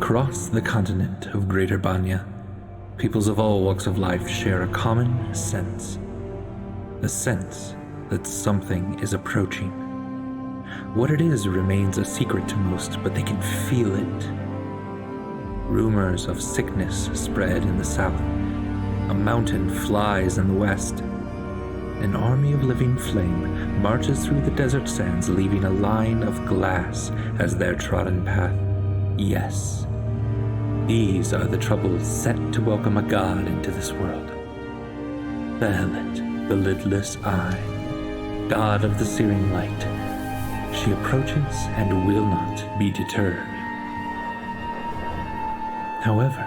Across the continent of Greater Banya, peoples of all walks of life share a common sense. A sense that something is approaching. What it is remains a secret to most, but they can feel it. Rumors of sickness spread in the south. A mountain flies in the west. An army of living flame marches through the desert sands, leaving a line of glass as their trodden path. Yes, these are the troubles set to welcome a god into this world. Behelit, the lidless eye, god of the searing light. She approaches and will not be deterred. However,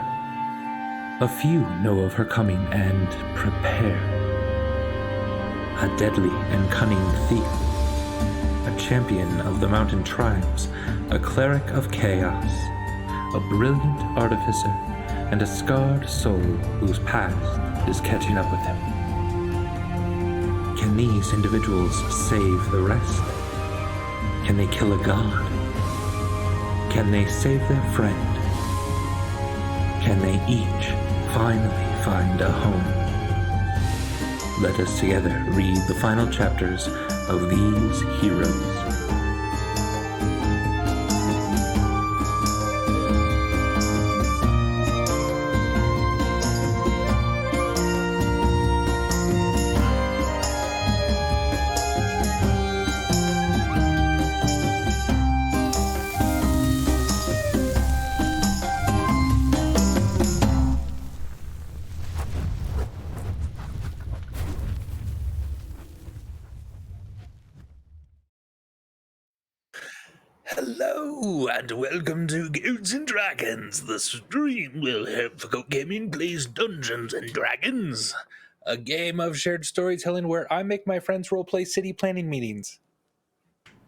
a few know of her coming and prepare. A deadly and cunning thief, a champion of the mountain tribes, a cleric of chaos, a brilliant artificer, and a scarred soul whose past is catching up with him. Can these individuals save the rest? Can they kill a god? Can they save their friend? Can they each finally find a home? Let us together read the final chapters of these heroes. Hello, and welcome to Goats and Dragons, the stream will help Folk Gaming plays Dungeons and Dragons, a game of shared storytelling where I make my friends roleplay city planning meetings.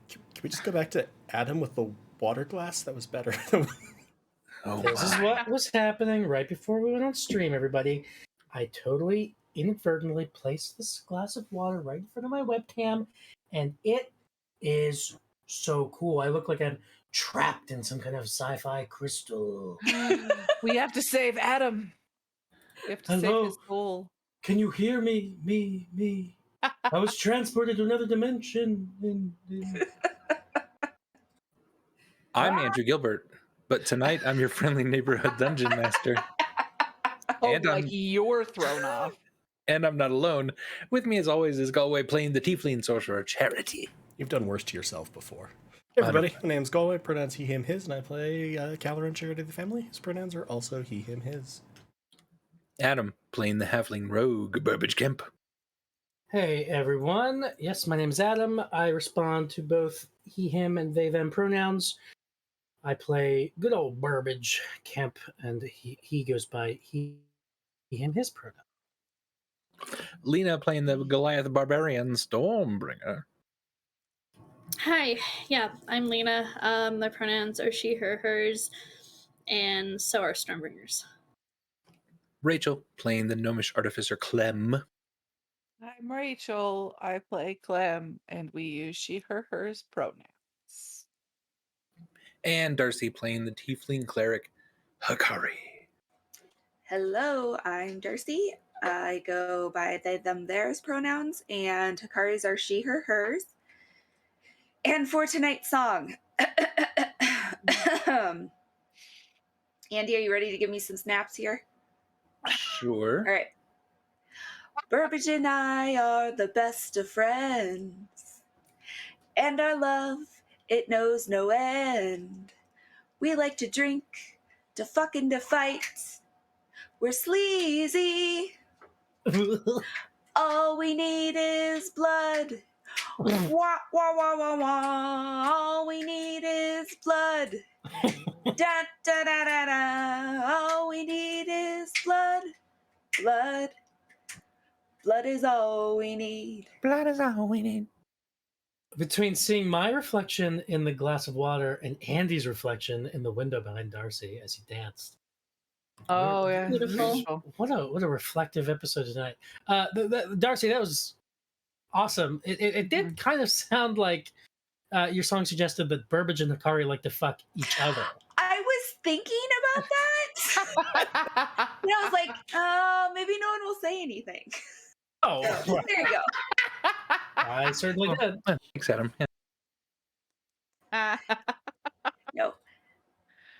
Can we just go back to Adam with the water glass? That was better. This is what was happening right before we went on stream, everybody. I totally inadvertently placed this glass of water right in front of my webcam, and it is so cool. I look like I'm trapped in some kind of sci-fi crystal. We have to save Adam. We have to Hello? save his soul. Can you hear me? Me. I was transported to another dimension. I'm Andrew Gilbert, but tonight I'm your friendly neighborhood dungeon master. Oh, And like you're thrown off. And I'm not alone. With me, as always, is Galway playing the Tiefling Sorcerer Charity. You've done worse to yourself before. Hey everybody, my name's Galway, pronouns he, him, his, and I play Caloran Charity of the Family. His pronouns are also he, him, his. Adam playing the Halfling Rogue Burbage Kemp. Hey everyone. Yes, my name is Adam. I respond to both he, him, and they, them pronouns. I play good old Burbage Kemp, and he goes by he, him, his pronoun. Lena playing the Goliath Barbarian Stormbringer. Hi, yeah, I'm Lena. My pronouns are she, her, hers, and so are Stormbringers. Rachel playing the Gnomish Artificer Clem. I'm Rachel. I play Clem, and we use she, her, hers pronouns. And Darcy playing the Tiefling Cleric Hakari. Hello, I'm Darcy. I go by they, them, theirs pronouns, and Hikari's are she, her, hers. And for tonight's song, Andy, are you ready to give me some snaps here? Sure. All right. Burbage and I are the best of friends, and our love, it knows no end. We like to drink, to fuck and to fight. We're sleazy. All we need is blood. Wah, wah, wah, wah, wah. All we need is blood. Da, da, da, da, da. All we need is blood. Blood. Blood is all we need. Blood is all we need. Between seeing my reflection in the glass of water and Andy's reflection in the window behind Darcy as he danced. Oh, yeah. Beautiful. What a reflective episode tonight. Darcy, that was awesome. It did kind of sound like your song suggested that Burbage and Hikari like to fuck each other. I was thinking about that. And I was like, maybe no one will say anything. Oh, There you go. I certainly did. Thanks, Adam. Yeah. No.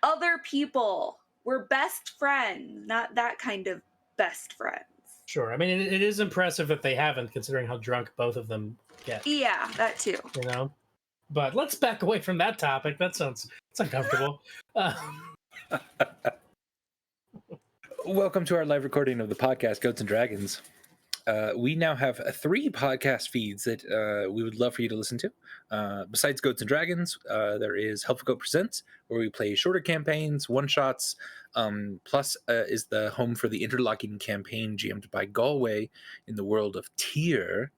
Other people. We're best friends, not that kind of best friends. Sure. I mean, it is impressive that they haven't, considering how drunk both of them get. Yeah, that too. You know. But let's back away from that topic. It's uncomfortable. Welcome to our live recording of the podcast Goats and Dragons. We now have 3 podcast feeds that we would love for you to listen to. Besides Goats and Dragons, there is Helpful Goat Presents, where we play shorter campaigns, one-shots, plus is the home for the interlocking campaign GM'd by Galway in the world of Tyr.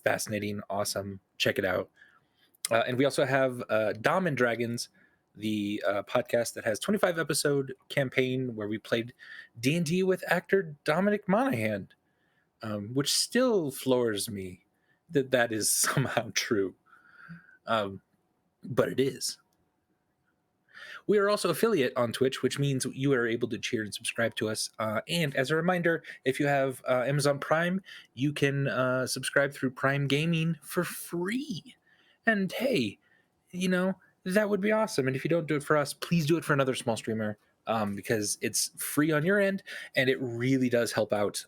Fascinating, awesome, check it out. And we also have Dom and Dragons, the podcast that has 25-episode campaign where we played D&D with actor Dominic Monaghan. Which still floors me that is somehow true. But it is. We are also affiliate on Twitch, which means you are able to cheer and subscribe to us. And as a reminder, if you have Amazon Prime, you can subscribe through Prime Gaming for free. And hey, that would be awesome. And if you don't do it for us, please do it for another small streamer, because it's free on your end, and it really does help out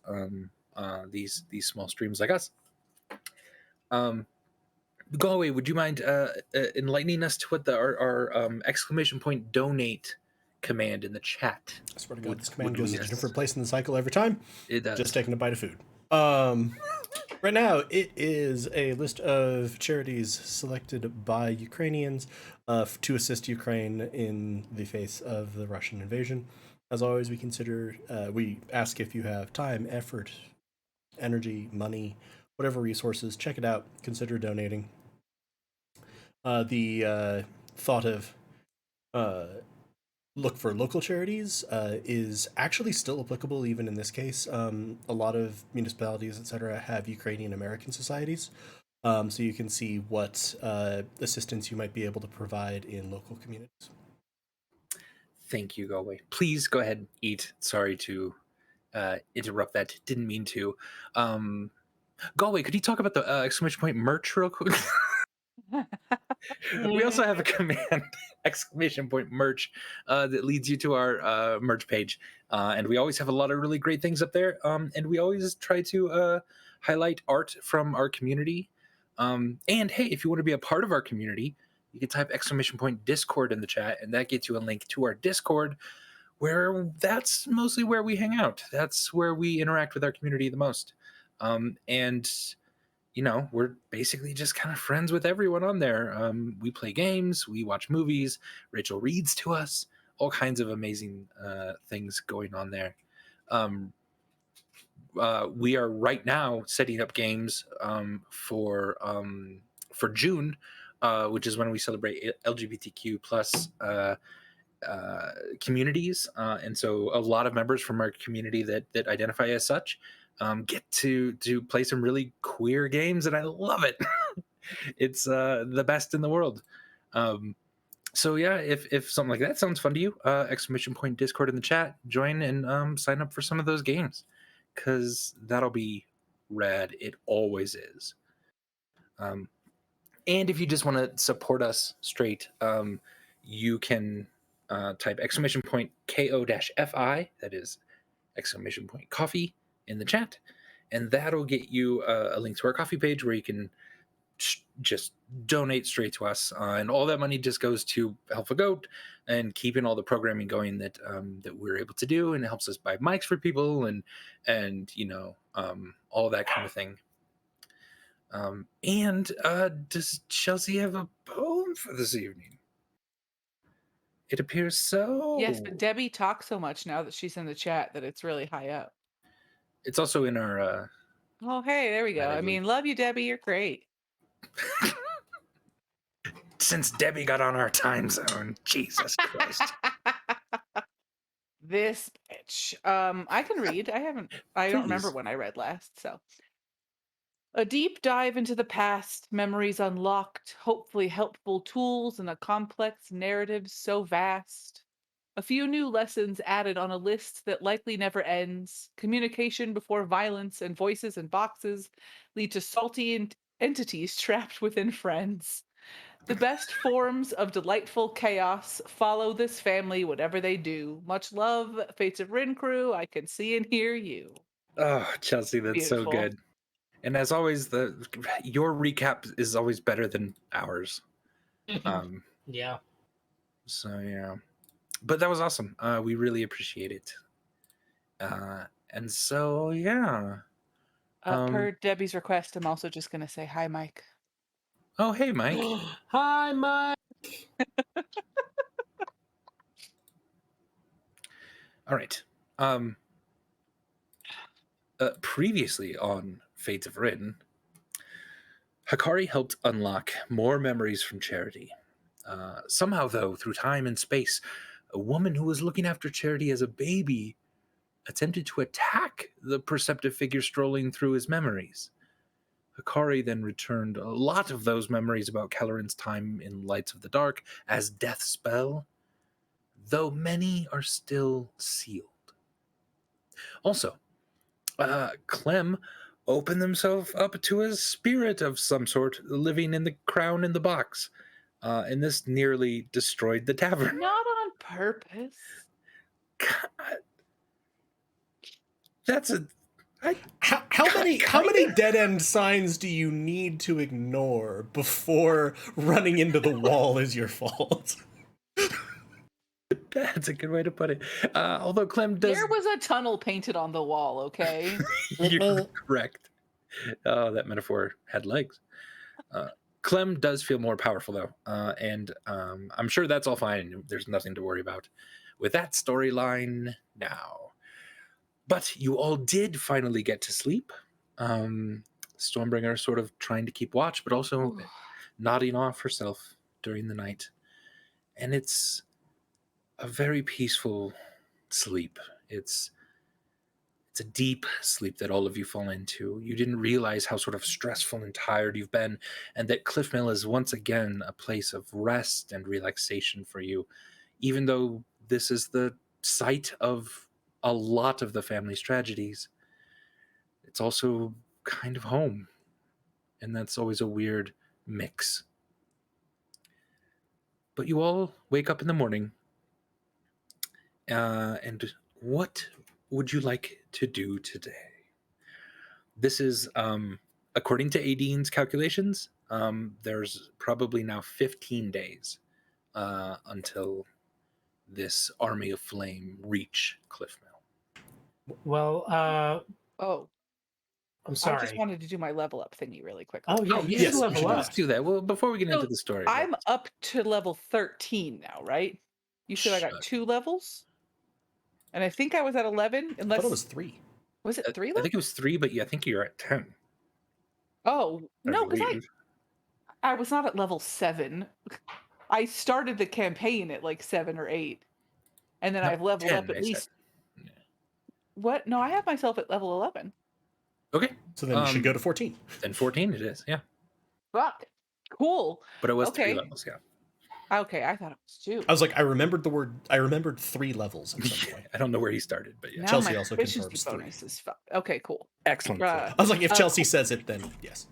these small streams like us. Galway, would you mind enlightening us to what our exclamation point donate command in the chat? I swear to God, this command goes to a different place in the cycle every time. It does. Just taking a bite of food. Right now, it is a list of charities selected by Ukrainians to assist Ukraine in the face of the Russian invasion. As always, we ask if you have time, effort, energy, money, whatever resources, check it out, consider donating. The thought of look for local charities is actually still applicable even in this case. A lot of municipalities, etc., have Ukrainian American societies, so you can see what assistance you might be able to provide in local communities. Thank you, Galway. Please go ahead and eat. Sorry to interrupt that. Didn't mean to. Galway, could you talk about the exclamation point merch real quick? We also have a command exclamation point merch that leads you to our merch page, and we always have a lot of really great things up there, and we always try to highlight art from our community. And hey, if you want to be a part of our community, you can type exclamation point Discord in the chat, and that gets you a link to our Discord, where that's mostly where we hang out. That's where we interact with our community the most. And we're basically just kind of friends with everyone on there. We play games, we watch movies, Rachel reads to us, all kinds of amazing things going on there. We are right now setting up games for June, which is when we celebrate LGBTQ plus communities, and so a lot of members from our community that identify as such get to play some really queer games, and I love it. It's the best in the world. So yeah, if something like that sounds fun to you, exclamation point Discord in the chat, join and sign up for some of those games, because that'll be rad. It always is. And if you just want to support us straight, you can type exclamation point KO-FI, that is exclamation point coffee, in the chat, and that'll get you a link to our coffee page where you can just donate straight to us, and all that money just goes to Help a Goat and keeping all the programming going that we're able to do, and it helps us buy mics for people and all that kind of thing. And does Chelsea have a poem for this evening? It appears so. Yes, but Debbie talks so much now that she's in the chat that it's really high up. It's also in our Oh, hey, there we go. I mean, love you, Debbie. You're great. since Debbie got on our time zone, Jesus Christ. This bitch. I can read. I don't remember when I read last, so. A deep dive into the past, memories unlocked, hopefully helpful tools, and a complex narrative so vast. A few new lessons added on a list that likely never ends. Communication before violence and voices in boxes lead to salty entities trapped within friends. The best forms of delightful chaos follow this family, whatever they do. Much love, Fates of Rin crew. I can see and hear you. Oh, Chelsea, that's so Beautiful. good. And as always, your recap is always better than ours. Yeah. So yeah, but that was awesome. We really appreciate it. And so yeah. Per Debbie's request, I'm also just going to say hi, Mike. Oh, hey, Mike. Hi, Mike. All right. Previously on Fates of Rin, Hikari helped unlock more memories from Charity. Somehow, though, through time and space, a woman who was looking after Charity as a baby attempted to attack the perceptive figure strolling through his memories. Hikari then returned a lot of those memories about Kelleran's time in Lights of the Dark as death spell, though many are still sealed. Also, Clem opened himself up to a spirit of some sort living in the crown in the box, and this nearly destroyed the tavern. Not on purpose. God, that's a... How many dead end signs do you need to ignore before running into the wall is your fault? That's a good way to put it. Although Clem does... There was a tunnel painted on the wall, okay? You're correct. Oh, that metaphor had legs. Clem does feel more powerful, though, and I'm sure that's all fine. There's nothing to worry about with that storyline now. But you all did finally get to sleep. Stormbringer sort of trying to keep watch, but also nodding off herself during the night. And it's a very peaceful sleep. It's a deep sleep that all of you fall into. You didn't realize how sort of stressful and tired you've been, and that Clifmil is once again a place of rest and relaxation for you, even though this is the site of a lot of the family's tragedies. It's also kind of home, and that's always a weird mix. But you all wake up in the morning, and what would you like to do today? This is, according to Aideen's calculations, there's probably now 15 days until this army of flame reach Clifmil. Well, Oh, I'm I sorry. just wanted to do my level up thingy really quick. Oh, yeah, you yes, should you level should up. Let's do that. Well, before we get into the story, I'm up to level 13 now, right? You said I got 2 levels? And I think I was at 11, I unless... thought it was 3. Was it 3 I levels? think it was 3, but I think you're at 10. Oh, no, because believe. I was not at level 7. I started the campaign at like 7 or 8. And then No, I've leveled 10, up at I least... said. Yeah. What? No, I have myself at level 11. Okay. So then you should go to 14. Then 14 it is, yeah. Fuck. Cool. But it was Okay. 3 levels, yeah. Okay, I thought it was 2. I was like, I remembered 3 levels at some point. I don't know where he started, but yeah. Now Chelsea my also efficiency confirms 3. bonus is okay, cool. Excellent. I was like, if Chelsea says it, then yes.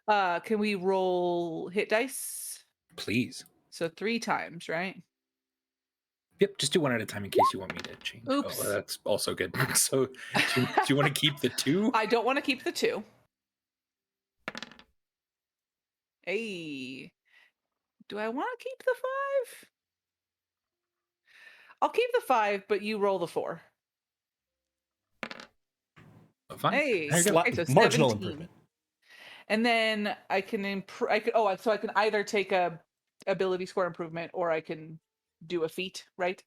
Can we roll hit dice? Please. So 3 times, right? Yep, just do one at a time in case you want me to change. Oops. Oh, that's also good. So do you want to keep the 2? I don't want to keep the 2. Hey. Do I want to keep the 5? I'll keep the 5, but you roll the 4. Oh, fine. Hey, There you go. okay, so Marginal 17. improvement. And then I can improve. So I can either take a ability score improvement or I can do a feat, right?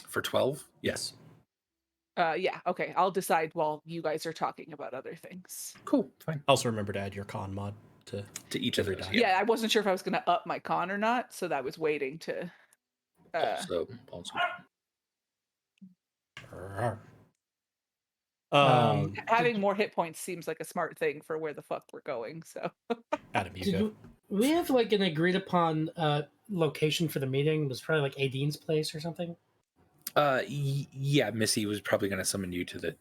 For 12? Yes. Yeah. Okay. I'll decide while you guys are talking about other things. Cool, fine. Also remember to add your con mod to each of every those. die. Yeah, I wasn't sure if I was going to up my con or not, so that was waiting to. Also. Having more hit points seems like a smart thing for where the fuck we're going. So. Adam, you Did go. we have like an agreed upon location for the meeting? It was probably like Aideen's place or something. Yeah, Missy was probably going to summon you to the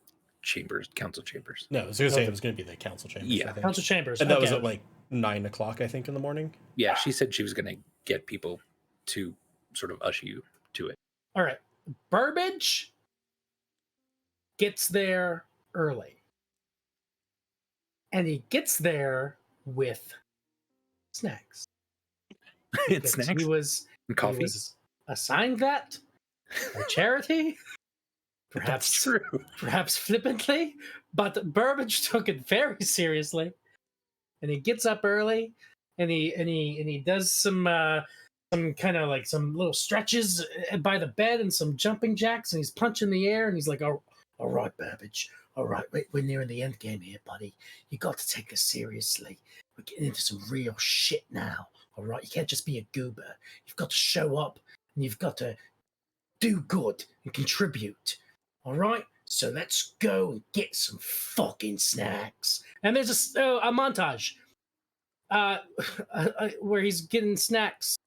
council chambers. No, I was going to say it was going to be the council chambers. Yeah. I think. Council chambers. And that was okay. at like 9 o'clock, I think, in the morning. Yeah, she said she was going to get people to sort of usher you to it. All right. Burbage gets there early. And he gets there with snacks. And Because snacks He was and coffee. He was assigned that for charity. That's Perhaps true. perhaps flippantly, but Burbage took it very seriously. And he gets up early and he does some kind of like some little stretches by the bed and some jumping jacks, and he's punching the air, and he's like, all right, Burbage, all right, we're nearing the end game here, buddy. You got to take us seriously. We're getting into some real shit now, all right? You can't just be a goober. You've got to show up, and you've got to do good and contribute, all right? So let's go and get some fucking snacks. And there's a montage where he's getting snacks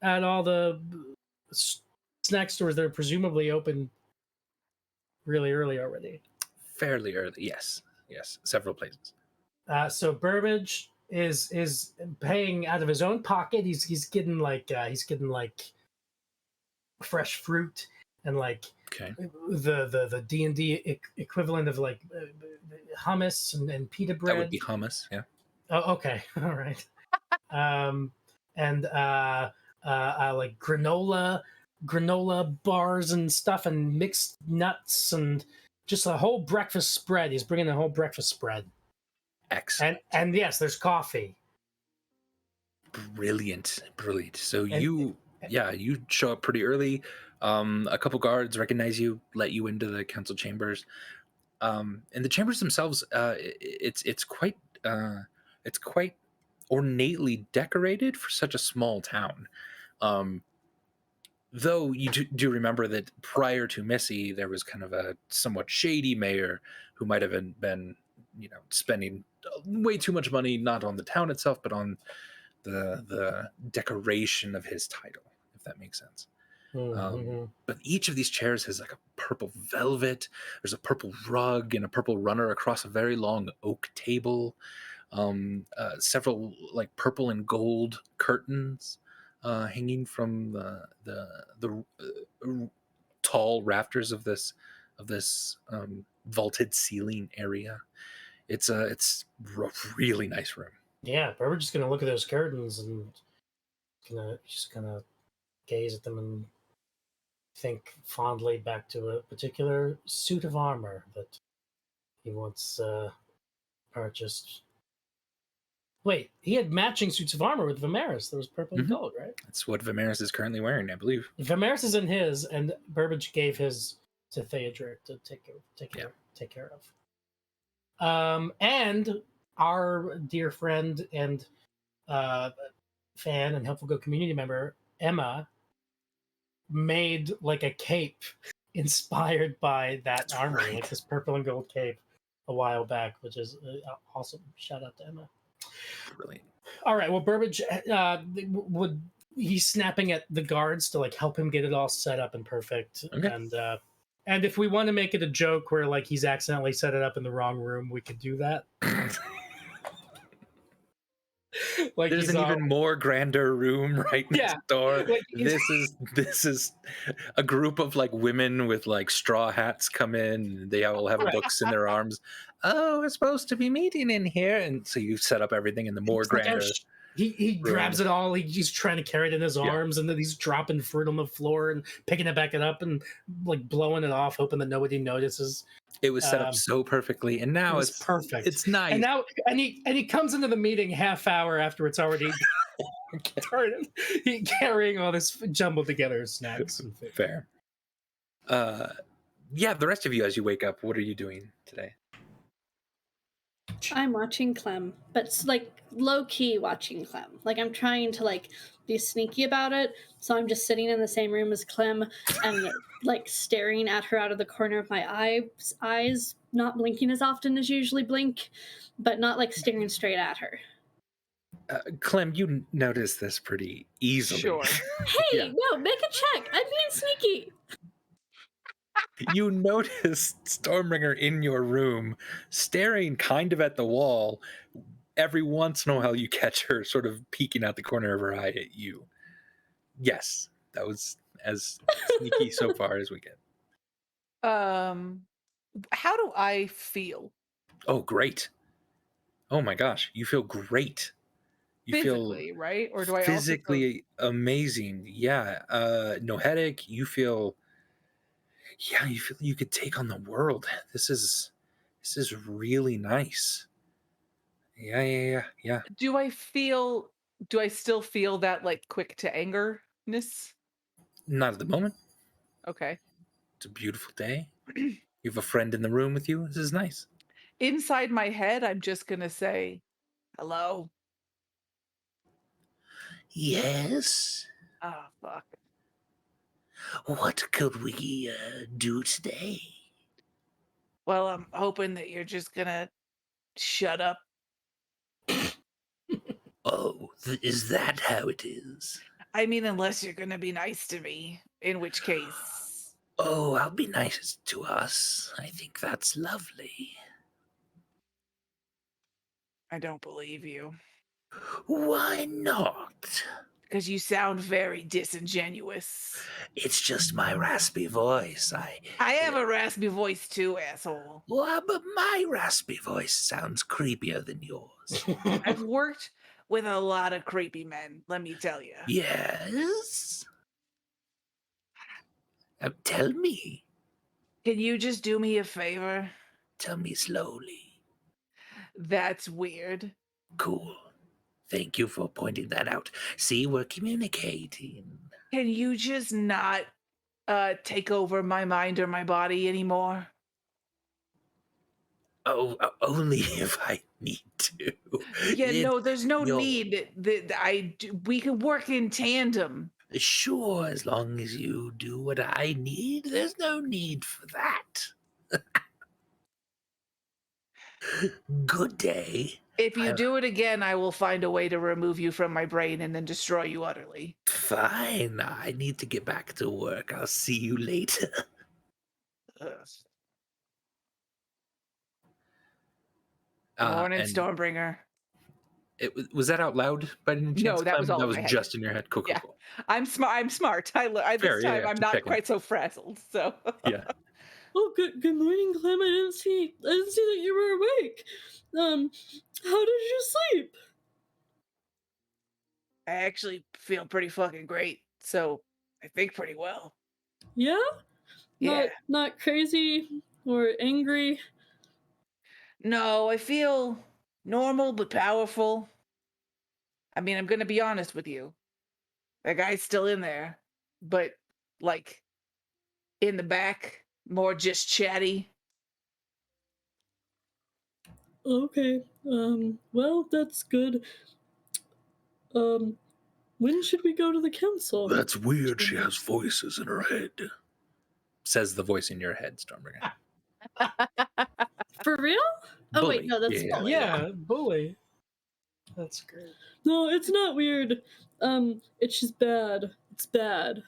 at all the snack stores that are presumably open really early already. Fairly early, yes, several places. So Burbage is paying out of his own pocket. He's getting like fresh fruit and like Okay. the D&D equivalent of like hummus and pita bread. That would be hummus, yeah. Oh, okay, all right. And like granola bars and stuff, and mixed nuts, and just a whole breakfast spread. He's bringing a whole breakfast spread. Excellent. And yes, there's coffee. Brilliant. So you show up pretty early. A couple guards recognize you, let you into the council chambers. And the chambers themselves, it's quite ornately decorated for such a small town. Though you do remember that prior to Missy, there was kind of a somewhat shady mayor who might have been spending way too much money, not on the town itself, but on the decoration of his title, if that makes sense. Mm-hmm. But each of these chairs has like a purple velvet. There's a purple rug and a purple runner across a very long oak table. Several like purple and gold curtains hanging from the tall rafters of this vaulted ceiling area. It's a really nice room. Yeah, Burbage is gonna look at those curtains and gonna gaze at them and think fondly back to a particular suit of armor that he once purchased. Wait, he had matching suits of armor with Vimeris. There was purple and gold, right? That's what Vimeris is currently wearing, I believe. Vimeris is in his, and Burbage gave his to Theodric to take care of. And our dear friend and fan and Helpful Go community member Emma made like a cape inspired by that armor, right. like this purple and gold cape, a while back, which is awesome. Shout out to Emma. Brilliant. All right. Well, Burbage he's snapping at the guards to like help him get it all set up and perfect. Okay. And if we want to make it a joke where like he's accidentally set it up in the wrong room, we could do that. Like there's an even more grander room right next door. Like this is a group of like women with like straw hats come in. They all have books in their arms. Oh, we're supposed to be meeting in here, and so you set up everything in the more grander. He grabs it all. He's trying to carry it in his arms, and then he's dropping fruit on the floor and picking it back up and like blowing it off, hoping that nobody notices. It was set up so perfectly, and now it's perfect. It's nice. And now, he comes into the meeting half hour after it's already started. He carrying all this jumbled together snacks. And food. Fair. Yeah. The rest of you, as you wake up, what are you doing today? I'm watching Clem, but like low key watching Clem. Like I'm trying to like be sneaky about it. So I'm just sitting in the same room as Clem and like staring at her out of the corner of my eyes, not blinking as often as usually blink, but not like staring straight at her. Clem, you notice this pretty easily. Sure. Hey, no, make a check. I'm being sneaky. You notice Stormbringer in your room, staring kind of at the wall. Every once in a while, you catch her sort of peeking out the corner of her eye at you. Yes, that was as sneaky so far as we get. How do I feel Oh, great. Oh my gosh, you feel great. You physically, feel right? Or do I also feel physically amazing. Yeah. No headache. You feel you could take on the world. This is really nice. Yeah. do I still feel that like quick to angerness? Not at the moment. Okay. It's a beautiful day. You have a friend in the room with you. This is nice. Inside my head, I'm just gonna say, hello. Yes. Oh fuck. What could we do today? Well, I'm hoping that you're just gonna shut up. Oh, is that how it is? I mean, unless you're gonna be nice to me, in which case. Oh, I'll be nice to us. I think that's lovely. I don't believe you. Why not? Because you sound very disingenuous. It's just my raspy voice. I have a raspy voice too, asshole. Well, but my raspy voice sounds creepier than yours. I've worked with a lot of creepy men, let me tell you. Yes? Tell me. Can you just do me a favor? Tell me slowly. That's weird. Cool. Thank you for pointing that out. See, we're communicating. Can you just not take over my mind or my body anymore? Oh, only if I need to. Yeah, no, there's no you're- need. We can work in tandem. Sure, as long as you do what I need, there's no need for that. Good day. If you do it again, I will find a way to remove you from my brain and then destroy you utterly. Fine, I need to get back to work. I'll see you later. Ugh. Morning, And Stormbringer. was that out loud by any chance? No, that was Clem? all That in was my head. just in your head. Cool. Yeah. I'm smart. I'm smart. Fair, This time yeah, I'm just not checking. quite so frazzled. So Yeah. Oh, good morning, Clem. I didn't see that you were awake. How did you sleep? I actually feel pretty fucking great. So I think pretty well. Yeah? Yeah. Not crazy or angry. No, I feel normal but powerful. I mean, I'm gonna be honest with you. That guy's still in there, but like in the back, more just chatty. Okay. Well, that's good. When should we go to the council? That's weird. She has voices in her head. Says the voice in your head, Stormbringer. For real? Oh wait, Bully. no, that's Yeah. Bully. Yeah, bully. That's great. No, it's not weird. It's just bad. It's bad.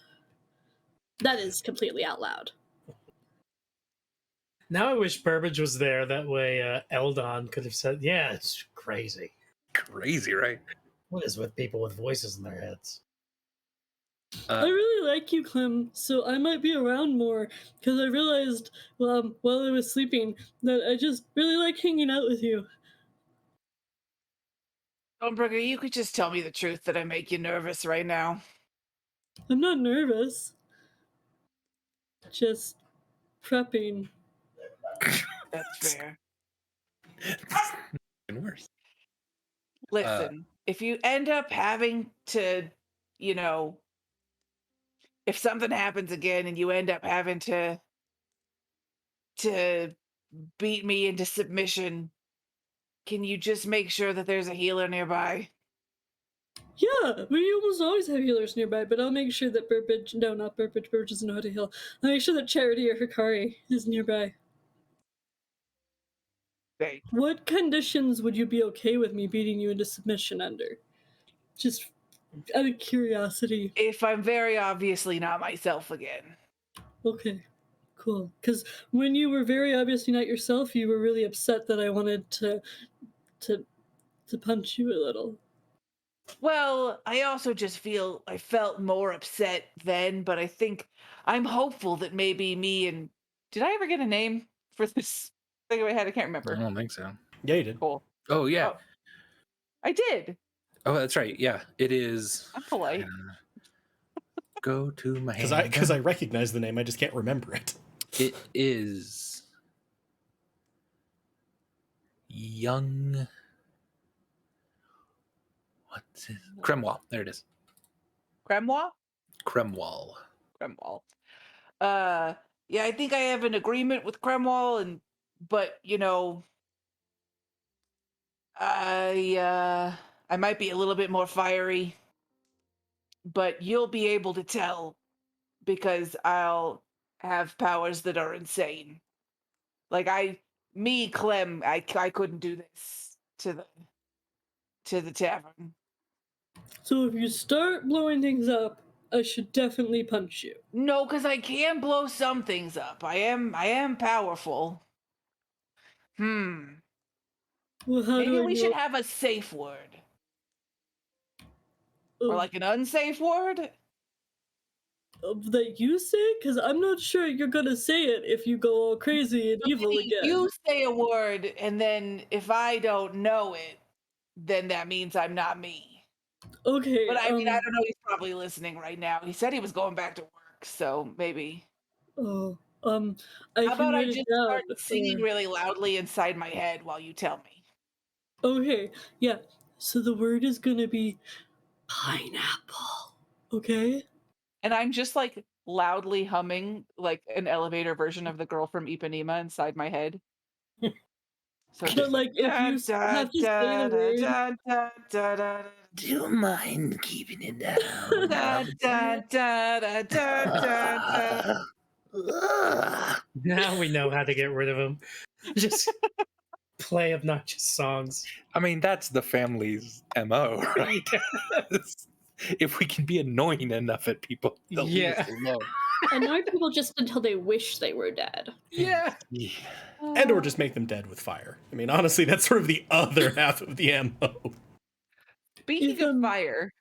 That is completely out loud. Now I wish Burbage was there. That way, Eldon could have said, "Yeah, it's crazy. Crazy, right? What is with people with voices in their heads?" I really like you, Clem, so I might be around more, because I realized while I was sleeping that I just really like hanging out with you. Stormbringer, you could just tell me the truth that I make you nervous right now. I'm not nervous. Just prepping. That's fair. Even worse. Listen, if you end up having to, if something happens again and you end up having to beat me into submission, can you just make sure that there's a healer nearby? Yeah, we almost always have healers nearby, but I'll make sure that not Burbage doesn't know how to heal. I'll make sure that Charity or Hikari is nearby. Thank you. What conditions would you be okay with me beating you into submission under? Just out of curiosity. If I'm very obviously not myself again. Okay, Cool. Because when you were very obviously not yourself, you were really upset that I wanted to punch you a little. Well, I also just feel I felt more upset then, but I think I'm hopeful that maybe me and did I ever get a name for this thing in my head? I can't I remember. don't think so. Yeah, you did. Cool. Oh yeah. Oh, I did. Oh, that's right. Yeah, it is. I'm polite. Go to my Because I recognize the name, I just can't remember it. It is young. What's it? Cremwall. There it is. Grandma? Cremwall. Cremwall. Yeah, I think I have an agreement with Cremwall, but I might be a little bit more fiery, but you'll be able to tell because I'll have powers that are insane. Like Clem, I couldn't do this to the tavern. So if you start blowing things up, I should definitely punch you. No, because I can blow some things up. I am powerful. Well, how Maybe do I we know should have a safe word. Or Oh, like an unsafe word? that you say? Because I'm not sure you're gonna say it if you go all crazy and evil Maybe again. you say a word, and then if I don't know it, then that means I'm not me. Okay. But I mean, I don't know. He's probably listening right now. He said he was going back to work, so maybe. Oh, I How can about I write it just down. start singing really loudly inside my head while you tell me? Okay, yeah. So the word is gonna be pineapple. Okay. And I'm just like loudly humming like an elevator version of the girl from Ipanema inside my head. So But just like, if you have to say the word, Do you mind keeping it down? Now we know how to get rid of him. Just play obnoxious songs. I mean, that's the family's MO, right? If we can be annoying enough at people, they'll leave us alone. annoy people just until they wish they were dead. Yeah. Yeah. And or just make them dead with fire. I mean, honestly, that's sort of the other half of the MO. Speaking of fire,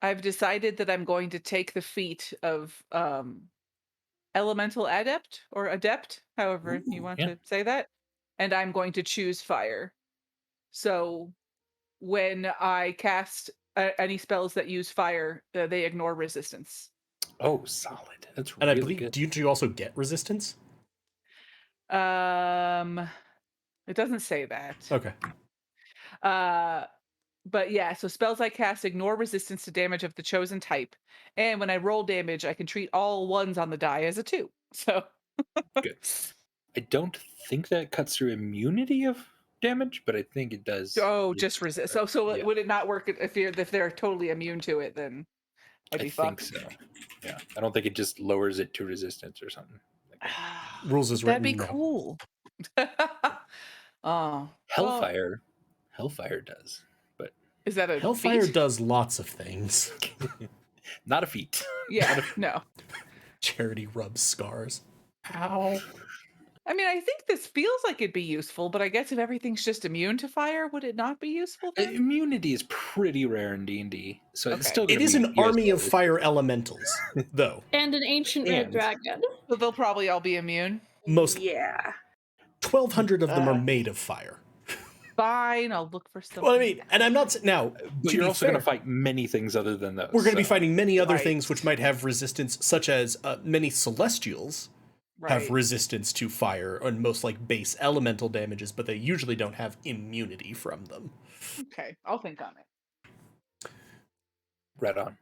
I've decided that I'm going to take the feat of elemental adept or adept, however you want to say that, and I'm going to choose fire. So when I cast any spells that use fire, they ignore resistance. Oh, solid. That's And I really believe, good. do you also get resistance? It doesn't say that. Okay. But yeah, so spells I cast ignore resistance to damage of the chosen type, and when I roll damage, I can treat all ones on the die as a 2. So Good. I don't think that cuts through immunity of damage, but I think it does. Oh, just resist. So yeah. would it not work if they're totally immune to it? Then I'd be I fucked. think so. Yeah, I don't think it just lowers it to resistance or something. Rules is written. That'd be no. cool. Oh, Hellfire. Hellfire does, but is that a Hellfire feat? does lots of things. not a feat. Yeah, no. Charity rubs scars. Ow. I mean, I think this feels like it'd be useful, but I guess if everything's just immune to fire, would it not be useful then? Immunity is pretty rare in D&D, so it's Okay. still. It is an army of fire elementals, though. And an ancient red And- dragon. So they'll probably all be immune. Most Yeah. 1,200 of them are made of fire. Fine, I'll look for something. Well, I mean, and I'm not now. But to you're be also going to fair, fight many things other than those. we're going to be so- fighting many other Right. things which might have resistance, such as many celestials have Right. resistance to fire and most like base elemental damages, but they usually don't have immunity from them. Okay, I'll think on it. Right on.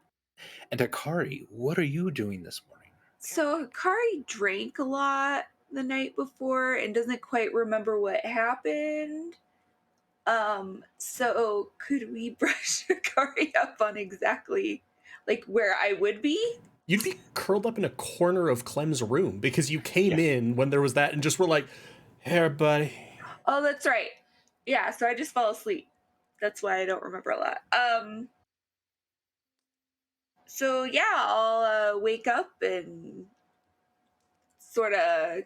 And Akari, what are you doing this morning? So Hikari drank a lot the night before and doesn't quite remember what happened. So could we brush Hikari up on exactly like where I would be? You'd be curled up in a corner of Clem's room because you came in when there was that and just were like, "Here, buddy." Oh, that's right. Yeah, so I just fell asleep. That's why I don't remember a lot. So yeah, I'll wake up and sort of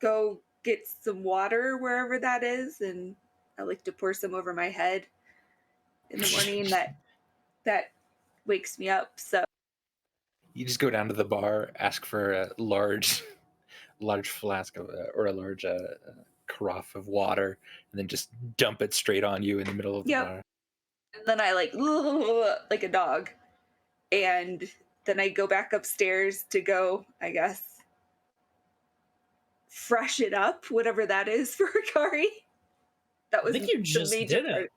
go get some water wherever that is, and I like to pour some over my head in the morning. That wakes me up. So You just go down to the bar, ask for a large flask of or a large carafe of water, and then just dump it straight on you in the middle of the bar. And then I like a dog, and then I go back upstairs to go, I guess, freshen up, whatever that is for Hikari. That was I think you the just major did part. it.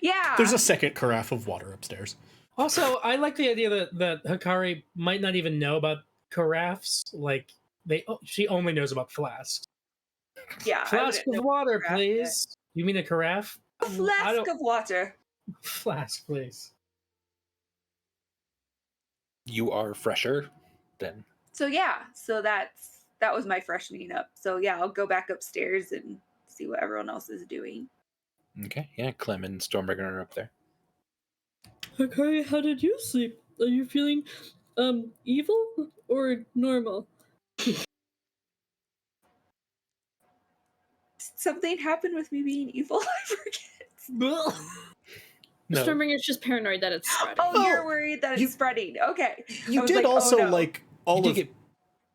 Yeah. There's a second carafe of water upstairs. Also, I like the idea that Hikari might not even know about carafes. Like she only knows about flasks. Yeah. Flask of water, please. You mean a carafe? A flask of water. Flask, please. You are fresher then. So yeah, that was my freshening up. So yeah, I'll go back upstairs and see what everyone else is doing. Okay, yeah, Clem and Stormbringer are up there. Hikari, how did you sleep? Are you feeling evil or normal? Did something happened with me being evil? I forget. No. Stormbringer's just paranoid that it's spreading. Oh, you're worried that it's spreading. Okay. You did also like all of.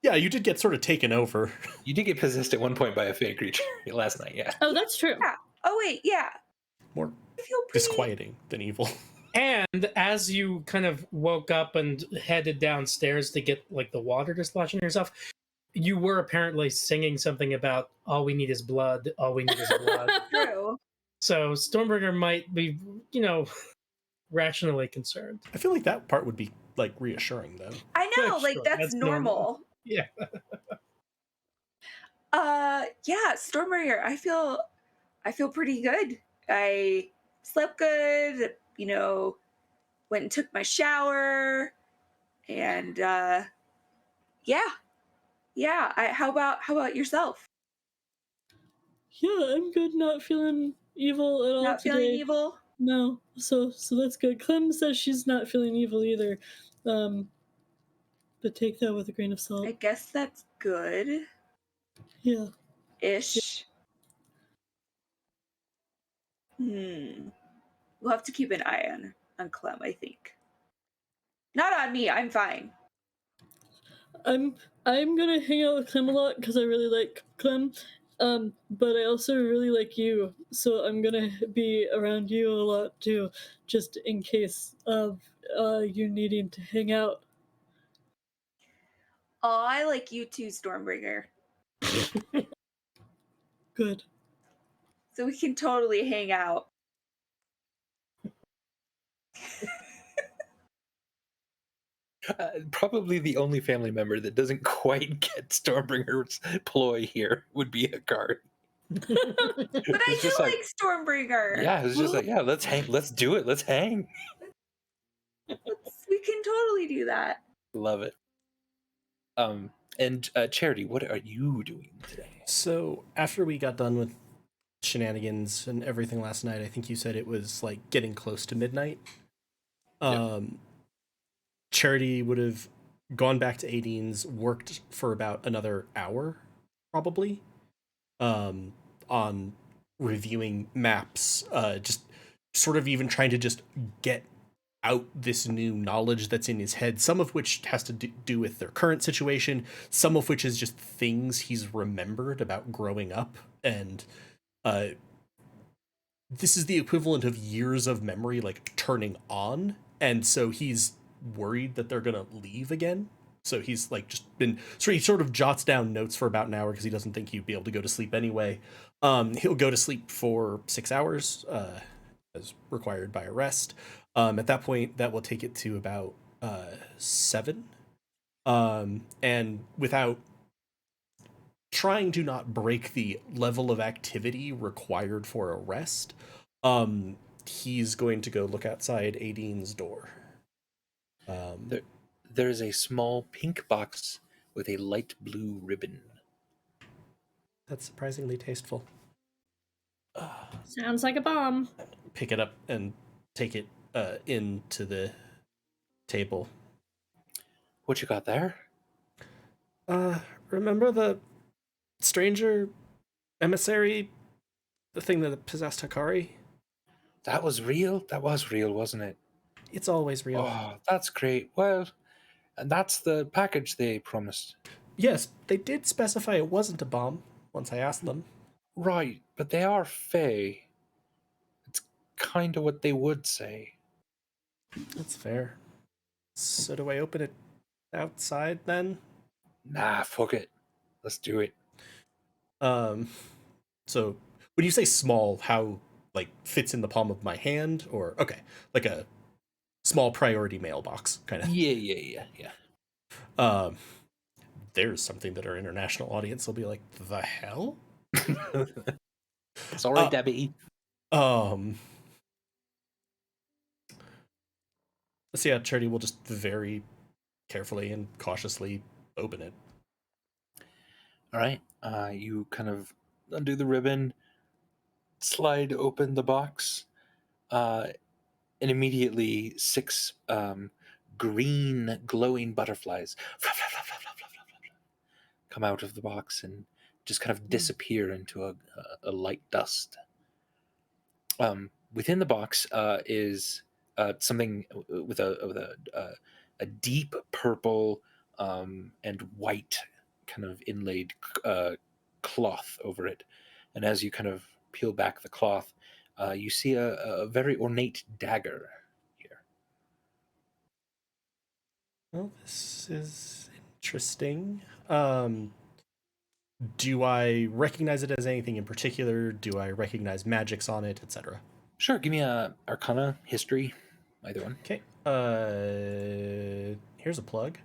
Yeah, you did get sort of taken over. You did get possessed at one point by a fey creature last night, yeah. Oh, that's true. Yeah. Oh wait, yeah. More I feel disquieting than evil. And as you kind of woke up and headed downstairs to get like the water to splash on yourself, you were apparently singing something about all we need is blood, all we need is blood. True. So Stormbringer might be, rationally concerned. I feel like that part would be like reassuring though. I know, Yeah, like sure, that's normal. Yeah. Yeah, Stormbringer, I feel pretty good. I slept good, went and took my shower, and yeah. How about yourself? Yeah, I'm good. Not feeling evil at all Not today. feeling evil? No, so that's good. Clem says she's not feeling evil either, but take that with a grain of salt. I guess that's good. Yeah. Ish. We'll have to keep an eye on Clem, I think. Not on me. I'm fine. I'm gonna hang out with Clem a lot because I really like Clem, but I also really like you, so I'm gonna be around you a lot too, just in case of you needing to hang out. Oh, I like you too, Stormbringer. Good. So we can totally hang out. Probably the only family member that doesn't quite get Stormbringer's ploy here would be Hikari. But I do like Stormbringer. Yeah, it's just like, yeah, let's hang. Let's do it. Let's hang. We can totally do that. Love it. And Charity, what are you doing today? So after we got done with shenanigans and everything last night, I think you said it was like getting close to midnight. Charity would have gone back to Aideen's, worked for about another hour, probably, on reviewing maps, just sort of even trying to just get out this new knowledge that's in his head, some of which has to do with their current situation, some of which is just things he's remembered about growing up, and this is the equivalent of years of memory like turning on, and so he's worried that they're gonna leave again. So he's like just been, so he sort of jots down notes for about an hour because he doesn't think he'd be able to go to sleep anyway. He'll go to sleep for 6 hours, as required by arrest. At that point, that will take it to about 7. And without trying to not break the level of activity required for arrest, he's going to go look outside Aideen's door. There's a small pink box with a light blue ribbon. That's surprisingly tasteful. Sounds like a bomb. Pick it up and take it into the table. What you got there? remember the stranger emissary, the thing that possessed Hikari? That was real? That was real, wasn't it? It's always real. Oh, that's great. Well, and that's the package they promised. Yes, they did specify it wasn't a bomb once I asked them. Right, but they are Fae. It's kind of what they would say. That's fair. So do I open it outside then? Nah, fuck it. Let's do it. So when you say small, how like fits in the palm of my hand, or okay, like a small priority mailbox kind of. Yeah. Um, there's something that our international audience will be like, the hell? Sorry, Uh, Debbie. Um, so yeah, Charity will just very carefully and cautiously open it. All right. You kind of undo the ribbon, slide open the box, and immediately 6 green glowing butterflies come out of the box and just kind of disappear into a light dust. Within the box is something with a deep purple and white kind of inlaid cloth over it. And as you kind of peel back the cloth, you see a very ornate dagger here. Well, this is interesting. Do I recognize it as anything in particular? Do I recognize magics on it, etc.? Sure, give me a Arcana, History, either one. Okay. Here's a plug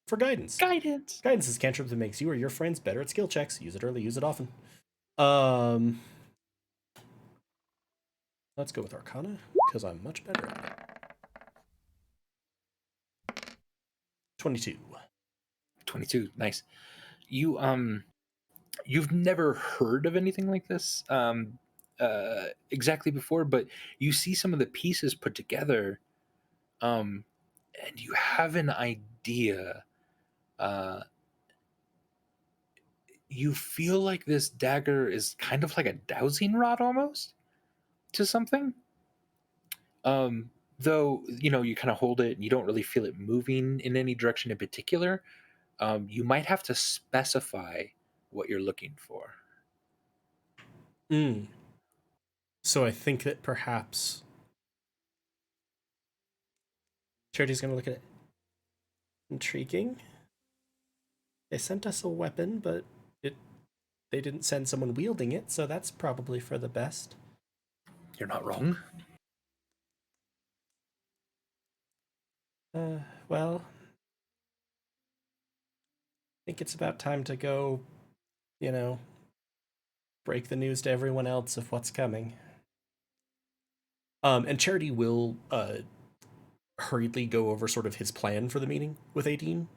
for guidance. Guidance. Guidance is a cantrip that makes you or your friends better at skill checks. Use it early, use it often. Let's go with Arcana because I'm much better at it. 22. 22. Nice. You've never heard of anything like this exactly before, but you see some of the pieces put together, and you have an idea. You feel like this dagger is kind of like a dowsing rod almost to something. Though, you kind of hold it and you don't really feel it moving in any direction in particular. You might have to specify what you're looking for. So I think that perhaps Charity's going to look at it. Intriguing. They sent us a weapon, but they didn't send someone wielding it, so that's probably for the best. You're not wrong. Well, I think it's about time to go, break the news to everyone else of what's coming. And Charity will hurriedly go over sort of his plan for the meeting with Aideen.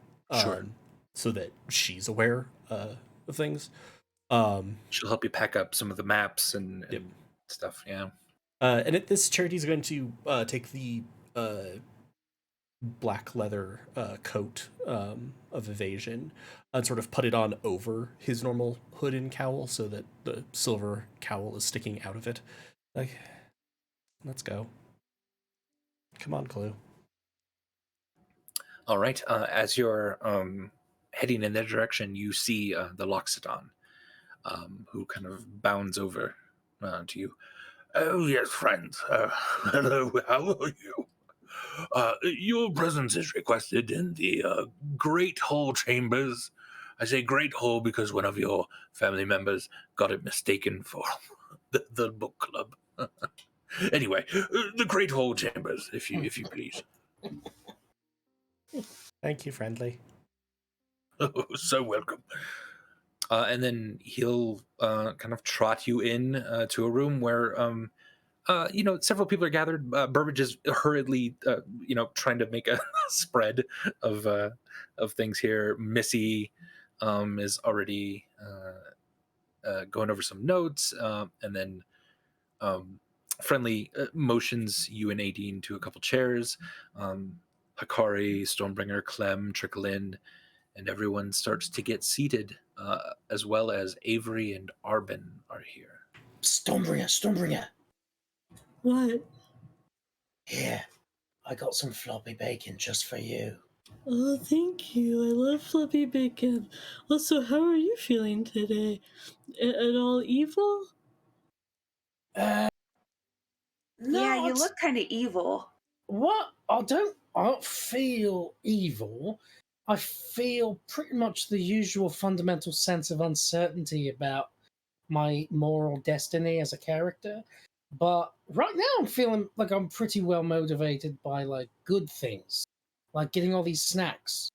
Sure. So that she's aware of things. She'll help you pack up some of the maps and stuff, yeah. And at this, Charity's going to take the black leather coat of evasion and sort of put it on over his normal hood and cowl so that the silver cowl is sticking out of it. Like, let's go. Come on, Clue. All right. As you're heading in that direction, you see the Loxodon, who kind of bounds over to you. Oh, yes, friends. Hello, how are you? Your presence is requested in the Great Hall chambers. I say Great Hall because one of your family members got it mistaken for the book club. Anyway, the Great Hall chambers, if you please. Thank you, friendly. Oh, so welcome. And then he'll kind of trot you in to a room where several people are gathered. Burbage is hurriedly, trying to make a spread of things here. Missy is already going over some notes, and then Friendly motions you and Aideen to a couple chairs. Hikari, Stormbringer, Clem trickle in, and everyone starts to get seated, as well as Avery and Arbin are here. Stormbringer. What? Here, I got some floppy bacon just for you. Oh, thank you. I love fluffy bacon. Also, how are you feeling today? At all evil? No, Yeah, you it's- look kind of evil. What? I don't feel evil. I feel pretty much the usual fundamental sense of uncertainty about my moral destiny as a character. But right now I'm feeling like I'm pretty well motivated by like good things. Like getting all these snacks.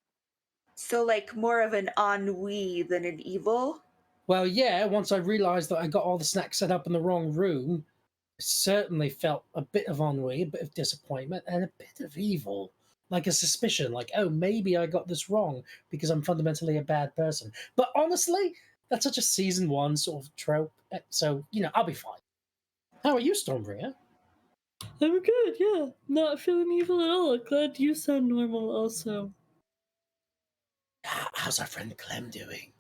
So, like, more of an ennui than an evil? Well, yeah, once I realized that I got all the snacks set up in the wrong room, I certainly felt a bit of ennui, a bit of disappointment, and a bit of evil. Like a suspicion, like, oh, maybe I got this wrong because I'm fundamentally a bad person. But honestly, that's such a season 1 sort of trope. So, I'll be fine. How are you, Stormbringer? I'm good, yeah. Not feeling evil at all. Glad you sound normal also. How's our friend Clem doing?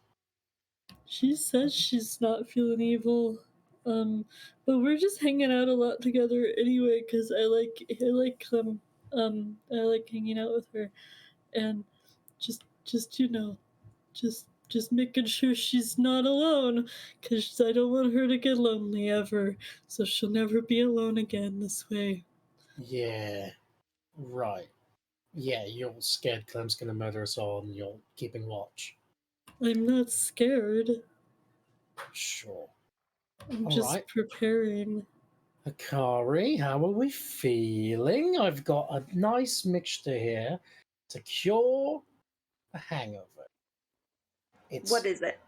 She says she's not feeling evil. But we're just hanging out a lot together anyway, because I like I like hanging out with her, and just just making sure she's not alone, because I don't want her to get lonely ever, so she'll never be alone again this way. Yeah, right. Yeah, you're scared Clem's gonna murder us all and you're keeping watch. I'm not scared. Sure. I'm All just right. preparing. Akari, how are we feeling? I've got a nice mixture here to cure a hangover. It's What is it?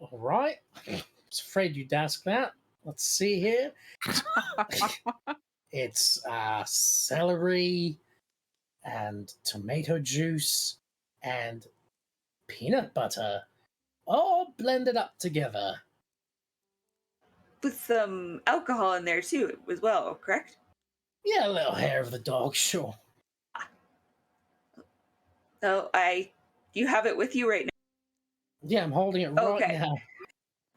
all right. I was afraid you'd ask that. Let's see here. It's celery and tomato juice and peanut butter all blended up together. With some alcohol in there too, as well, correct? Yeah, a little hair of the dog, sure. So you have it with you right now. Yeah, I'm holding it right Okay. now.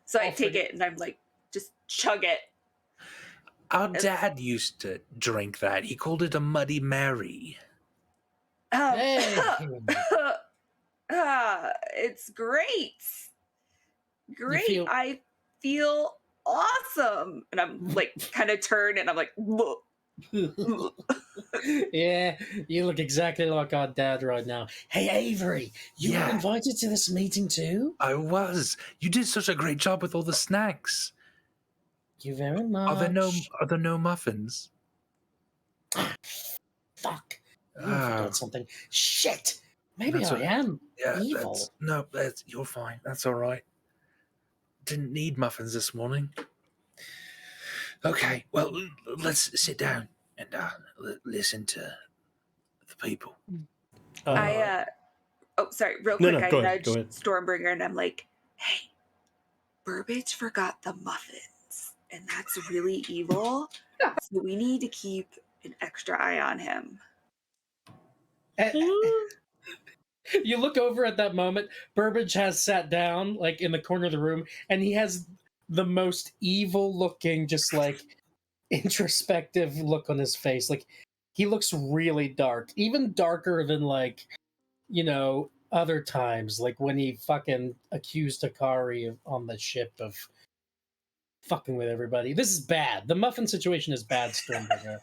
So I I'll take forget- it and I'm like, just chug it. Our dad used to drink that. He called it a Muddy Mary. Hey. It's great. Great. feel- I feel awesome. And I'm like, kind of turn and I'm like, Yeah, you look exactly like our dad right now. Hey, Avery, you Yeah. were invited to this meeting too? I was. You did such a great job with all the snacks. Thank you very much. Are there no muffins? Fuck. You Ah. forgot something. Shit. Maybe That's I okay. am Yeah, evil. you're fine. That's all right. Didn't need muffins this morning. Okay, well, let's sit down and listen to the people. Sorry, real No, quick. no, I go ahead, nudged go ahead. Stormbringer and I'm like, hey, Burbage forgot the muffins. And that's really evil. So we need to keep an extra eye on him. You look over at that moment. Burbage has sat down, like in the corner of the room, and he has the most evil-looking, just like introspective look on his face. Like he looks really dark, even darker than like other times, like when he fucking accused Akari on the ship of fucking with everybody. This is bad. The muffin situation is bad, Stormbringer.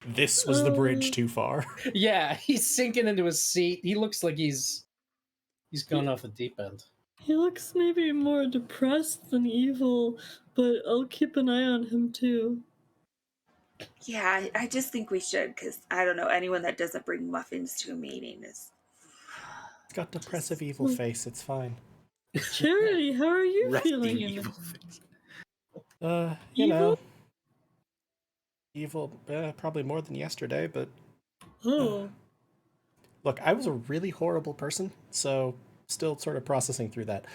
This was the bridge too far. Yeah, he's sinking into his seat. He looks like he's gone off the deep end. He looks maybe more depressed than evil, but I'll keep an eye on him too. Yeah, I just think we should, because I don't know, anyone that doesn't bring muffins to a meeting is. It's got depressive evil face. It's fine. Charity, how are you Resting feeling? evil face. You Evil? know, evil. Probably more than yesterday, but Oh, look, I was a really horrible person, so still sort of processing through that.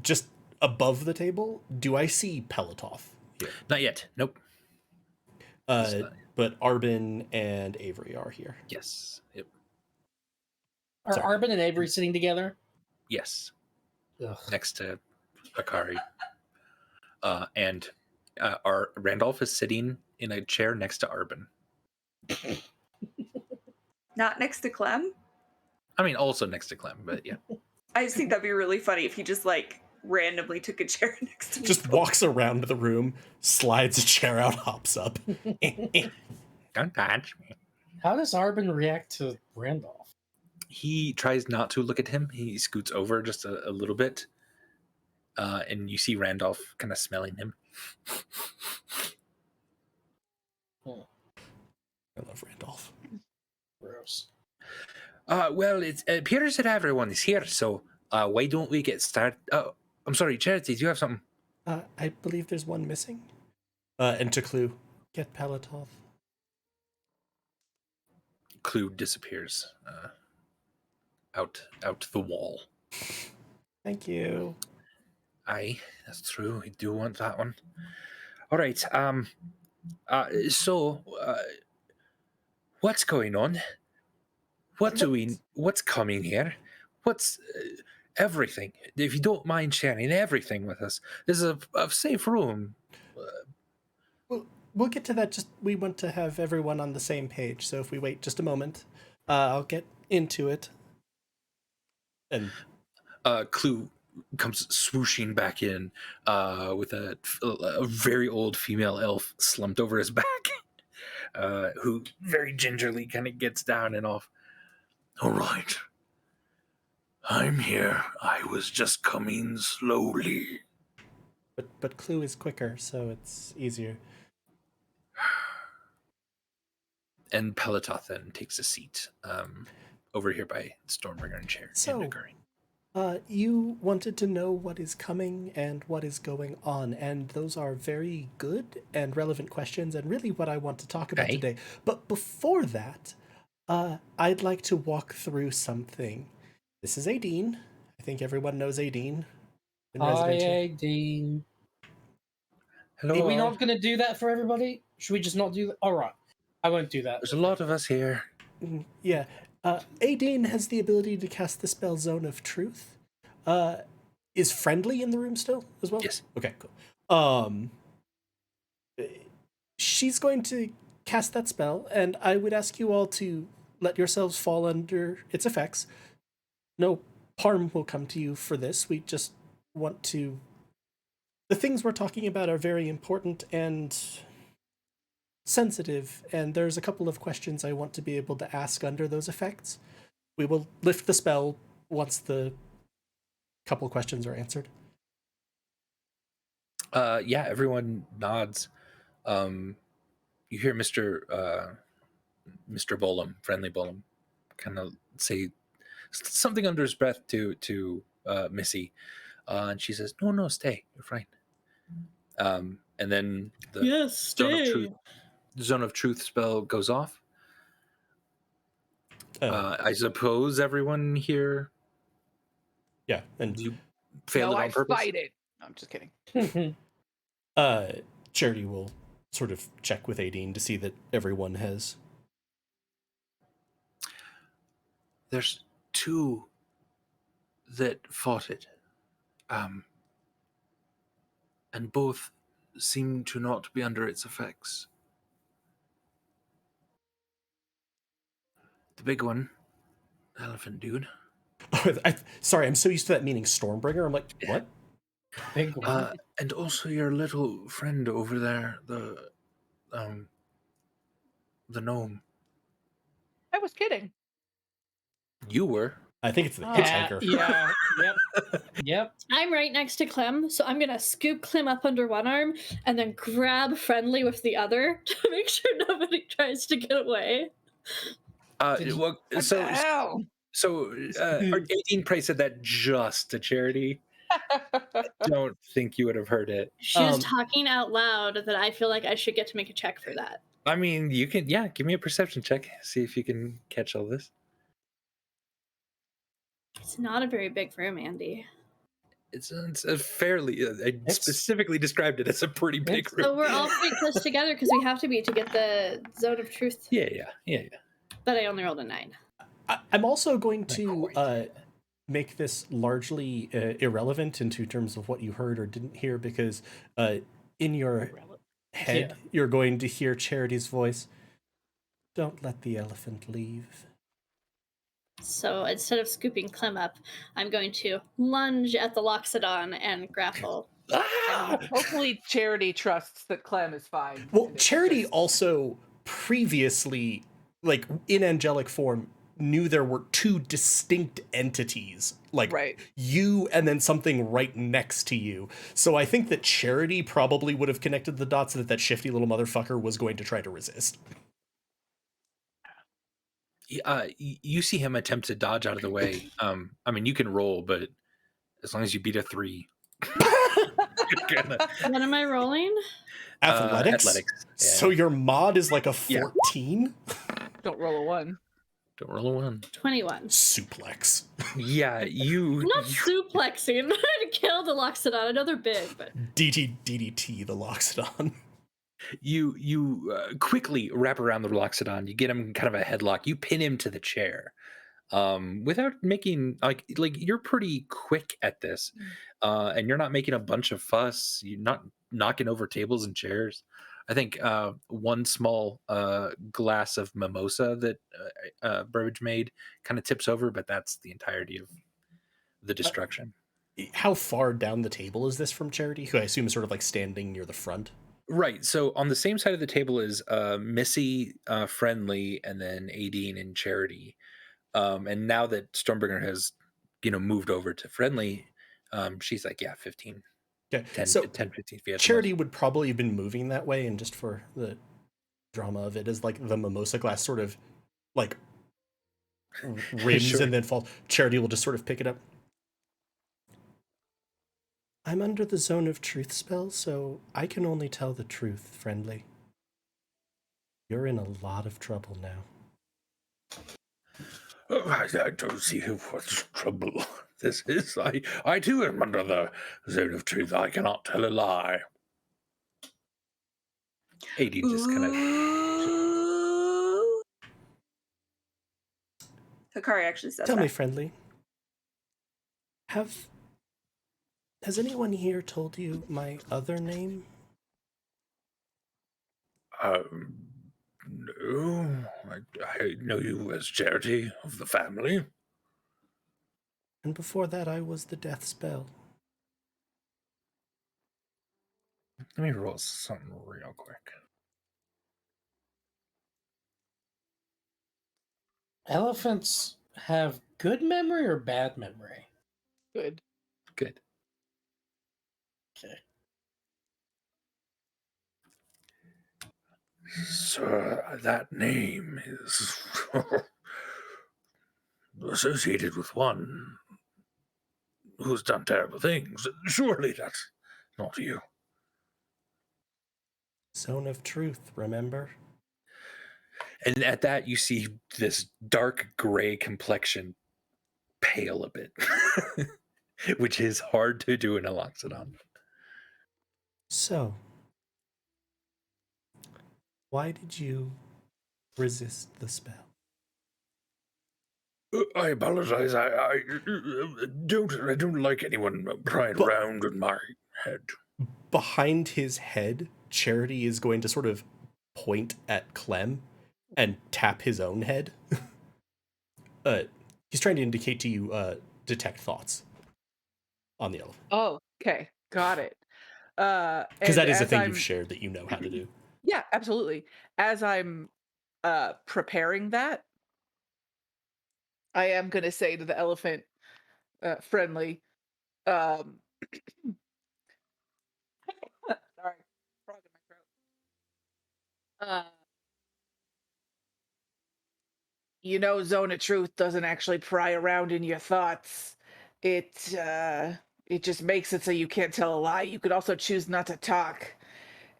Just above the table, do I see Pelotov here? Not yet. Nope. But Arbin and Avery are here. Yes. Yep. Are Sorry. Arbin and Avery sitting together? Yes, Ugh. next to Akari. And our Randolph is sitting in a chair next to Arbin. Not next to Clem. I mean, also next to Clem, but yeah. I just think that'd be really funny if he just like randomly took a chair next to me. Just walks around the room, slides a chair out, hops up. Don't touch me. How does Arbin react to Randolph? He tries not to look at him. He scoots over just a little bit. And you see Randolph kind of smelling him. I love Randolph. Gross. Well, it appears that everyone is here, so why don't we get started? Oh, I'm sorry, Charity, do you have something? I believe there's one missing. And to Clue, get Palatov. Clue disappears out the wall. Thank you. Aye, that's true. I do want that one. All right. So, what's going on? What's coming here? What's everything? If you don't mind sharing everything with us, this is a safe room. We'll get to that. Just we want to have everyone on the same page. So if we wait just a moment, I'll get into it. And Clue comes swooshing back in with a very old female elf slumped over his back, who very gingerly kind of gets down and off. All right. I'm here. I was just coming slowly. but Clue is quicker, so it's easier. And Pelatoth then takes a seat over here by Stormbringer and Chair. So, and Akari. You wanted to know what is coming and what is going on, and those are very good and relevant questions, and really what I want to talk about today. But before that, I'd like to walk through something. This is Aideen. I think everyone knows Aideen. Hi, Aideen. Hello. Are we not going to do that for everybody? Should we just not do that? All right. I won't do that. There's a lot of us here. Yeah. Aideen has the ability to cast the spell Zone of Truth. Is Friendly in the room still as well? Yes. Okay, cool. She's going to cast that spell, and I would ask you all to let yourselves fall under its effects. No harm will come to you for this. We just want to... The things we're talking about are very important and sensitive, and there's a couple of questions I want to be able to ask under those effects. We will lift the spell once the couple questions are answered. Yeah, everyone nods. You hear Mr. Bolum, Friendly Bolum, kind of say something under his breath to Missy, and she says, "No, stay. You're fine." And then the Yes, stay. Zone of Truth spell goes off. I suppose everyone here. Yeah, and You failed it on purpose. Fight it. No, I'm just kidding. Charity will sort of check with Aideen to see that everyone has. There's two that fought it, and both seem to not be under its effects. The big one, elephant dude. Sorry, I'm so used to that meaning Stormbringer. I'm like, what? Big one. And also your little friend over there, the gnome. I was kidding. You were. I think it's the hitchhiker. Yeah. Yep. I'm right next to Clem, so I'm gonna scoop Clem up under one arm and then grab Friendly with the other to make sure nobody tries to get away. Well, so 18 Price said that just to Charity. Don't think you would have heard it. She was talking out loud that I feel like I should get to make a check for that. I mean, you can, yeah, give me a perception check. See if you can catch all this. It's not a very big room, Andy. It's a fairly, I specifically described it as a pretty big room. So we're all pretty close together because we have to be to get the Zone of Truth. Yeah. But I only rolled a 9. I'm also going to make this largely irrelevant into terms of what you heard or didn't hear, because in your head, you're going to hear Charity's voice. Don't let the elephant leave. So instead of scooping Clem up, I'm going to lunge at the Loxodon and grapple. Hopefully, Charity trusts that Clem is fine. Well, and it's Charity just- also previously, like in angelic form, knew there were two distinct entities, like Right. you and then something right next to you. So I think that Charity probably would have connected the dots that shifty little motherfucker was going to try to resist. You see him attempt to dodge out of the way. I mean, you can roll, but as long as you beat a 3. What am I rolling? Athletics? Athletics. Yeah. So your mod is like a 14? Don't roll a 1. Don't roll a 1. 21. Suplex. Yeah, I'm not suplexing. I'm trying to kill the Loxodon. I know they're big, but DDT, the Loxodon. You quickly wrap around the Loxodon. You get him kind of a headlock. You pin him to the chair. Without making like you're pretty quick at this, and you're not making a bunch of fuss. You're not knocking over tables and chairs. I think one small glass of mimosa that Burbage made kind of tips over, but that's the entirety of the destruction. How far down the table is this from Charity, who I assume is sort of like standing near the front? Right. So on the same side of the table is Missy, Friendly, and then Aideen and Charity. And now that Stormbringer has, moved over to Friendly, she's like, 15. Okay. 10, so 10, 15 feet. Charity would probably have been moving that way, and just for the drama of it, is like the mimosa glass sort of like rims Sure. and then falls. Charity will just sort of pick it up. I'm under the zone of truth spell, so I can only tell the truth, Friendly. You're in a lot of trouble now. I don't see what's trouble this is. I too am under the zone of truth. I cannot tell a lie. AD just kind of... Ooh. Hikari actually says Tell that. me, Friendly. Has anyone here told you my other name? No. I know you as Charity of the family. And before that, I was the death spell. Let me roll something real quick. Elephants have good memory or bad memory? Good. Good. Okay. Sir, that name is associated with one who's done terrible things. Surely that's not you. Zone of truth, remember? And at that, you see this dark gray complexion pale a bit, which is hard to do in a Loxodon. So, why did you resist the spell? I apologize. I don't like anyone prying around in my head. Behind his head, Charity is going to sort of point at Clem and tap his own head. He's trying to indicate to you detect thoughts on the elephant. Oh, okay. Got it. Because that is a thing you've shared that you know how to do. Yeah, absolutely. As I'm preparing that, I am going to say to the elephant, Friendly, sorry, frog in my throat. Zone of truth doesn't actually pry around in your thoughts. It just makes it so you can't tell a lie. You could also choose not to talk.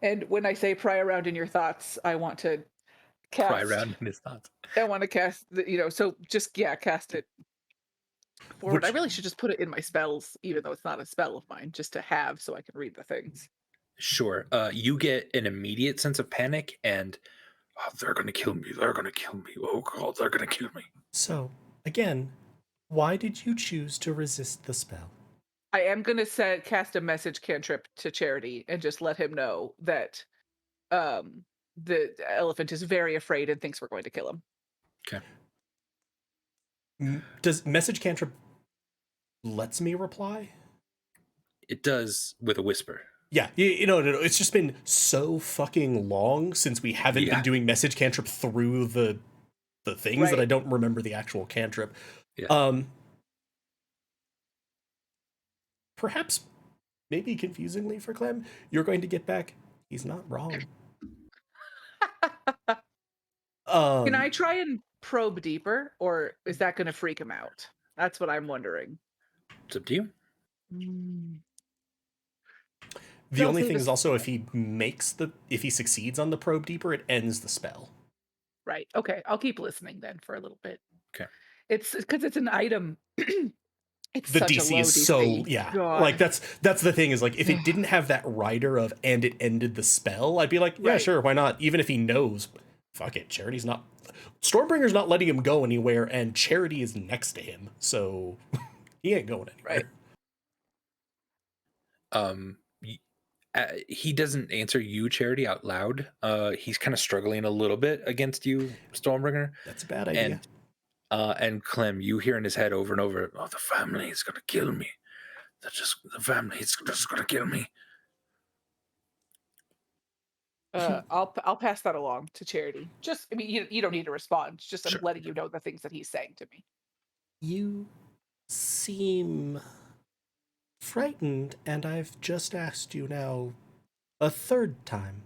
And when I say pry around in your thoughts, I want to cast. Pry around in his thoughts. I want to cast, so just, cast it forward. I really should just put it in my spells, even though it's not a spell of mine, just to have so I can read the things. Sure. You get an immediate sense of panic, and Oh, they're gonna kill me. They're gonna kill me. Oh God, they're gonna kill me. So, again, why did you choose to resist the spell? I am gonna cast a message cantrip to Charity and just let him know that the elephant is very afraid and thinks we're going to kill him. Okay. Does message cantrip lets me reply? It does with a whisper. Yeah, no, it's just been so fucking long since we haven't been doing message cantrip through the things that I don't remember the actual cantrip. Yeah. Perhaps, maybe confusingly for Clem, you're going to get back. He's not wrong. Can I try and probe deeper, or is that going to freak him out? That's what I'm wondering. It's up to you. The only thing is also if he succeeds on the probe deeper, it ends the spell. Right. Okay. I'll keep listening then for a little bit. Okay. It's because it's an item. It's the such DC a low is DC. so God. like that's the thing is like if it didn't have that rider of and it ended the spell, I'd be like, yeah, sure, why not? Even if he knows, fuck it, Charity's not Stormbringer's not letting him go anywhere, and Charity is next to him, so he ain't going anywhere. He doesn't answer you, Charity, out loud. He's kind of struggling a little bit against you, Stormbringer. That's a bad idea. And Clem, you hear in his head over and over, "Oh, the family is gonna kill me. The family is just gonna kill me." I'll pass that along to Charity. Just, I mean, you don't need to respond. Just I'm letting you know the things that he's saying to me. You seem frightened, and I've just asked you now a third time.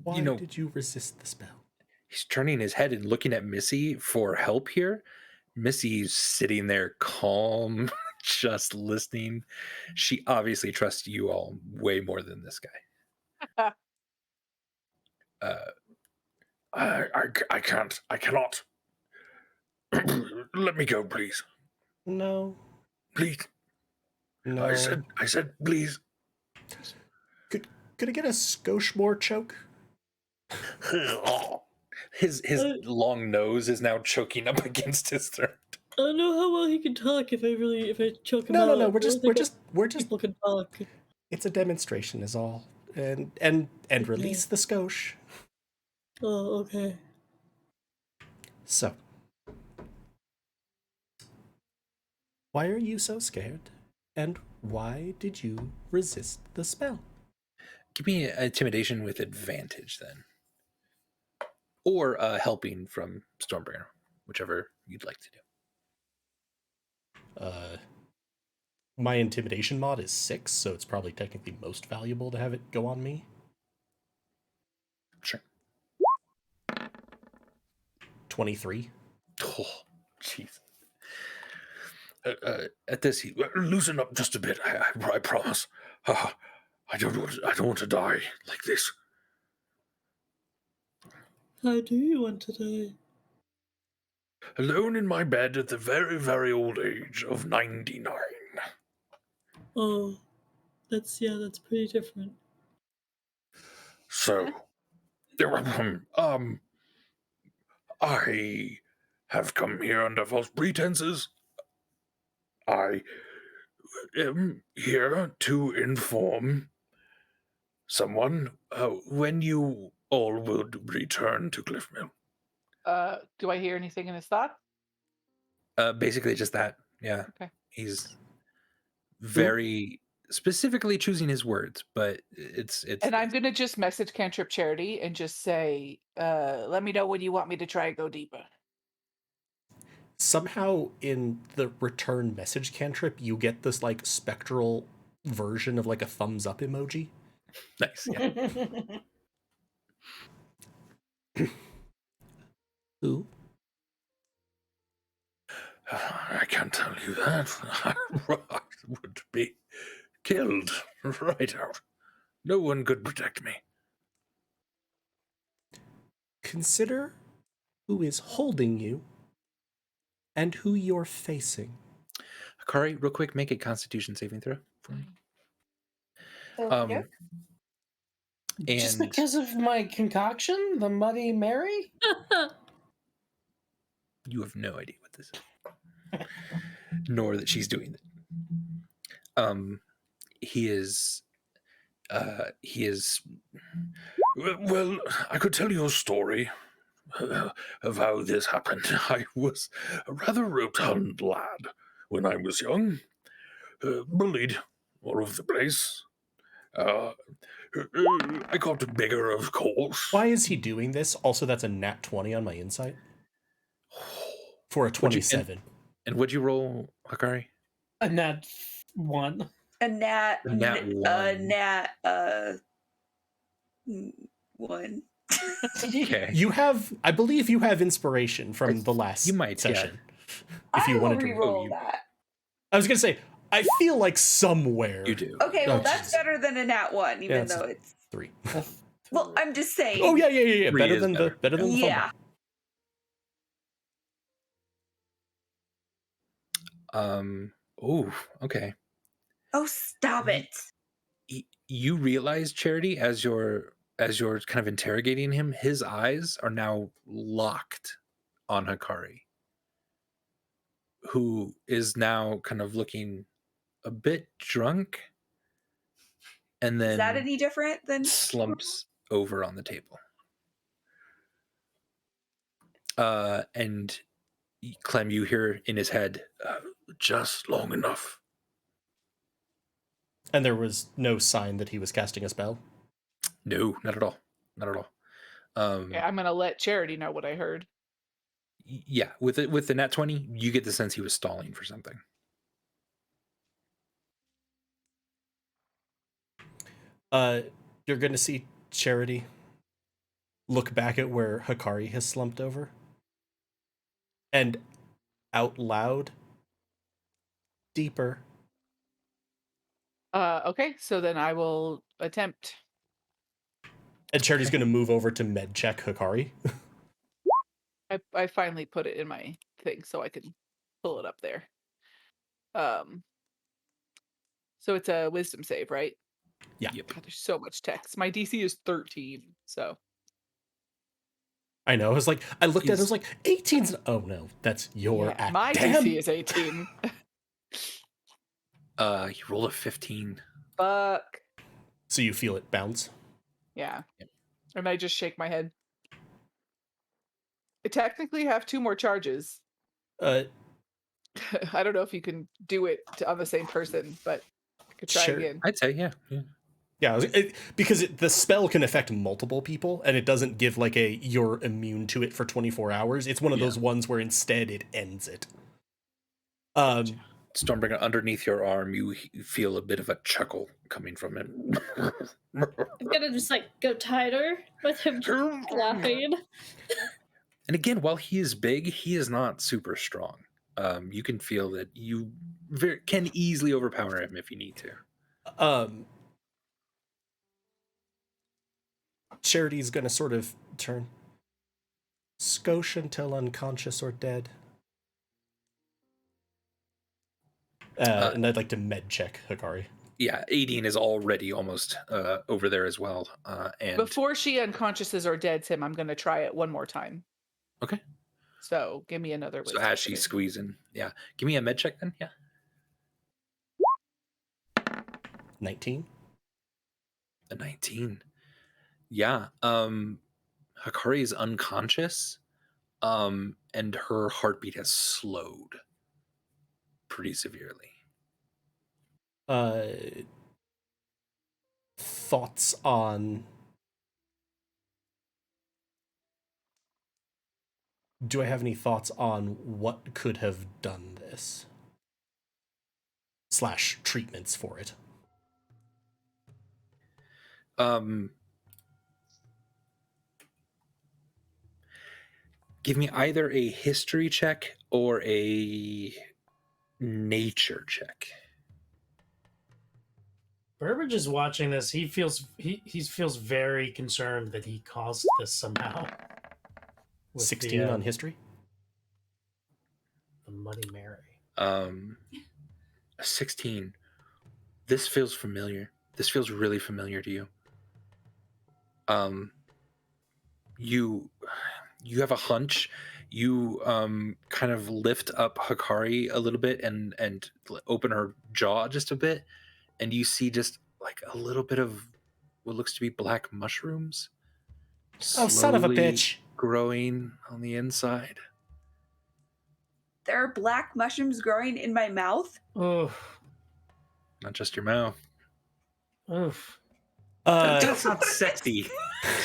Why did you resist the spell? He's turning his head and looking at Missy for help here. Missy's sitting there calm, just listening. She obviously trusts you all way more than this guy. I can't. I cannot. Let me go, please. No. Please. No. I said, please. Could I get a skosh more choke? His long nose is now choking up against his throat. I don't know how well he can talk if I choke him out. No. We're just people can talk. It's a demonstration, is all, and release the skosh. Oh, okay. So, why are you so scared, and why did you resist the spell? Give me an intimidation with advantage, then. Or helping from Stormbringer, whichever you'd like to do. My intimidation mod is 6, so it's probably technically most valuable to have it go on me. Sure. 23. Oh, jeez. At this, loosen up just a bit. I promise. I don't want to die like this. How do you want to die? Alone in my bed at the very, very old age of 99. Oh, that's pretty different. So, I have come here under false pretenses. I am here to inform someone when you all would return to Clifmil. Do I hear anything in his thought? Basically just that. Yeah. Okay. He's very specifically choosing his words, but it's And I'm gonna just message Cantrip Charity and just say, let me know when you want me to try and go deeper. Somehow in the return message cantrip, you get this like spectral version of like a thumbs up emoji. Nice. Yeah. Who? I can't tell you that. I would be killed right out. No one could protect me. Consider who is holding you and who you're facing. Akari, real quick, make a Constitution saving throw for me. Just And because of my concoction, the Muddy Mary? you have no idea what this is, nor that she's doing it. He is. He is. Well, I could tell you a story of how this happened. I was a rather rotund lad when I was young, bullied all over the place. I got bigger, of course. Why is he doing this? Also, that's a nat 20 on my insight for a What'd you- 27. And what'd you roll, Hakari? A nat 1. A nat. A nat one. Nat. 1. Okay. You have, I believe you have inspiration from the last you might, yeah. session. If you I will wanted to re-roll that. I was going to say, I feel like somewhere. You do. Okay, well, Oh, that's jeez. better than a nat 1, even it's though it's... 3. Well, I'm just saying. Oh, yeah. Three Better is than better. better than the Yeah. Oh, okay. Oh, stop it. You realize, Charity, as you're kind of interrogating him, his eyes are now locked on Hakari, who is now kind of looking a bit drunk, and then Is that any different than... slumps over on the table. And Clem, you hear in his head, Just long enough. And there was no sign that he was casting a spell. no, not at all. Not at all. Okay, I'm gonna let Charity know what I heard. Yeah, with the nat 20, you get the sense he was stalling for something. You're going to see Charity look back at where Hakari has slumped over. And out loud, deeper. Okay, so then I will attempt. And Charity's going to move over to med check Hakari. I finally put it in my thing so I can pull it up there. So it's a wisdom save, right? Yeah. Yep. God, there's so much text. My DC is 13, so I know. I was like, I looked at it, I was like, 18's. Oh no, that's your yeah, act. my Damn. DC is 18. You roll a 15. Fuck. So you feel it bounce. Yeah. Yep. And I just shake my head. I technically have 2 more charges. Uh, I don't know if you can do it on the same person, but I could try Sure. again. I'd say, yeah. yeah, because the spell can affect multiple people, and it doesn't give like a you're immune to it for 24 hours. It's one of those ones where instead it ends it. Stormbringer, underneath your arm, you feel a bit of a chuckle coming from him. I'm gonna just like go tighter with him just laughing. And again, while he is big, he is not super strong. You can feel that you can easily overpower him if you need to. Charity's gonna sort of turn. Skosh until unconscious or dead. And I'd like to med check Hakari. Yeah, Aideen is already almost over there as well. And Before she unconsciouses or dead him, I'm going to try it one more time. Okay. So give me another So wisdom as she's save. squeezing, yeah. Give me a med check then, yeah. 19. A 19. Yeah. Hakari is unconscious. And her heartbeat has slowed pretty severely. Thoughts on... Do I have any thoughts on what could have done this? / treatments for it. Give me either a history check or a nature check. Burbage is watching this. He feels very concerned that he caused this somehow. With 16 on history. The Muddy Mary. A 16. This feels familiar. This feels really familiar to you. you have a hunch. You kind of lift up Hikari a little bit and open her jaw just a bit, and you see just like a little bit of what looks to be black mushrooms Oh, son of a slowly bitch. growing on the inside. There are black mushrooms growing in my mouth. Oof. Not just your mouth. Oof. That's not sexy.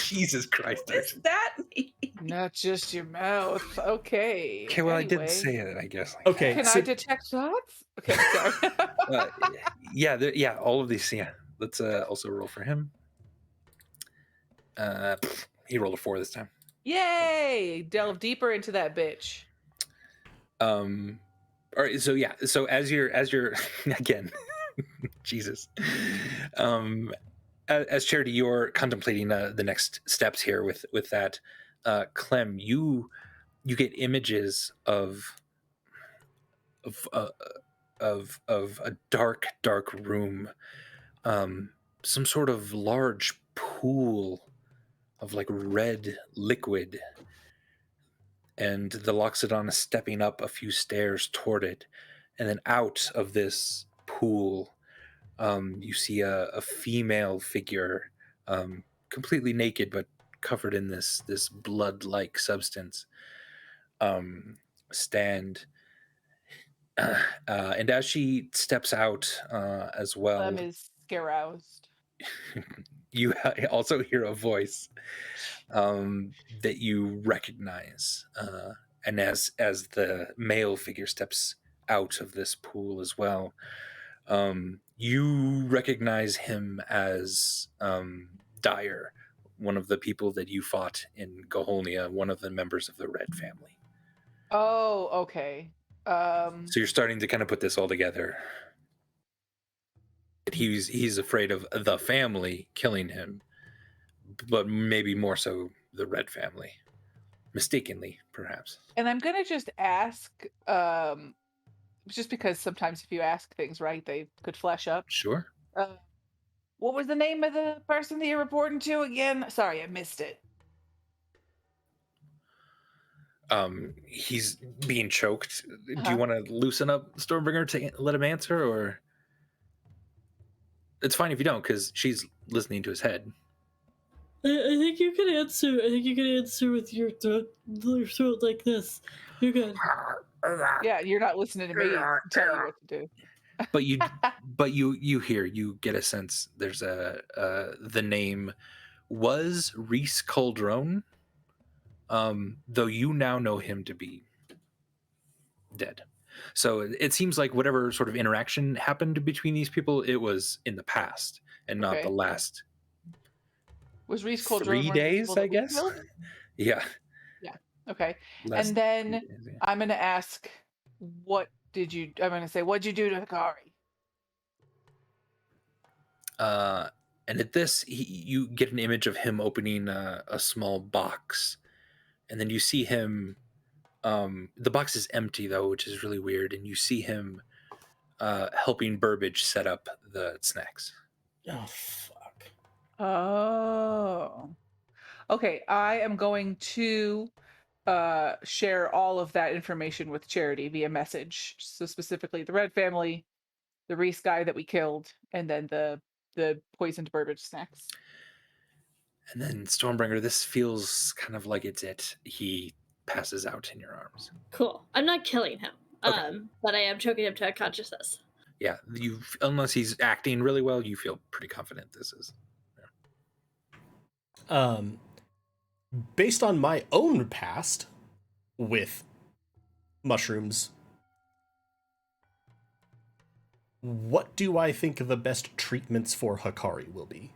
Jesus Christ. What does that mean? Not just your mouth. Okay. Okay, well, I anyway. did say it, I guess. Like Okay, Can so I detect thoughts? Okay, sorry. yeah, all of these. Yeah, let's also roll for him. He rolled a 4 this time. Yay! Delve deeper into that bitch. All right, so yeah, so as you're again, Jesus, as Charity, you're contemplating the next steps here with that. Clem, you get images of a dark room, some sort of large pool of like red liquid, and the Loxodon is stepping up a few stairs toward it, and then out of this pool, you see a female figure, completely naked but covered in this blood-like substance, stand. And as she steps out as well, Clem is scaroused. you also hear a voice that you recognize. And as the male figure steps out of this pool as well, you recognize him as Dyer, one of the people that you fought in Goholnia, one of the members of the Red family. Oh, okay. So you're starting to kind of put this all together. He's afraid of the family killing him, but maybe more so the Red family. Mistakenly, perhaps. And I'm gonna just ask, just because sometimes if you ask things right, they could flesh up. Sure. What was the name of the person that you're reporting to again? Sorry, I missed it. He's being choked. Do Uh-huh. you want to loosen up Stormbringer to let him answer, or it's fine if you don't, because she's listening to his head. I think you can answer. I think you can answer with your throat like this. You're good. Yeah, you're not listening to me tell you what to do. But you get a sense there's the name was Reese Caldrone, though you now know him to be dead. So it seems like whatever sort of interaction happened between these people, it was in the past and not Okay. the last Was Reese Caldron 3 one of the days, people that I we guess. killed? Yeah. Okay. Less And than then 3 days, yeah. I'm gonna ask, what'd you do to Hikari? And at this, you get an image of him opening a small box, and then you see him. The box is empty though, which is really weird, and you see him helping Burbage set up the snacks. Oh, fuck. Oh. Okay, I am going to share all of that information with Charity via message. So specifically the Red family, the Reese guy that we killed, and then the poisoned Burbage snacks. And then Stormbringer, this feels kind of like it's it. He passes out in your arms. Cool. I'm not killing him. Okay. But I am choking him to unconsciousness. Yeah, unless he's acting really well, you feel pretty confident this is. Based on my own past with mushrooms, what do I think the best treatments for Hikari will be?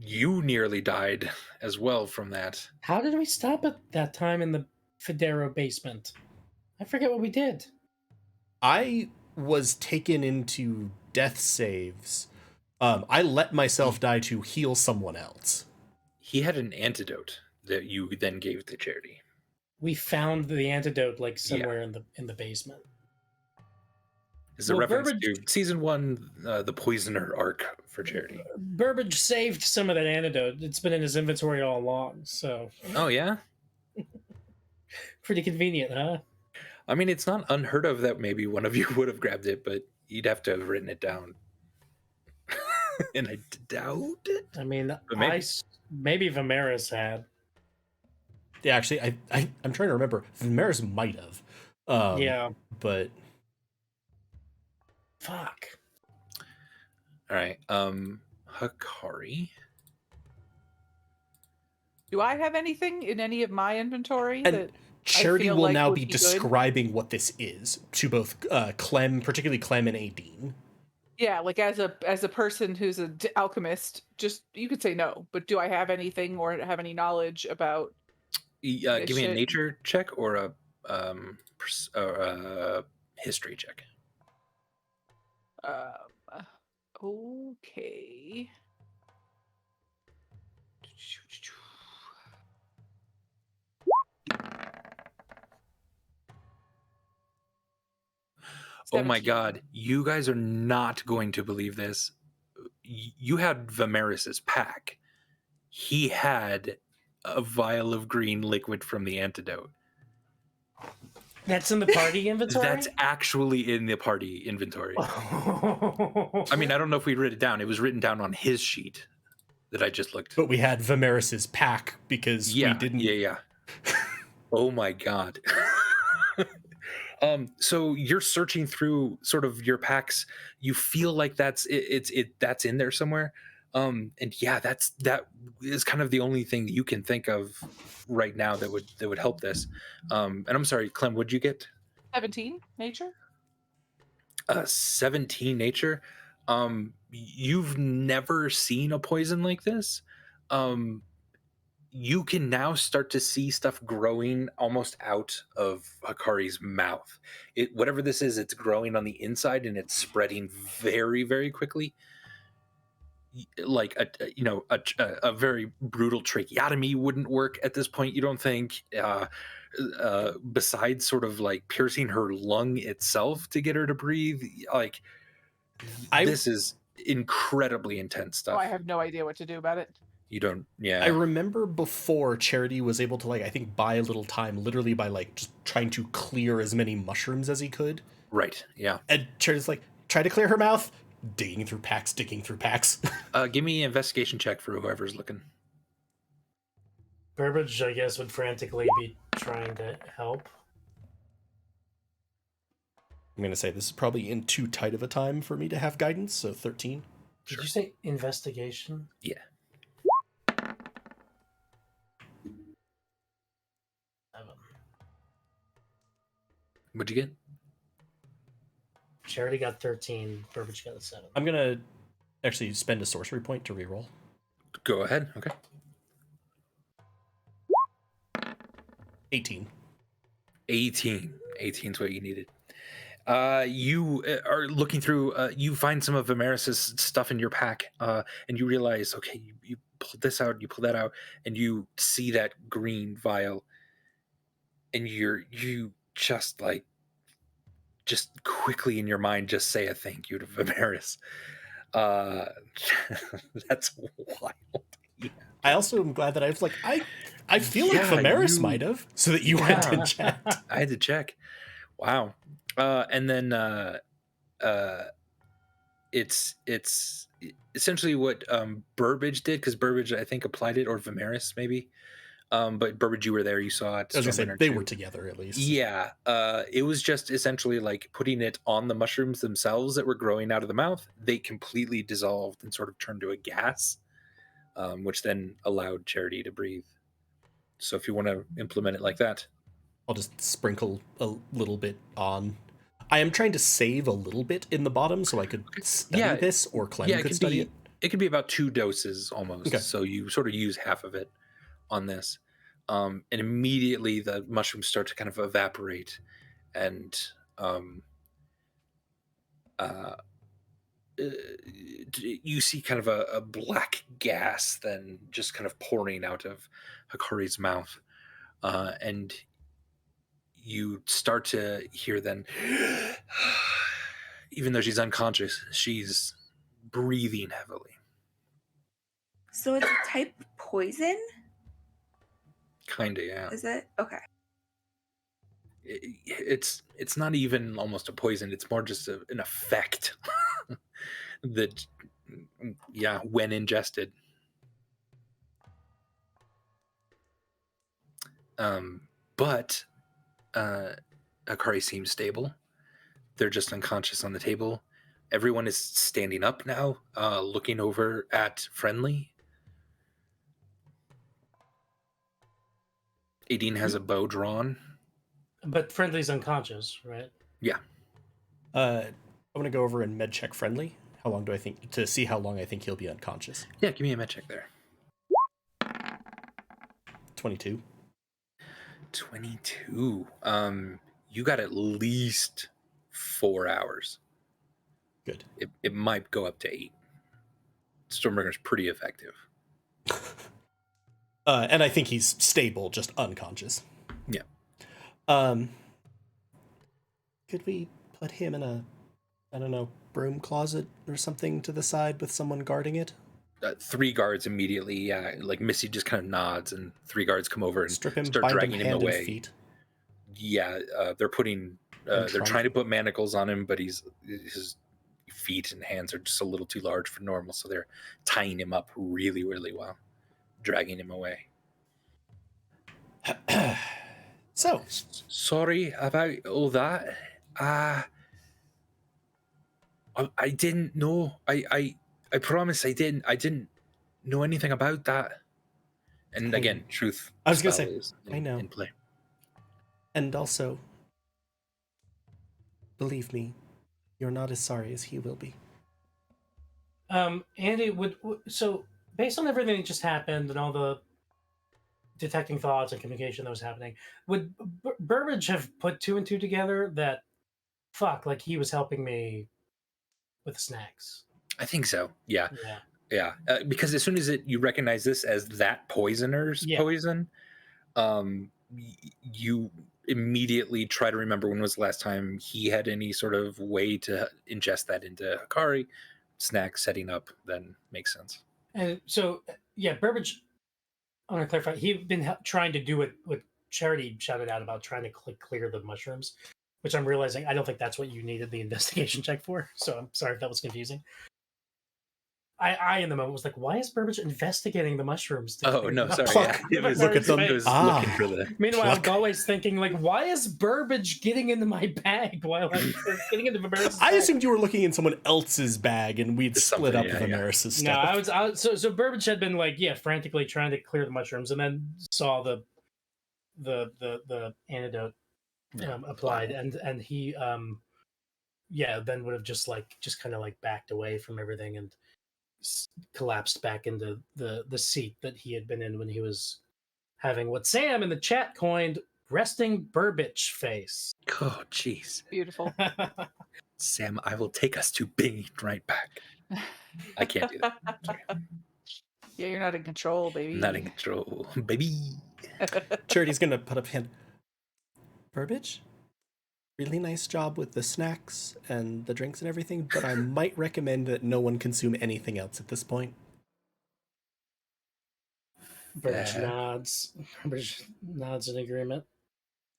You nearly died as well from that. How did we stop at that time in the Federo basement? I forget what we did. I was taken into death saves. I let myself die to heal someone else. He had an antidote that you then gave to Charity. We found the antidote like somewhere in the basement. Is a Well, reference Burbage- to season 1, the Poisoner arc for Charity. Burbage saved some of that antidote. It's been in his inventory all along, so Oh yeah. pretty convenient, huh? I mean, it's not unheard of that maybe one of you would have grabbed it, but you'd have to have written it down. And I doubt it. I mean, But maybe. maybe Vimeris had. Yeah, actually, I'm trying to remember. Vimeris might have. Yeah. But Fuck. All right. Hikari. Do I have anything in any of my inventory And that Charity feel will like now would be be good? describing what this is to both Clem, particularly Clem and Aideen. Yeah, like as a person who's an alchemist, just you could say no, but do I have anything or have any knowledge about this Give me a shit? nature check or a history check. Okay. Oh my 17. god, you guys are not going to believe this. You had Vimeris's pack. He had a vial of green liquid from the antidote. That's in the party inventory? That's actually in the party inventory. I mean, I don't know if we wrote it down. It was written down on his sheet that I just looked. But we had Vimeris's pack because we didn't. Yeah. Oh my god. So you're searching through sort of your packs. You feel like that's in there somewhere. And yeah, that is kind of the only thing that you can think of right now that would help this. And I'm sorry, Clem, what'd you get? 17 nature? 17 nature. You've never seen a poison like this. You can now start to see stuff growing almost out of Hikari's mouth. Whatever this is, it's growing on the inside and it's spreading very, very quickly. Like a very brutal tracheotomy wouldn't work at this point, you don't think? Besides sort of like piercing her lung itself to get her to breathe, like this is incredibly intense stuff. Oh, I have no idea what to do about it. You don't, yeah. I remember before Charity was able to, like, I think buy a little time literally by, like, just trying to clear as many mushrooms as he could. Right, yeah. And Charity's like, try to clear her mouth, digging through packs. Give me an investigation check for whoever's looking. Burbage, I guess, would frantically be trying to help. I'm going to say this is probably in too tight of a time for me to have guidance, so 13. Did you say investigation? Yeah. 7. What'd you get? Charity got 13. Burbage got a 7. I'm going to actually spend a sorcery point to reroll. Go ahead. Okay. 18. 18 is what you needed. You are looking through, you find some of Vimeris's stuff in your pack, and you realize, okay, you pull this out, you pull that out, and you see that green vial, and you just quickly in your mind just say a thank you to Vimeris. That's wild. Yeah. I also am glad that I was like, I feel like Vimeris might have, so that you went and checked. I had to check. Wow. And then it's essentially what Burbage did, because Burbage, I think, applied it, or Vimeris maybe. But Burbage, you were there, you saw it. I was gonna say they were together at least. Yeah. It was just essentially like putting it on the mushrooms themselves that were growing out of the mouth. They completely dissolved and sort of turned to a gas, which then allowed Charity to breathe. So if you want to implement it like that, I'll just sprinkle a little bit on. I am trying to save a little bit in the bottom so I could study this, or Clem could study it. It could be about 2 doses almost. Okay. So you sort of use half of it on this. And immediately the mushrooms start to kind of evaporate, and you see kind of a black gas then just kind of pouring out of Hikari's mouth. And you start to hear then, even though she's unconscious, she's breathing heavily. So it's a type of poison? Kinda, yeah. Is it? Okay. It's not even almost a poison. It's more just an effect that, yeah, when ingested. But Akari seems stable. They're just unconscious on the table. Everyone is standing up now, looking over at Friendly. Aideen has a bow drawn. But Friendly's unconscious, right? Yeah. I'm gonna go over and med check Friendly. How long do I think to see how long I think he'll be unconscious? Yeah, give me a med check there. 22. 22. You got at least 4 hours. Good. It might go up to 8. Stormbringer's pretty effective. And I think he's stable, just unconscious. Yeah. Could we put him in a, I don't know, broom closet or something to the side with someone guarding it? 3 guards immediately, yeah. Like Missy just kind of nods, and 3 guards come over and Strip him, start bind dragging him him hand away. and feet. Yeah, they're putting. They're trying to put manacles on him, but his feet and hands are just a little too large for normal, so they're tying him up really, really well, dragging him away. So, sorry about all that. I didn't know. I promise I didn't know anything about that. And again, truth. I was gonna say, is I know. in play. And also, believe me, you're not as sorry as he will be. Andy, so based on everything that just happened and all the detecting thoughts and communication that was happening, would Burbage have put 2 and 2 together that, like he was helping me with the snacks? I think so. Yeah. Because as soon as you recognize this as that poisoner's poison, you immediately try to remember when was the last time he had any sort of way to ingest that into Akari. Snack setting up then makes sense. And so, Burbage, I want to clarify, he'd been trying to do what Charity shouted out about, trying to clear the mushrooms, which I'm realizing I don't think that's what you needed the investigation check for. So I'm sorry if that was confusing. I in the moment was like, why is Burbage investigating the mushrooms? Oh no, sorry. Yeah. It was, Look at them. It was looking for the. Meanwhile, I'm always thinking, like, why is Burbage getting into my bag while I'm getting into Vimeris's I bag? assumed you were looking in someone else's bag and we'd split up yeah, Vimeris's stuff. No, I was so Burbage had been like, frantically trying to clear the mushrooms, and then saw the antidote applied, and he then would have just kind of like backed away from everything and collapsed back into the seat that he had been in when he was having what Sam in the chat coined resting Burbage face. Oh, jeez. Beautiful. Sam, I will take us to Bing right back. I can't do that. Sorry. Yeah, you're not in control, baby. Not in control, baby. Charity's gonna put up hand. Burbage? Really nice job with the snacks and the drinks and everything, but I might recommend that no one consume anything else at this point. Burbage nods. Burbage nods in agreement.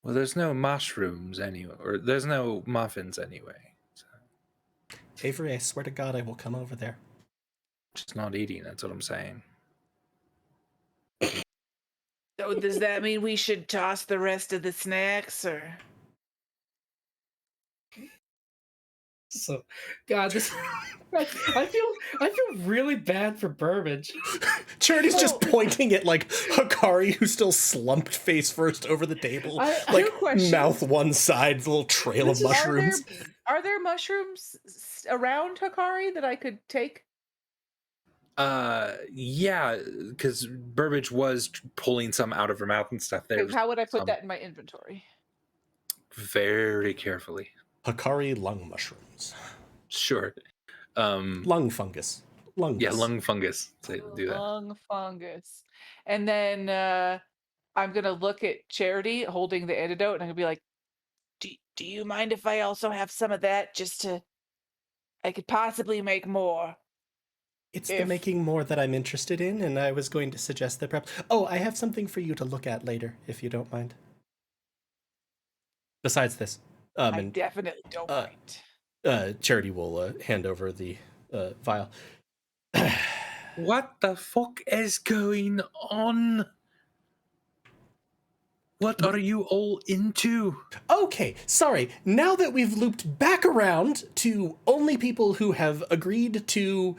Well, there's no mushrooms anyway, or there's no muffins anyway. So. Avery, I swear to God, I will come over there. Just not eating, that's what I'm saying. So does that mean we should toss the rest of the snacks, or? So, God, this I feel really bad for Burbage. Charity's just pointing at like Akari, who's still slumped face first over the table, like mouth one side, little trail of mushrooms. Are there mushrooms around Hikari that I could take? Yeah, because Burbage was pulling some out of her mouth and stuff. There. How would I put that in my inventory? Very carefully. Hikari lung mushrooms. Sure. Lung fungus. Yeah, lung fungus. To do that. Lung fungus. And then I'm gonna look at Charity holding the antidote, and I'm gonna be like, "Do you mind if I also have some of that, just to I could possibly make more. It's the If- making more that I'm interested in, and I was going to suggest that perhaps... Oh, I have something for you to look at later, if you don't mind. Besides this. I definitely don't mind. Charity will hand over the vial. What the fuck is going on? What are you all into? Okay, sorry. Now that we've looped back around to only people who have agreed to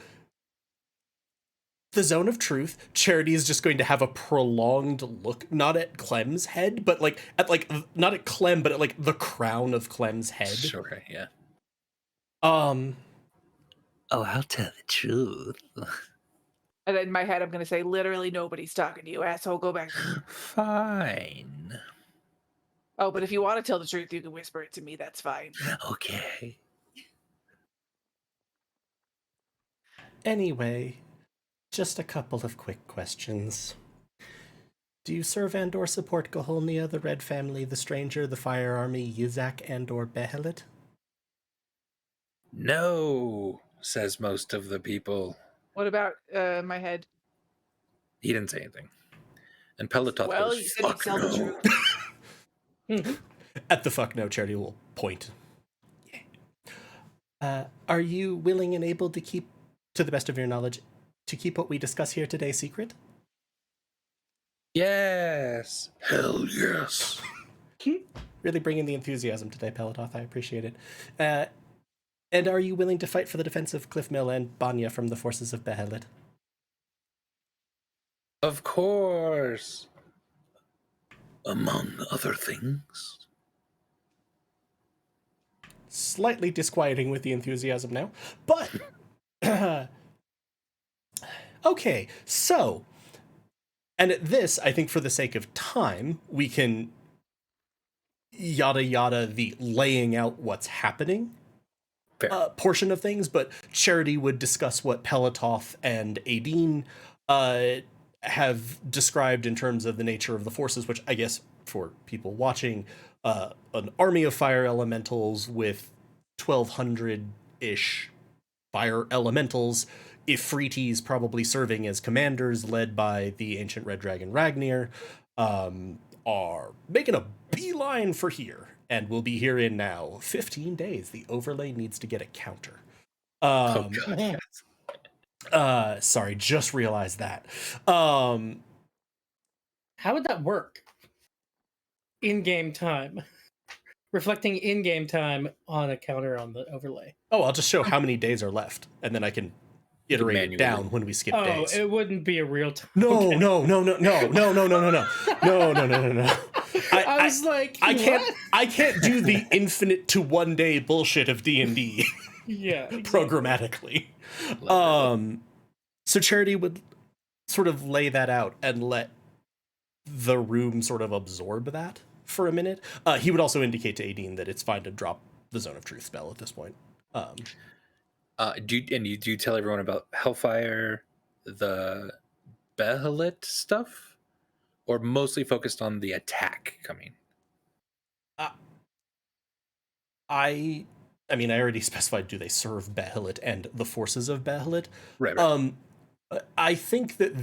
the zone of truth, Charity is just going to have a prolonged look, not at Clem's head, but like at not at Clem, but at like the crown of Clem's head. Sure, yeah. Um, Oh, I'll tell the truth. And in my head, I'm going to say, literally nobody's talking to you, asshole. Go back. Fine. Oh, but if you want to tell the truth, you can whisper it to me. That's fine. Okay. Anyway, just a couple of quick questions. Do you serve and/or support Gaholnia, the Red Family, the Stranger, the Fire Army, Yizak, and/or Behelit? No, says most of the people. What about my head? He didn't say anything. And Peloton Well, goes, you said he'd fuck tell the no. truth. At the fuck no, Charity will point. Yeah. Are you willing and able to keep, to the best of your knowledge, to keep what we discuss here today secret? Yes. Hell yes. Really bringing the enthusiasm today, Pelototh. I appreciate it. And are you willing to fight for the defense of Clifmil and Banya from the forces of Behelit? Of course. Among other things. Slightly disquieting with the enthusiasm now, but okay, so, and at this, I think for the sake of time, we can yada yada the laying out what's happening portion of things, but Charity would discuss what Pelototh and Aideen have described in terms of the nature of the forces, which I guess for people watching, an army of fire elementals with 1,200-ish fire elementals, Ifritis probably serving as commanders led by the ancient red dragon Ragnir, are making a beeline for here and will be here in now 15 days. The overlay needs to get a counter. Oh, God, yes. Sorry, just realized that. How would that work? In-game time. Reflecting in-game time on a counter on the overlay. Oh, I'll just show how many days are left, and then I can iterate it Manually. down when we skip days. It wouldn't be a real time. No, Okay. no. I was like, I what? can't do the infinite to 1 day bullshit of D&D Yeah. Exactly. programmatically. So Charity would sort of lay that out and let the room sort of absorb that for a minute. He would also indicate to Aideen that it's fine to drop the Zone of Truth spell at this point. Do you tell everyone about Hellfire, the Behelit stuff, or mostly focused on the attack coming? I mean, I already specified, do they serve Behelit and the forces of Behelit? Right. I think that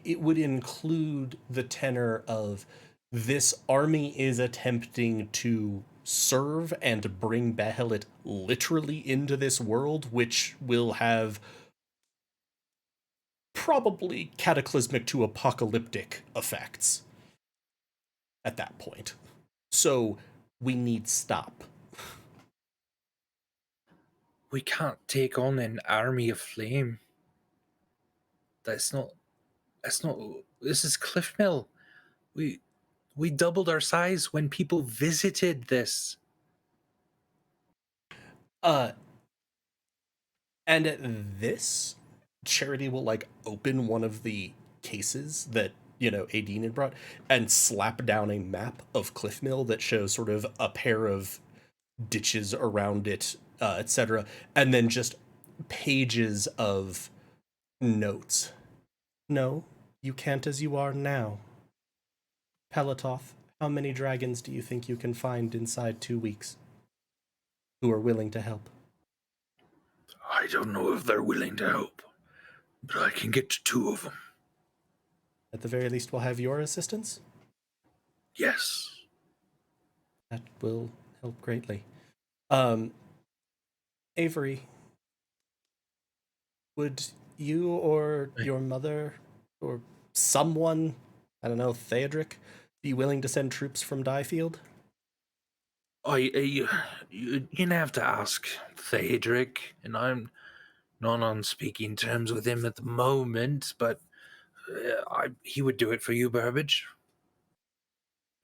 it would include the tenor of this army is attempting to serve and bring Behelit literally into this world, which will have probably cataclysmic to apocalyptic effects at that point. So we need stop. We can't take on an army of flame. This is Clifmil. We doubled our size when people visited this. And at this, Charity will like open one of the cases that, Aideen had brought and slap down a map of Clifmil that shows sort of a pair of ditches around it, etc. And then just pages of notes. No, you can't as you are now. Pelototh, how many dragons do you think you can find inside 2 weeks who are willing to help? I don't know if they're willing to help, but I can get to 2 of them. At the very least, we'll have your assistance. Yes. That will help greatly. Avery, would you or your mother or someone, I don't know, Theodric, be willing to send troops from Diefield? You'd have to ask Theodric, and I'm not on speaking terms with him at the moment, but he would do it for you, Burbage.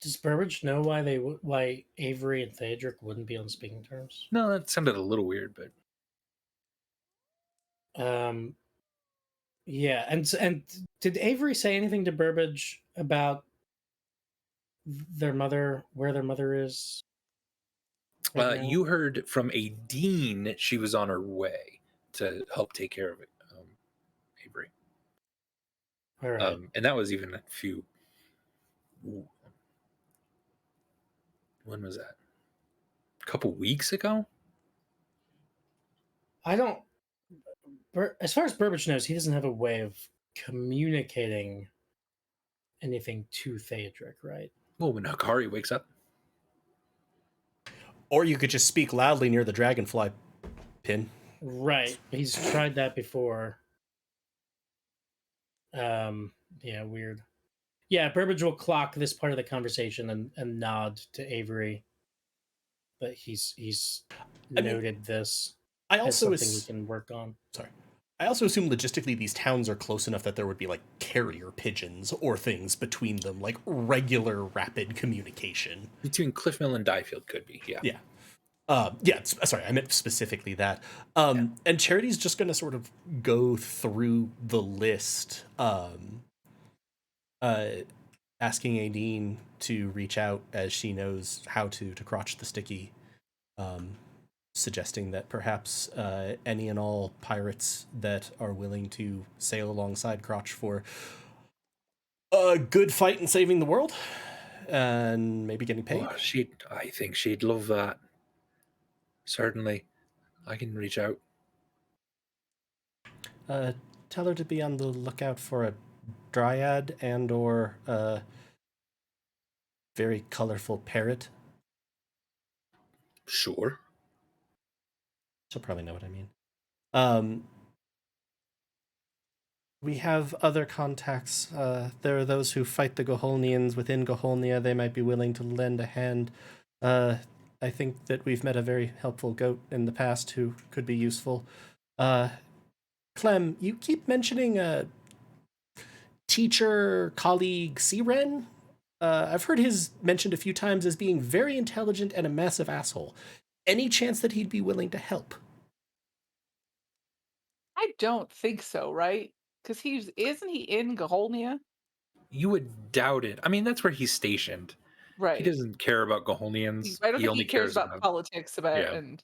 Does Burbage know why Avery and Theodric wouldn't be on speaking terms? No, that sounded a little weird, but Yeah, and did Avery say anything to Burbage about their mother, where their mother is? Right now? you heard from a dean she was on her way to help take care of it, Avery. All right. And that was even a few. When was that? A couple weeks ago? I don't. As far as Burbage knows, he doesn't have a way of communicating anything to Theodric, right? Well, when Hikari wakes up. Or you could just speak loudly near the dragonfly pin. Right. He's tried that before. Yeah, weird. Yeah, Burbage will clock this part of the conversation and nod to Avery. But he's noted this. I also as something he can work on. Sorry. I also assume logistically these towns are close enough that there would be like carrier pigeons or things between them, like regular rapid communication. Between Clifmil and Diefield could be, yeah. Yeah. Sorry, I meant specifically that. And Charity's just going to sort of go through the list, asking Aideen to reach out as she knows how to crotch the sticky, suggesting that perhaps any and all pirates that are willing to sail alongside Crotch for a good fight in saving the world, and maybe getting paid. Oh, I think she'd love that. Certainly. I can reach out. Tell her to be on the lookout for a dryad and or a very colorful parrot. Sure. She'll probably know what I mean. We have other contacts. There are those who fight the Goholnians within Goholnia. They might be willing to lend a hand. I think that we've met a very helpful goat in the past who could be useful. Clem, you keep mentioning a teacher, colleague, Siren. I've heard his mentioned a few times as being very intelligent and a massive asshole. Any chance that he'd be willing to help? I don't think so, right? Because isn't he in Gaholnia? You would doubt it. I mean, that's where he's stationed. Right. He doesn't care about Goholnians. I don't think only he cares about politics about yeah. and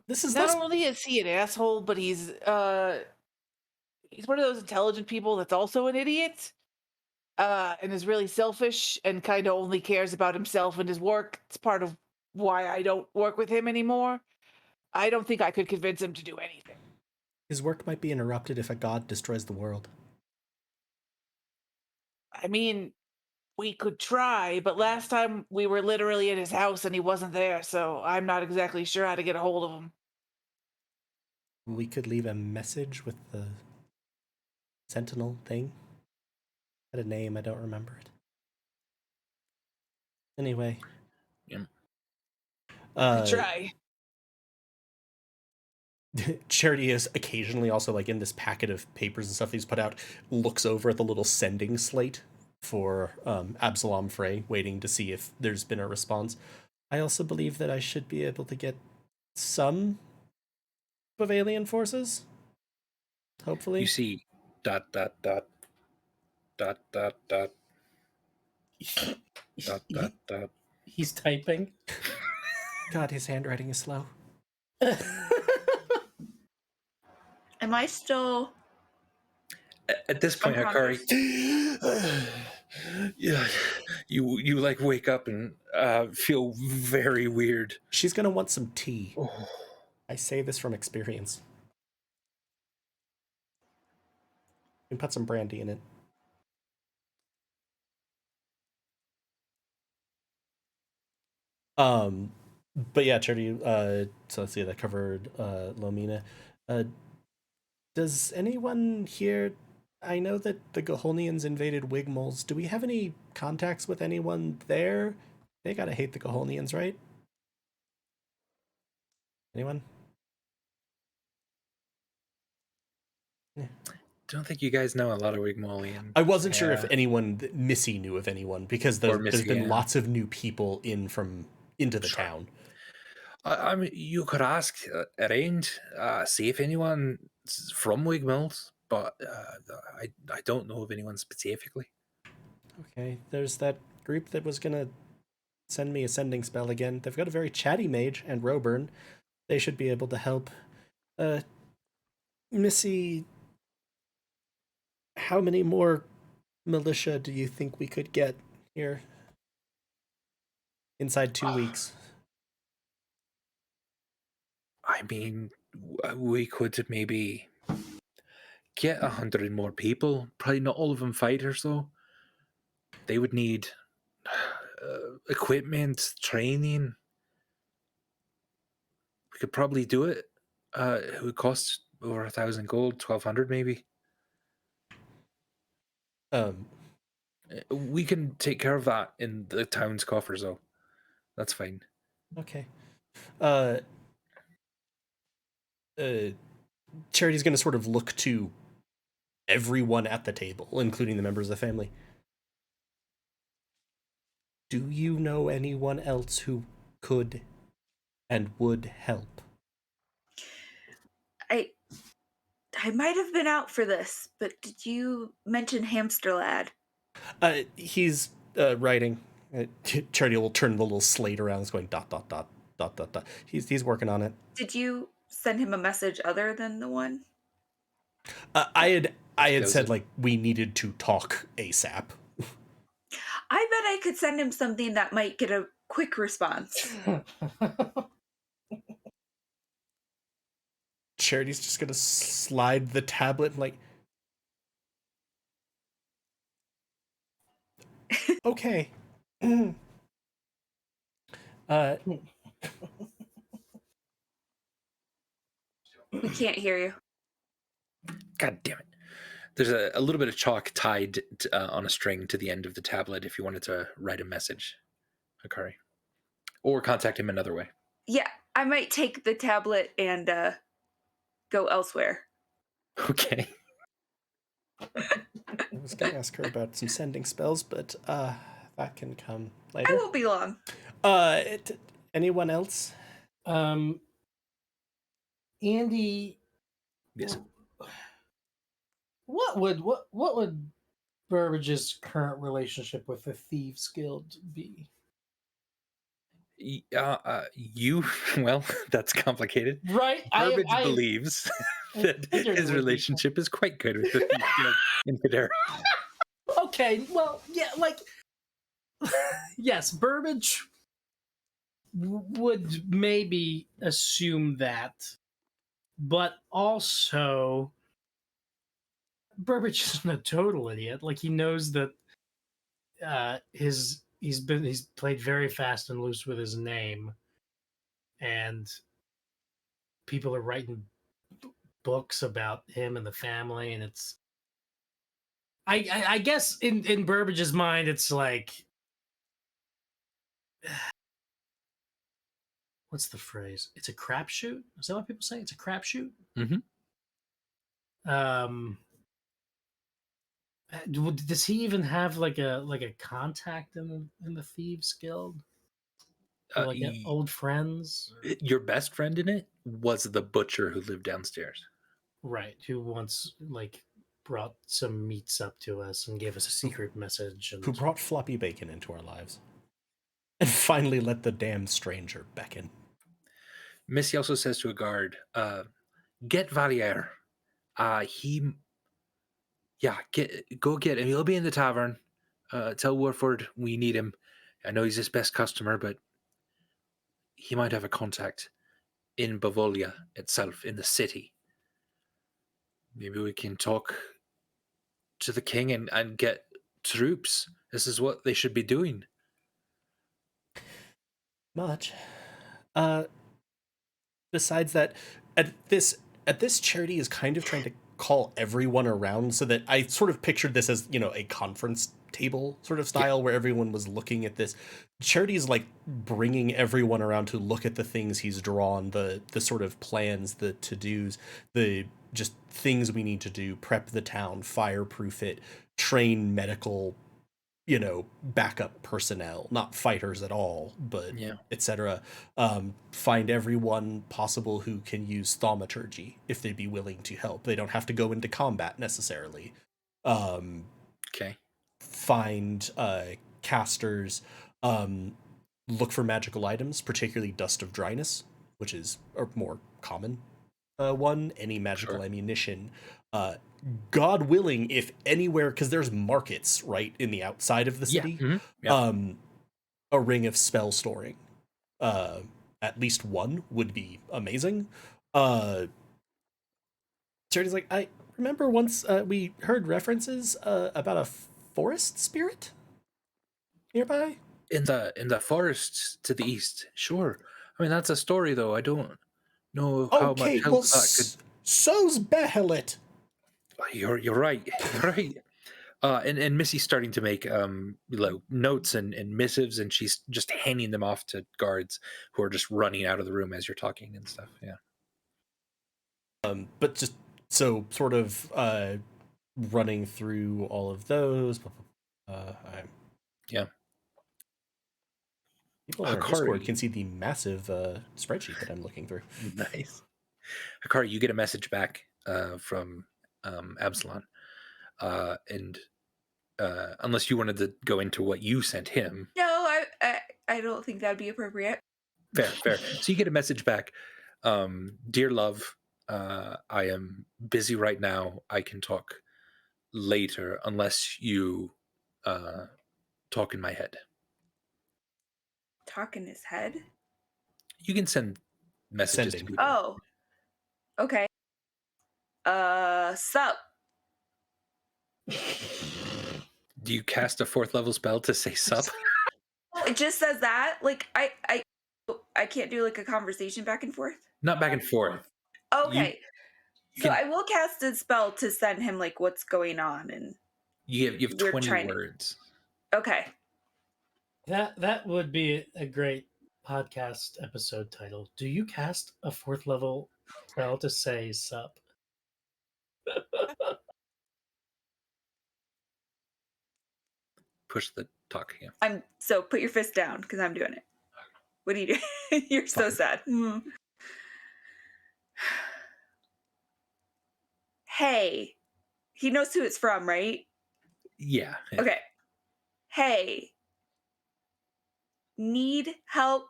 This is not only is he an asshole, but he's one of those intelligent people that's also an idiot. And is really selfish and kind of only cares about himself and his work. It's part of why I don't work with him anymore. I don't think I could convince him to do anything. His work might be interrupted if a god destroys the world. I mean, we could try, but last time we were literally at his house and he wasn't there, so I'm not exactly sure how to get a hold of him. We could leave a message with the sentinel thing. Had a name, I don't remember it. Anyway. Yeah. Try. Charity is occasionally also like in this packet of papers and stuff he's put out, looks over at the little sending slate for Absalom Frey, waiting to see if there's been a response. I also believe that I should be able to get some of alien forces. Hopefully. You see ... He's typing. God, his handwriting is slow. Am I still... At this point, Hikari, yeah, you like wake up and feel very weird. She's gonna want some tea. Oh. I say this from experience. You can put some brandy in it. But yeah, Charity, so let's see, that covered Lomina. Does anyone here, I know that the Goholnians invaded Wigmols. Do we have any contacts with anyone there? They gotta hate the Goholnians, right? Anyone? Don't think you guys know a lot of Wigmolian. I wasn't sure if Yeah. anyone, Missy knew of anyone, because Or there's Missy, been yeah. lots of new people into the Sure. town. I mean, you could ask around, see if anyone's from Wigmills, but I don't know of anyone specifically. Okay, there's that group that was gonna send me a sending spell again. They've got a very chatty mage and Roburn. They should be able to help. Missy, how many more militia do you think we could get here inside 2 weeks? I mean, we could maybe get 100 more people. Probably not all of them fighters, though. They would need equipment, training. We could probably do it. It would cost over 1,000 gold, 1,200 maybe. We can take care of that in the town's coffers, though. That's fine. Okay. Charity's going to sort of look to everyone at the table, including the members of the family. Do you know anyone else who could and would help? I might have been out for this, but did you mention Hamster Lad? He's writing. Charity will turn the little slate around. It's going dot dot dot dot dot dot. He's working on it. Did you send him a message other than the one? I had said like we needed to talk ASAP. I bet I could send him something that might get a quick response. Charity's just gonna slide the tablet and like. Okay. We can't hear you. God damn it. There's a little bit of chalk tied on a string to the end of the tablet if you wanted to write a message, Akari. Or contact him another way. Yeah, I might take the tablet and go elsewhere. Okay. I was gonna ask her about some sending spells, but that can come later. I won't be long. Anyone else? Andy. Yes. What would Burbage's current relationship with the Thieves Guild be? You, well, that's complicated. Right? Burbage believes that his relationship is quite good with the Thieves Guild in Federa. Okay, well, yeah, like, yes, Burbage would maybe assume that, but also Burbage isn't a total idiot. Like, he knows that he's played very fast and loose with his name, and people are writing books about him and the family, and it's I guess in Burbage's mind it's like, what's the phrase? It's a crapshoot. Is that what people say? It's a crapshoot. Mm-hmm. Does he even have like a contact in the Thieves Guild? Or like old friends? Your best friend in it was the butcher who lived downstairs. Right, who once like brought some meats up to us and gave us a secret message. And... Who brought floppy bacon into our lives. And finally let the damn stranger beckon. Missy also says to a guard, get Valier. Go get him. He'll be in the tavern. Tell Warford we need him. I know he's his best customer, but he might have a contact. in Bavolia itself, in the city. Maybe we can talk to the king and get troops. This is what they should be doing. Much. Besides that, at this charity is kind of trying to call everyone around, so that I sort of pictured this as, you know, a conference table sort of style where everyone was looking at this. Charity is like bringing everyone around to look at the things he's drawn, the sort of plans, the to-dos, the just things we need to do, prep the town, fireproof it, train medical, you know, backup personnel, not fighters at all, but etc. Find everyone possible who can use thaumaturgy if they'd be willing to help. They don't have to go into combat necessarily. Okay. Find casters. Look for magical items, particularly Dust of Dryness, which is a more common one. Any magical ammunition. God willing, if anywhere, because there's markets right in the outside of the city, a ring of spell storing, at least one would be amazing. Charity's like, I remember once we heard references about a forest spirit nearby. In the forest to the east, sure. I mean, that's a story, though. I don't know how much help that could. So's Behelit. You're right. You're right. And Missy's starting to make notes and missives, and she's just handing them off to guards who are just running out of the room as you're talking and stuff. Yeah. But just so sort of running through all of those. Yeah. People on our Discord can see the massive spreadsheet that I'm looking through. Nice. Hikari, you get a message back from Absalon. And unless you wanted to go into what you sent him. No, I don't think that would be appropriate. Fair. So you get a message back. Dear love, I am busy right now. I can talk later unless you talk in my head. Talk in his head? You can send messages to people. Oh. Okay. Sup? Do you cast a 4th level spell to say sup? It just says that. Like I can't do like a conversation back and forth. Not back and forth. Okay. So I will cast a spell to send him like what's going on, and you have 20 words. Okay. That would be a great podcast episode title. Do you cast a 4th level spell to say sup? Push the talk again. So put your fist down because I'm doing it. What are you doing? You're so sad. Hey, he knows who it's from, right? Yeah. Okay. Hey, need help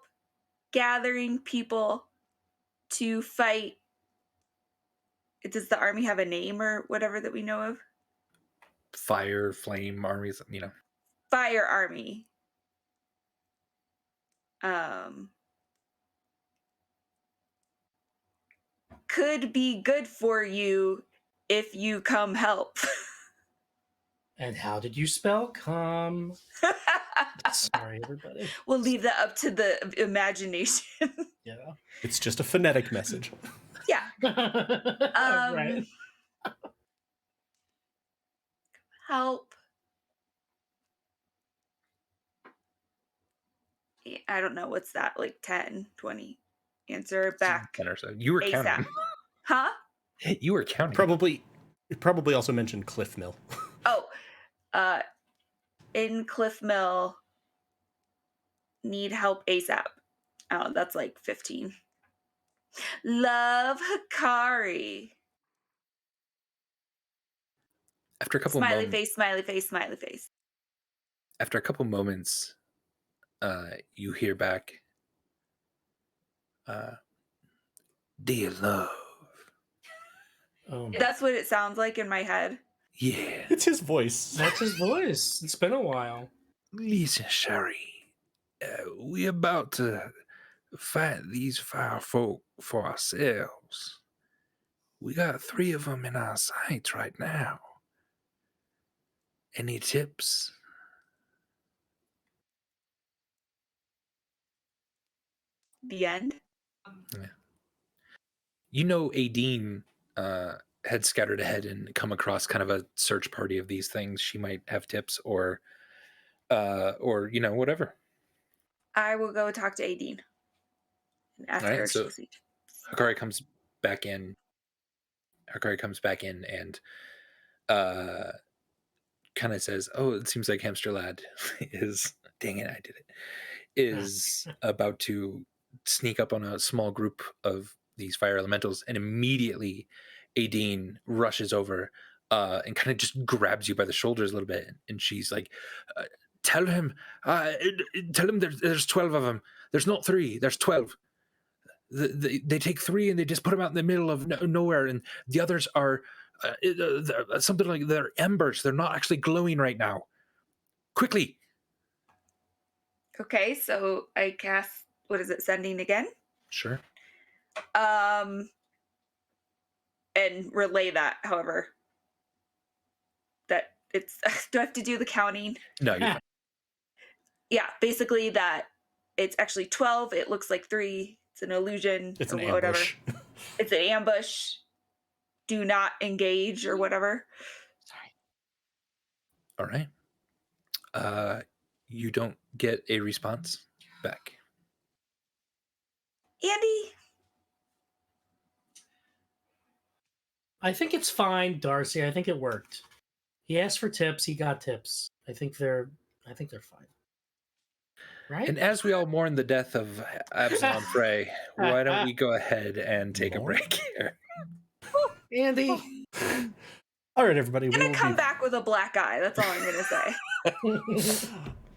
gathering people to fight. Does the army have a name or whatever that we know of? Fire, flame, armies, Fire army. Could be good for you if you come help. And how did you spell come? Sorry, everybody. We'll leave that up to the imagination. Yeah. It's just a phonetic message. Yeah. Right. Help. I don't know. What's that? Like 10, 20? Answer back. 10 or so. You were ASAP. counting. Huh? You were counting. Probably also mentioned Clifmil. In Clifmil, need help ASAP. Oh, that's like 15. Love Hikari. After a couple Smiley moments, face, smiley face, smiley face. After a couple moments, you hear back, dear love. That's what it sounds like in my head. Yeah. It's his voice. That's his voice. It's been a while. Listen, Sherry, we about to fight these fire folk for ourselves. We got 3 of them in our sights right now. Any tips? The end. You know, Adine had scattered ahead and come across kind of a search party of these things. She might have tips or whatever. I will go talk to Adine and ask All right, her if so she'll see. Hakari comes back in. And kind of says, "Oh, it seems like Hamster Lad is dang it, I did it. Is about to sneak up on a small group of these fire elementals, and immediately Adine rushes over and kind of just grabs you by the shoulders a little bit, and she's like, tell him there's 12 of them. There's not 3, there's 12. They take 3 and they just put them out in the middle of nowhere, and the others are something like they're embers. They're not actually glowing right now. Quickly." Okay, so I cast, what is it, sending again? Sure. And relay that, however. That it's, do I have to do the counting? No, you're fine. Yeah, basically that it's actually 12. It looks like 3. It's an illusion. It's or an whatever. ambush. It's an ambush. Do not engage or whatever. All right. You don't get a response back. Andy? I think it's fine, Darcy. I think it worked. He asked for tips. He got tips. I think they're fine. Right? And as we all mourn the death of Absalom Frey, why don't we go ahead and take a break here? Andy. All right, everybody. I'm going to come back with a black eye. That's all I'm going to say.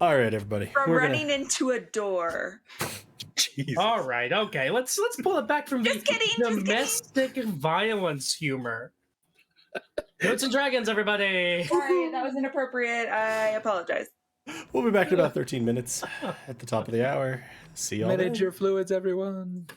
All right, everybody. From running into a door. Jesus. All right. Okay. Let's pull it back from Just kidding, just domestic violence humor. Goats and Dragons, everybody. Sorry, that was inappropriate. I apologize. We'll be back in about 13 minutes at the top of the hour. See y'all Manage then. your fluids, everyone.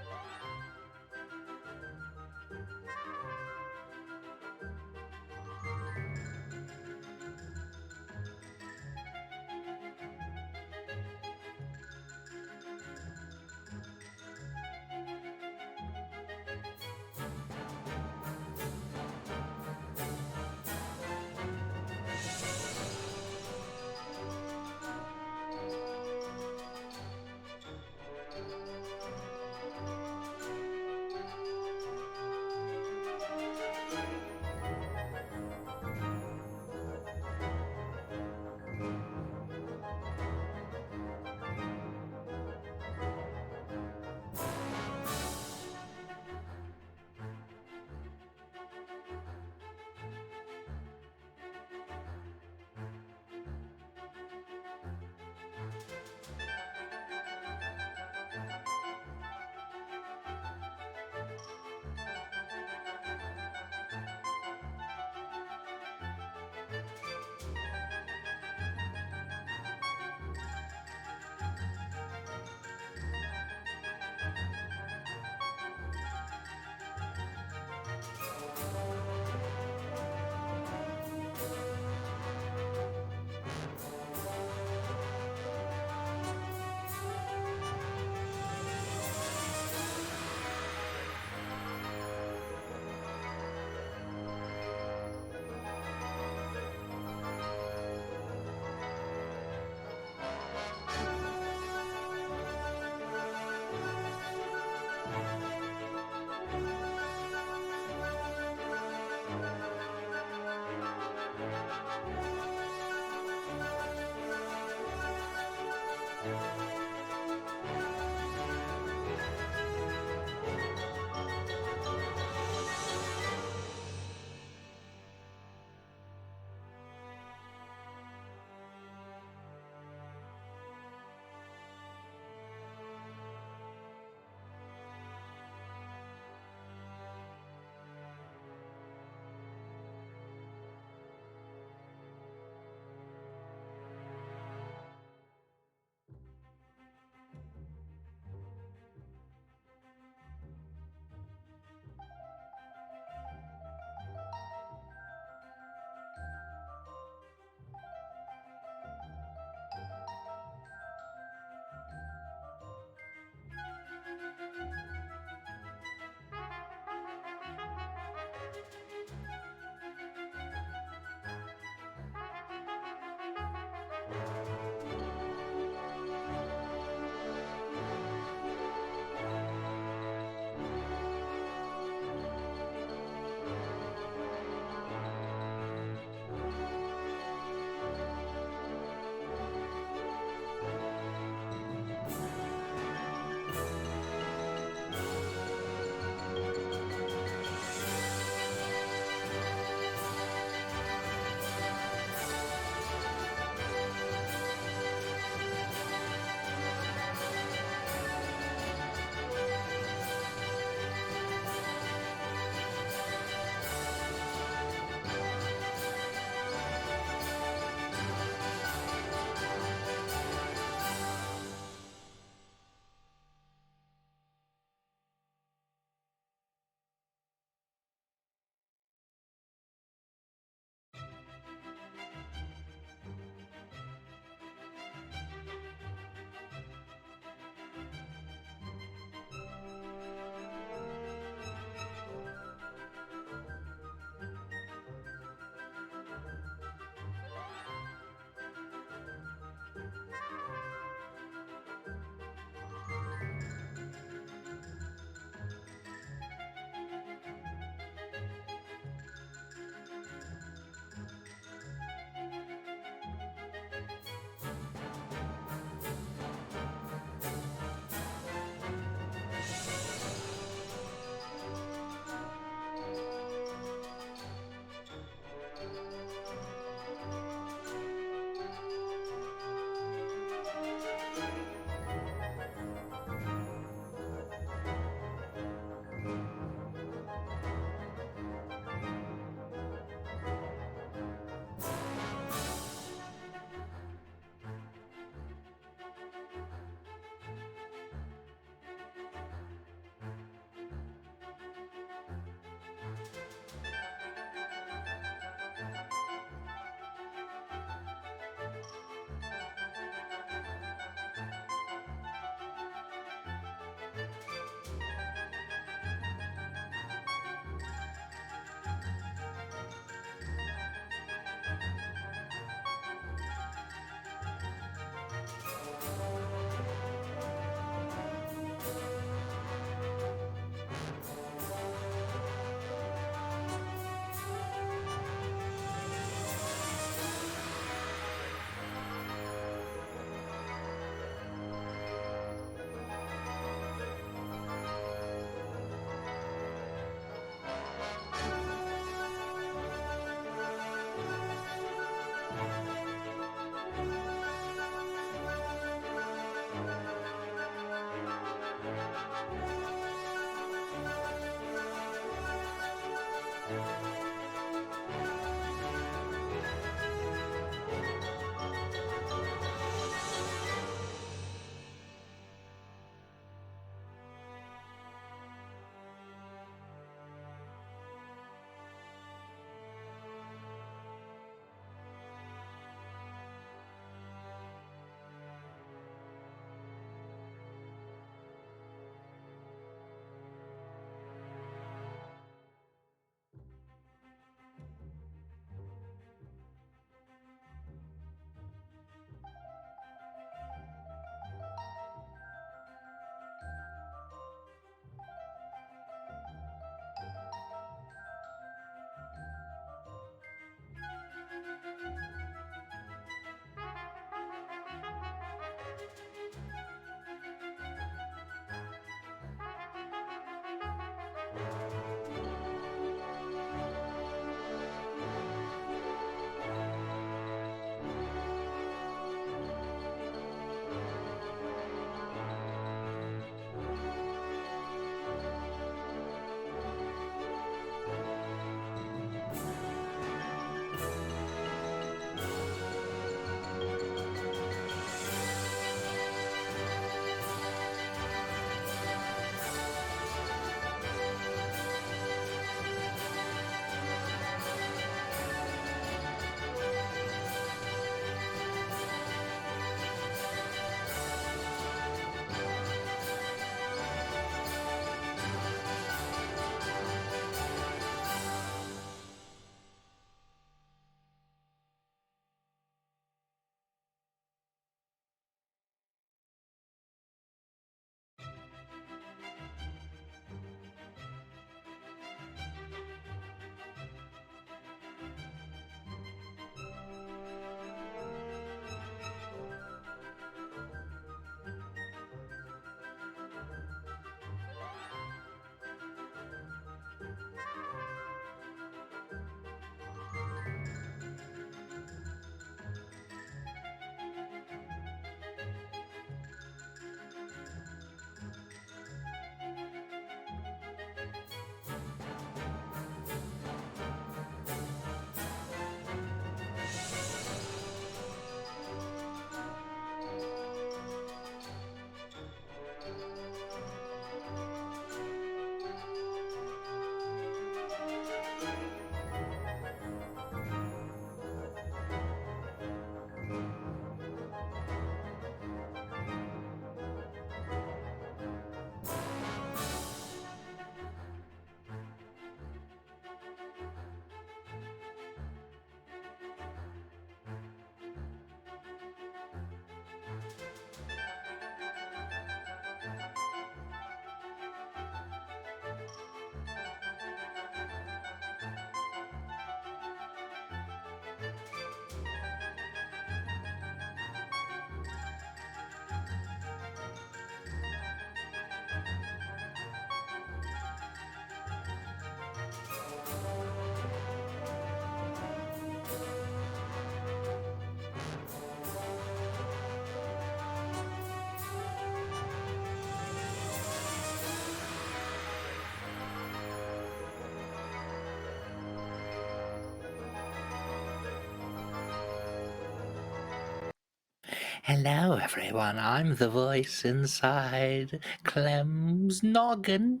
Hello, everyone. I'm the voice inside Clem's noggin,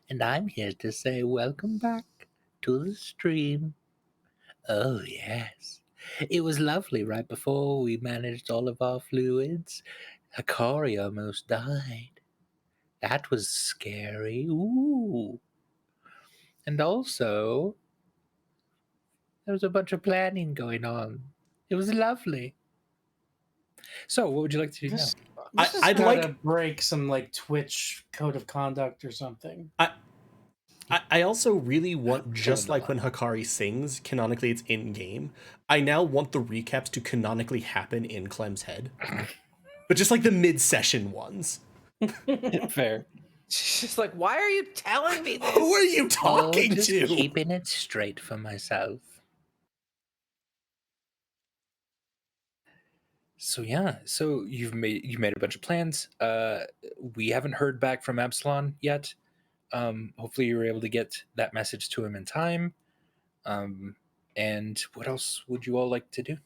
and I'm here to say welcome back to the stream. Oh, yes. It was lovely right before we managed all of our fluids. Hikari almost died. That was scary. Ooh. And also, there was a bunch of planning going on. It was lovely. So, what would you like to do now? This has I'd gotta like- break some like Twitch code of conduct or something. I also really want, just Killing like when Hikari sings, canonically it's in-game, I now want the recaps to canonically happen in Clem's head. But just like the mid-session ones. Fair. She's just like, why are you telling me this? Who are you talking just to? keeping it straight for myself. So yeah, so you made a bunch of plans. We haven't heard back from Absalon yet. Hopefully you were able to get that message to him in time. And what else would you all like to do?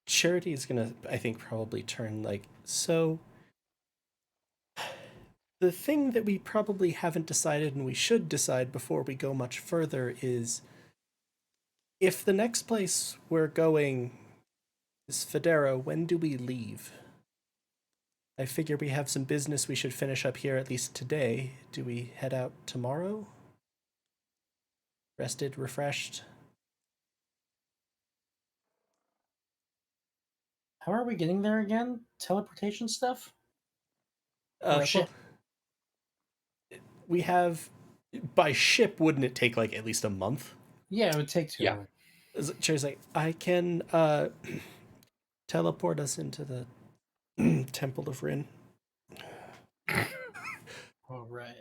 Charity is gonna, I think, probably turn like, so the thing that we probably haven't decided and we should decide before we go much further is, if the next place we're going is Federa, when do we leave? I figure we have some business we should finish up here at least today. Do we head out tomorrow? Rested, refreshed? How are we getting there again? Teleportation stuff? Or ship? We have, by ship, wouldn't it take like at least a month? Yeah, it would take too Yeah. long. Cherry's like, I can teleport us into the Temple of Rin, All right.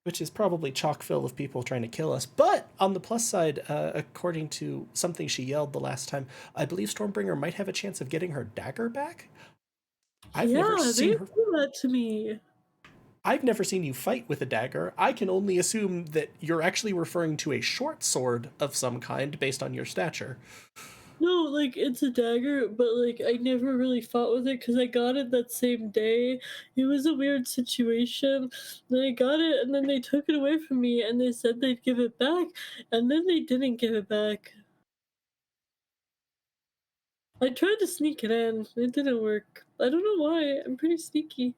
which is probably chock full of people trying to kill us. But on the plus side, according to something she yelled the last time, I believe Stormbringer might have a chance of getting her dagger back. I've never seen they her. do that to me. I've never seen you fight with a dagger. I can only assume that you're actually referring to a short sword of some kind based on your stature. No, like it's a dagger, but like I never really fought with it because I got it that same day. It was a weird situation. Then I got it, and then they took it away from me, and they said they'd give it back, and then they didn't give it back. I tried to sneak it in. It didn't work. I don't know why. I'm pretty sneaky.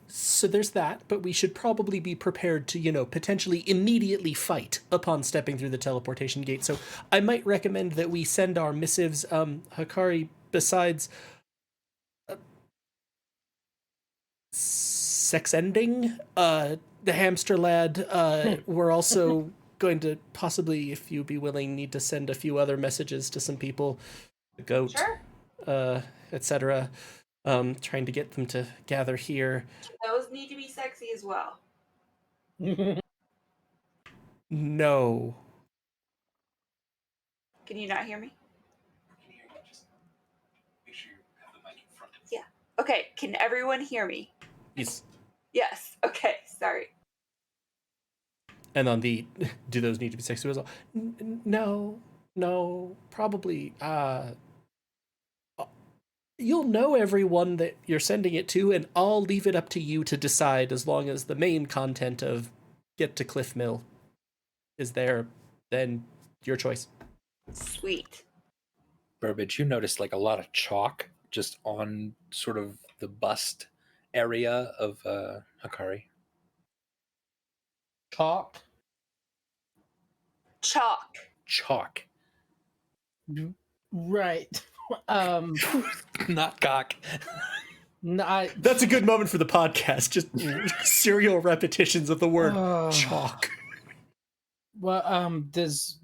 So there's that, but we should probably be prepared to, potentially immediately fight upon stepping through the teleportation gate. So I might recommend that we send our missives, Hikari, besides sex ending, the hamster lad, we're also going to possibly, if you'd be willing, need to send a few other messages to some people, the goat, etc. Trying to get them to gather here. Those need to be sexy as well. No. Can you not hear me? Yeah. Okay, can everyone hear me? Yes. Yes. Okay, sorry. And on the, do those need to be sexy as well? No, probably. You'll know everyone that you're sending it to, and I'll leave it up to you to decide, as long as the main content of get to Clifmil is there, then your choice. Sweet. Burbage, you noticed like a lot of chalk just on sort of the bust area of Hikari. Chalk. Chalk. Chalk. Right. Not cock. No, That's a good moment for the podcast. Just serial repetitions of the word chalk. Well, does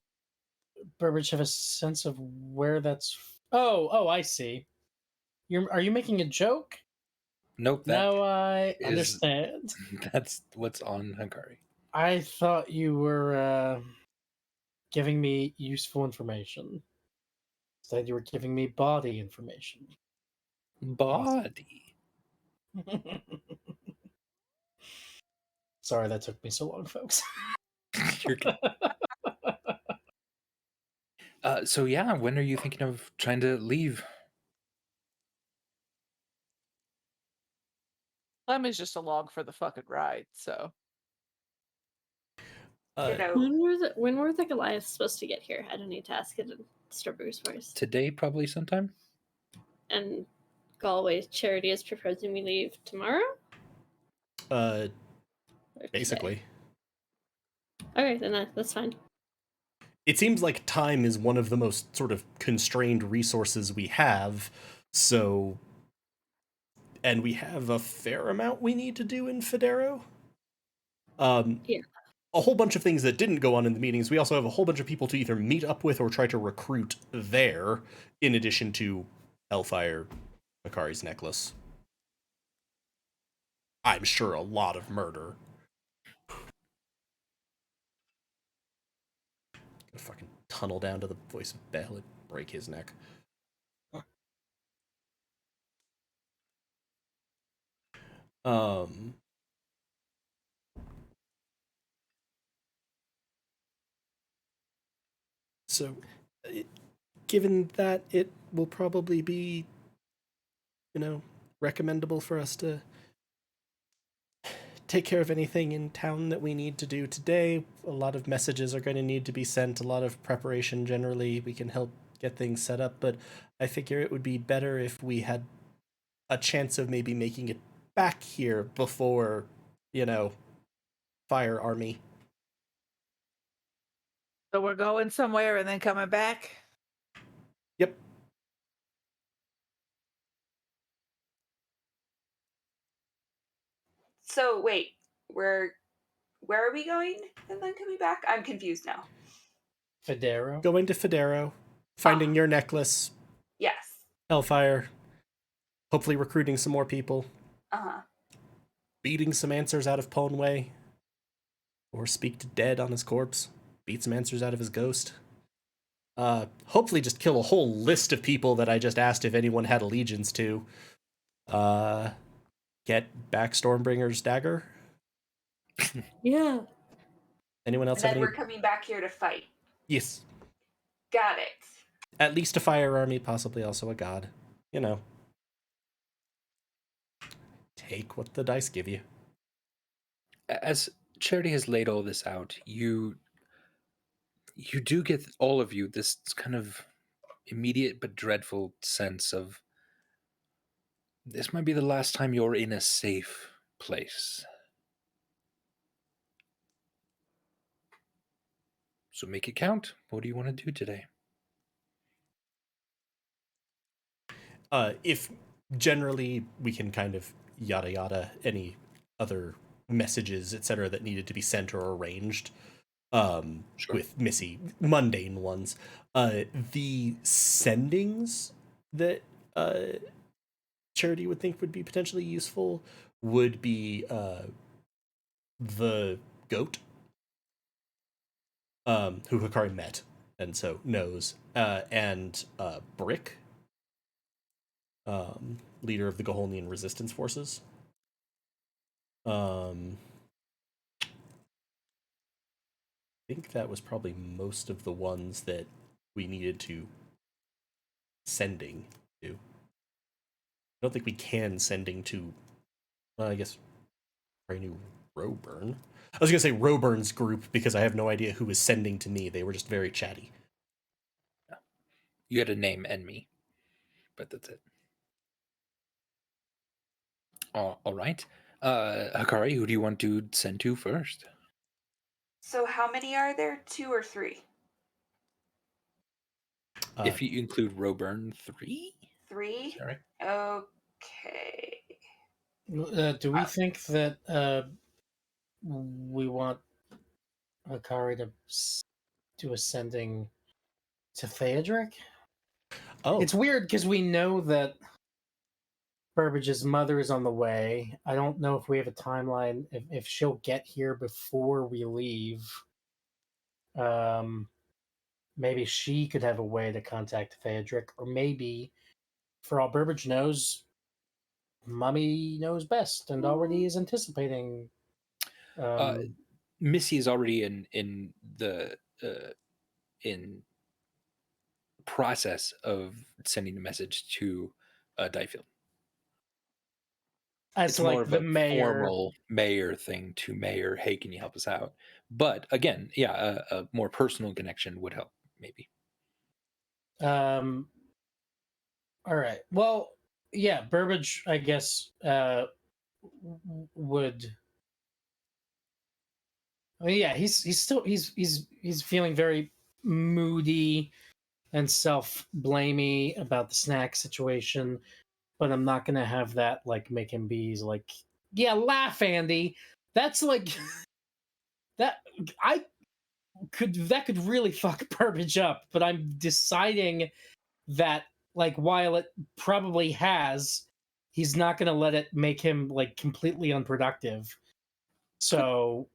Burbage have a sense of where that's? Oh, I see. Are you making a joke? Nope. That Now I is- understand. That's what's on Hikari. I thought you were giving me useful information. Instead, you were giving me body information. Body. Sorry that took me so long, folks. You're good. So yeah, when are you thinking of trying to leave? Clem is just along for the fucking ride, so. Ditto. When were the Goliaths supposed to get here? I don't need to ask it in Starburger's voice. Today, probably sometime. And Galway Charity is proposing we leave tomorrow? Or today? Basically. Okay, then that's fine. It seems like time is one of the most sort of constrained resources we have, so... And we have a fair amount we need to do in Federo. Yeah. A whole bunch of things that didn't go on in the meetings. We also have a whole bunch of people to either meet up with or try to recruit there, in addition to Hellfire, Makari's necklace. I'm sure a lot of murder. Gonna fucking tunnel down to the voice of Bell and break his neck. So, given that it will probably be, recommendable for us to take care of anything in town that we need to do today. A lot of messages are going to need to be sent, a lot of preparation generally. We can help get things set up, but I figure it would be better if we had a chance of maybe making it back here before, Fire Army. So we're going somewhere and then coming back? Yep. So wait, where are we going and then coming back? I'm confused now. Federo. Going to Federo, finding your necklace, Yes. Hellfire, hopefully recruiting some more people, Uh-huh. beating some answers out of Ponway, or speak to Dead on his corpse, beat some answers out of his ghost. Hopefully just kill a whole list of people that I just asked if anyone had allegiance to. Get back Stormbringer's dagger. Yeah. Anyone else And have then any? we're coming back here to fight. Yes. Got it. At least a fire army, possibly also a god. Take what the dice give you. As Charity has laid all this out, you do get, all of you, this kind of immediate but dreadful sense of this might be the last time you're in a safe place. So make it count. What do you want to do today? If generally we can kind of yada yada any other messages, etc., that needed to be sent or arranged, Sure. with Missy, mundane ones. The sendings that Charity would think would be potentially useful would be the goat, who Hikari met and so knows, and Brick, leader of the Goholnian resistance forces. I think that was probably most of the ones that we needed to sending to. I don't think we can sending to, I guess, I knew Roburn. I was going to say Roburn's group because I have no idea who was sending to me. They were just very chatty. You had a name and me, but that's it. All right. Hikari, who do you want to send to first? So how many are there? 2 or 3? If you include Roburn, 3? 3? All right. Okay. Do we think that we want Akari to do a sending to Theodric? Oh, It's weird because we know that Burbage's mother is on the way. I don't know if we have a timeline, if she'll get here before we leave. Maybe she could have a way to contact Theodric, or maybe, for all Burbage knows, Mummy knows best and already is anticipating. Missy is already in the in process of sending a message to Diefield. As It's like more of the a mayor. formal mayor thing to mayor, hey, can you help us out? But again, yeah, a more personal connection would help, maybe. All right. Well, yeah, Burbage, I guess, would. I mean, yeah, he's still he's feeling very moody and self-blamey about the snack situation, but I'm not gonna have that like make him be like, yeah, laugh, Andy. That's like that that could really fuck Burbage up, but I'm deciding that like while it probably has, he's not gonna let it make him like completely unproductive. So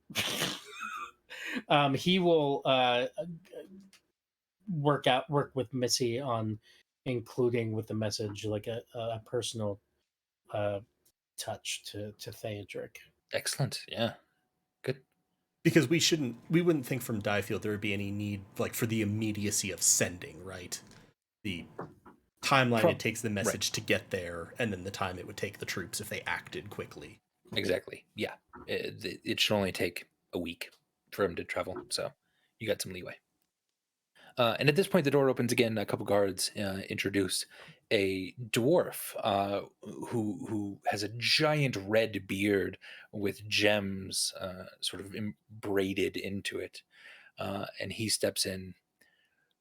he will work with Missy on including with the message like a personal touch to Theodric. Excellent. Yeah. Good. Because we wouldn't think from Diefield there would be any need like for the immediacy of sending, right? The timeline it takes the message to get there, and then the time it would take the troops if they acted quickly. Exactly. Yeah. It should only take a week for him to travel, so you got some leeway. And at this point, the door opens again. A couple guards introduce a dwarf who has a giant red beard with gems sort of braided into it, and he steps in.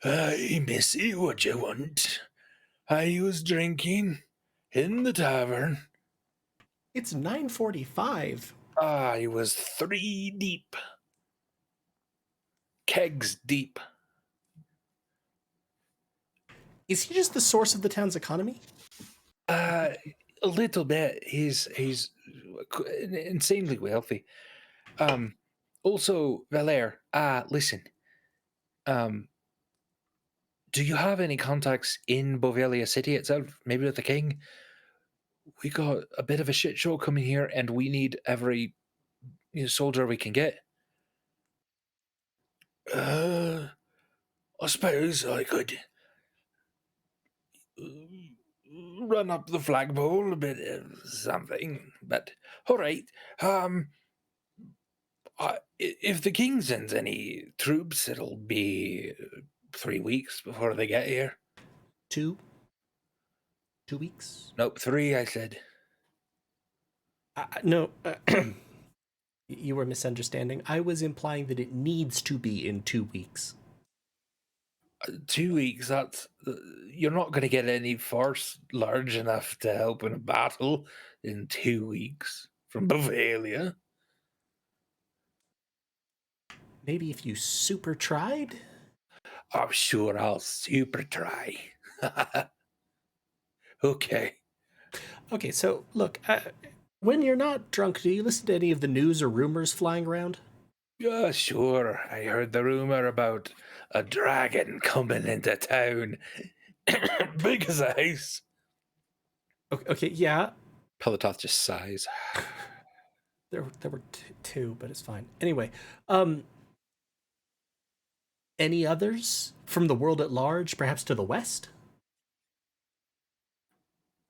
Hey, missy, what you want? I was drinking in the tavern. It's 9:45. I was 3 deep. Kegs deep. Is he just the source of the town's economy? A little bit. He's insanely wealthy. Also, Valere, listen. Do you have any contacts in Bovelia City itself? Maybe with the king? We got a bit of a shit show coming here, and we need every soldier we can get. I suppose I could run up the flagpole a bit of something, but all right. If the king sends any troops, it'll be 3 weeks before they get here. 2 weeks? Nope, 3, I said. No, you were misunderstanding. I was implying that it needs to be in 2 weeks. 2 weeks, that's... you're not going to get any force large enough to help in a battle in 2 weeks from Bavaria. Maybe if you super tried? I'm sure I'll super try. Okay. Okay, so look, when you're not drunk, do you listen to any of the news or rumors flying around? Yeah, sure. I heard the rumor about a dragon coming into town. Big as a house. Okay, yeah. Pelototh just sighs. There were two, but it's fine. Anyway, any others from the world at large, perhaps to the west?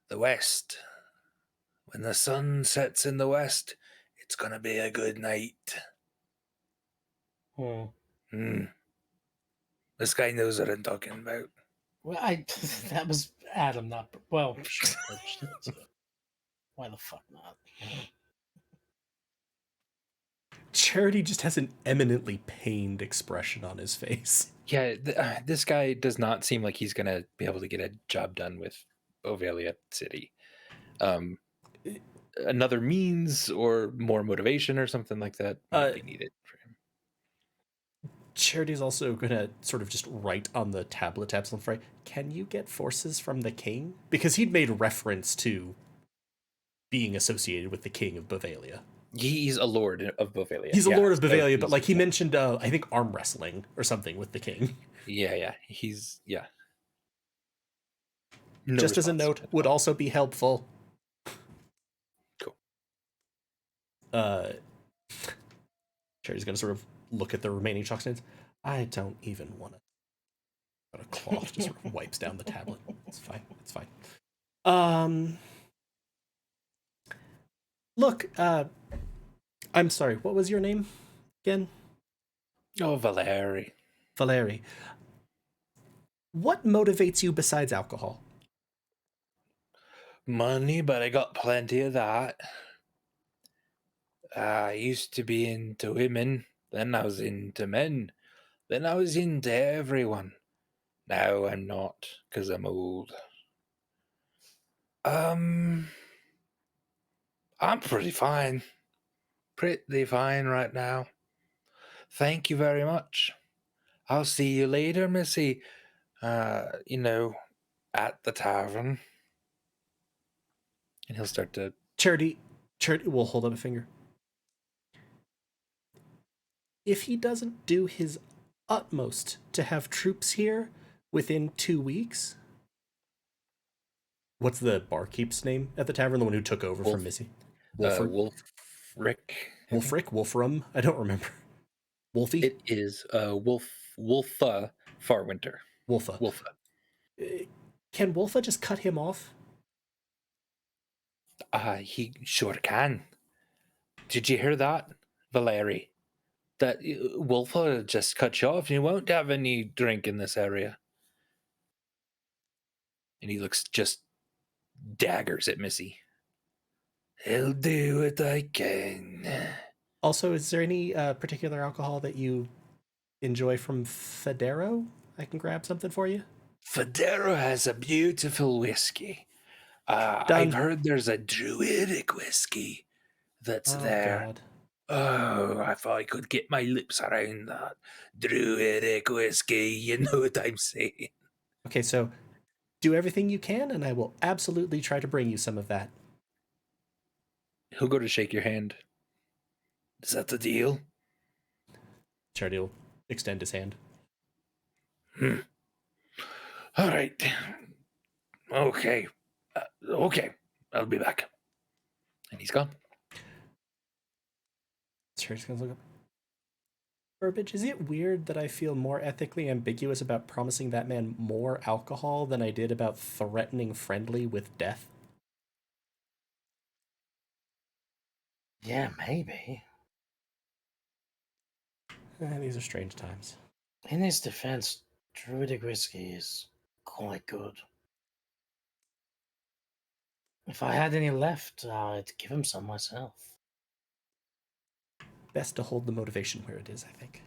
The west. When the sun sets in the west, it's gonna be a good night. This guy knows what I'm talking about. Well, that was Adam, not well. Sure, why the fuck not? Charity just has an eminently pained expression on his face. Yeah, this guy does not seem like he's gonna be able to get a job done with Ovalia City. Another means or more motivation or something like that might be needed for him. Charity's also gonna sort of just write on the tablet tabs on Friday, can you get forces from the king? Because he'd made reference to being associated with the king of Bavalia. He's a lord of Bavalia. He's a lord of Bavalia, but like he mentioned, I think arm wrestling or something with the king. Yeah. He's, yeah. No just as a note, would also be helpful. Cool. Charity's gonna sort of look at the remaining chalk stains. I don't even want to But a cloth just sort of wipes down the tablet. It's fine. It's fine. Look, I'm sorry. What was your name again? Oh, Valeri. Valeri. What motivates you besides alcohol? Money, but I got plenty of that. I used to be into women, then I was into men, then I was into everyone. Now I'm not, because I'm old. I'm pretty fine. Pretty fine right now. Thank you very much. I'll see you later, Missy. At the tavern. And he'll start to... Charity will hold up a finger. If he doesn't do his utmost to have troops here within 2 weeks... What's the barkeep's name at the tavern? The one who took over from Missy? Wolfric. Wolfram? I don't remember. Wolfie? It is Wolfa Farwinter. Wolfa. Can Wolfa just cut him off? He sure can. Did you hear that, Valeri? That Wolfa just cut you off and you won't have any drink in this area. And he looks just daggers at Missy. He'll do what I can. Also, is there any particular alcohol that you enjoy from Federo? I can grab something for you. Federo has a beautiful whiskey. I've heard there's a druidic whiskey that's there. God. Oh, if I could get my lips around that druidic whiskey, you know what I'm saying. Okay, so do everything you can, and I will absolutely try to bring you some of that. He'll go to shake your hand. Is that the deal? Charity will extend his hand. All right. Okay. Okay. I'll be back. And he's gone. Charity's gonna look up. Burbage, is it weird that I feel more ethically ambiguous about promising that man more alcohol than I did about threatening friendly with death? Yeah, maybe. These are strange times. In his defense, druidic whiskey is quite good. If I had any left, I'd give him some myself. Best to hold the motivation where it is, I think.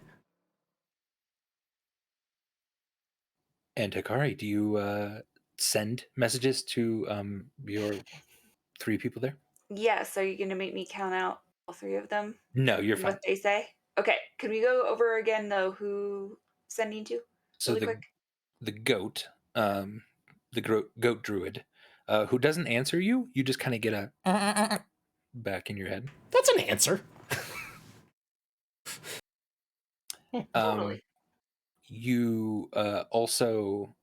And Hikari, do you send messages to your 3 people there? Yes, are you going to make me count out all 3 of them? No, you're and fine. what they say? Okay, can we go over again, though, who sending to? So really quick? The goat, goat druid, who doesn't answer you, you just kind of get a back in your head. That's an answer. Totally. You also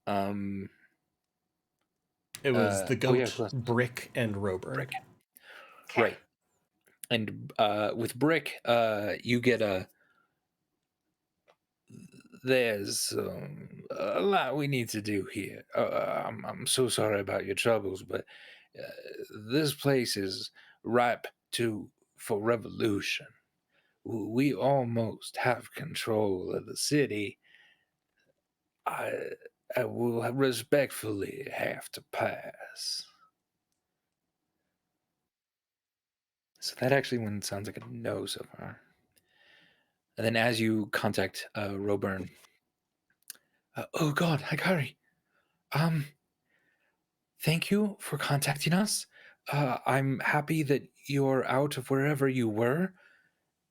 it was the goat, yeah, Brick, and Rober. Brick. Okay. Right. And with Brick, you get there's a lot we need to do here. I'm so sorry about your troubles, but this place is ripe for revolution. We almost have control of the city. I will respectfully have to pass. So that actually one sounds like a no so far. And then as you contact Roburn, oh God, Hikari, thank you for contacting us. I'm happy that you're out of wherever you were.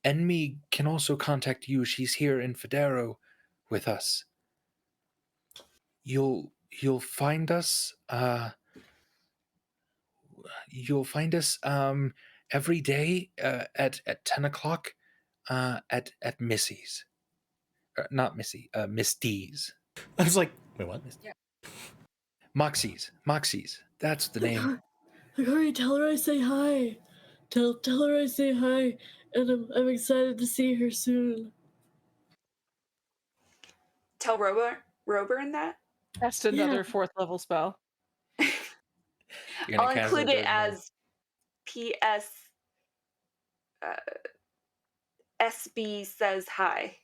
Enmi can also contact you. She's here in Federo with us. You'll find us. You'll find us every day at 10 o'clock at Missy's. Not Missy, Miss D's. I was like, wait, what? Yeah. Moxie's. That's the name. Hikari, tell her I say hi. Tell her I say hi, and I'm excited to see her soon. Tell Roburn that? Cast another 4th level spell. You're I'll gonna cast include it another- as PS SB says hi.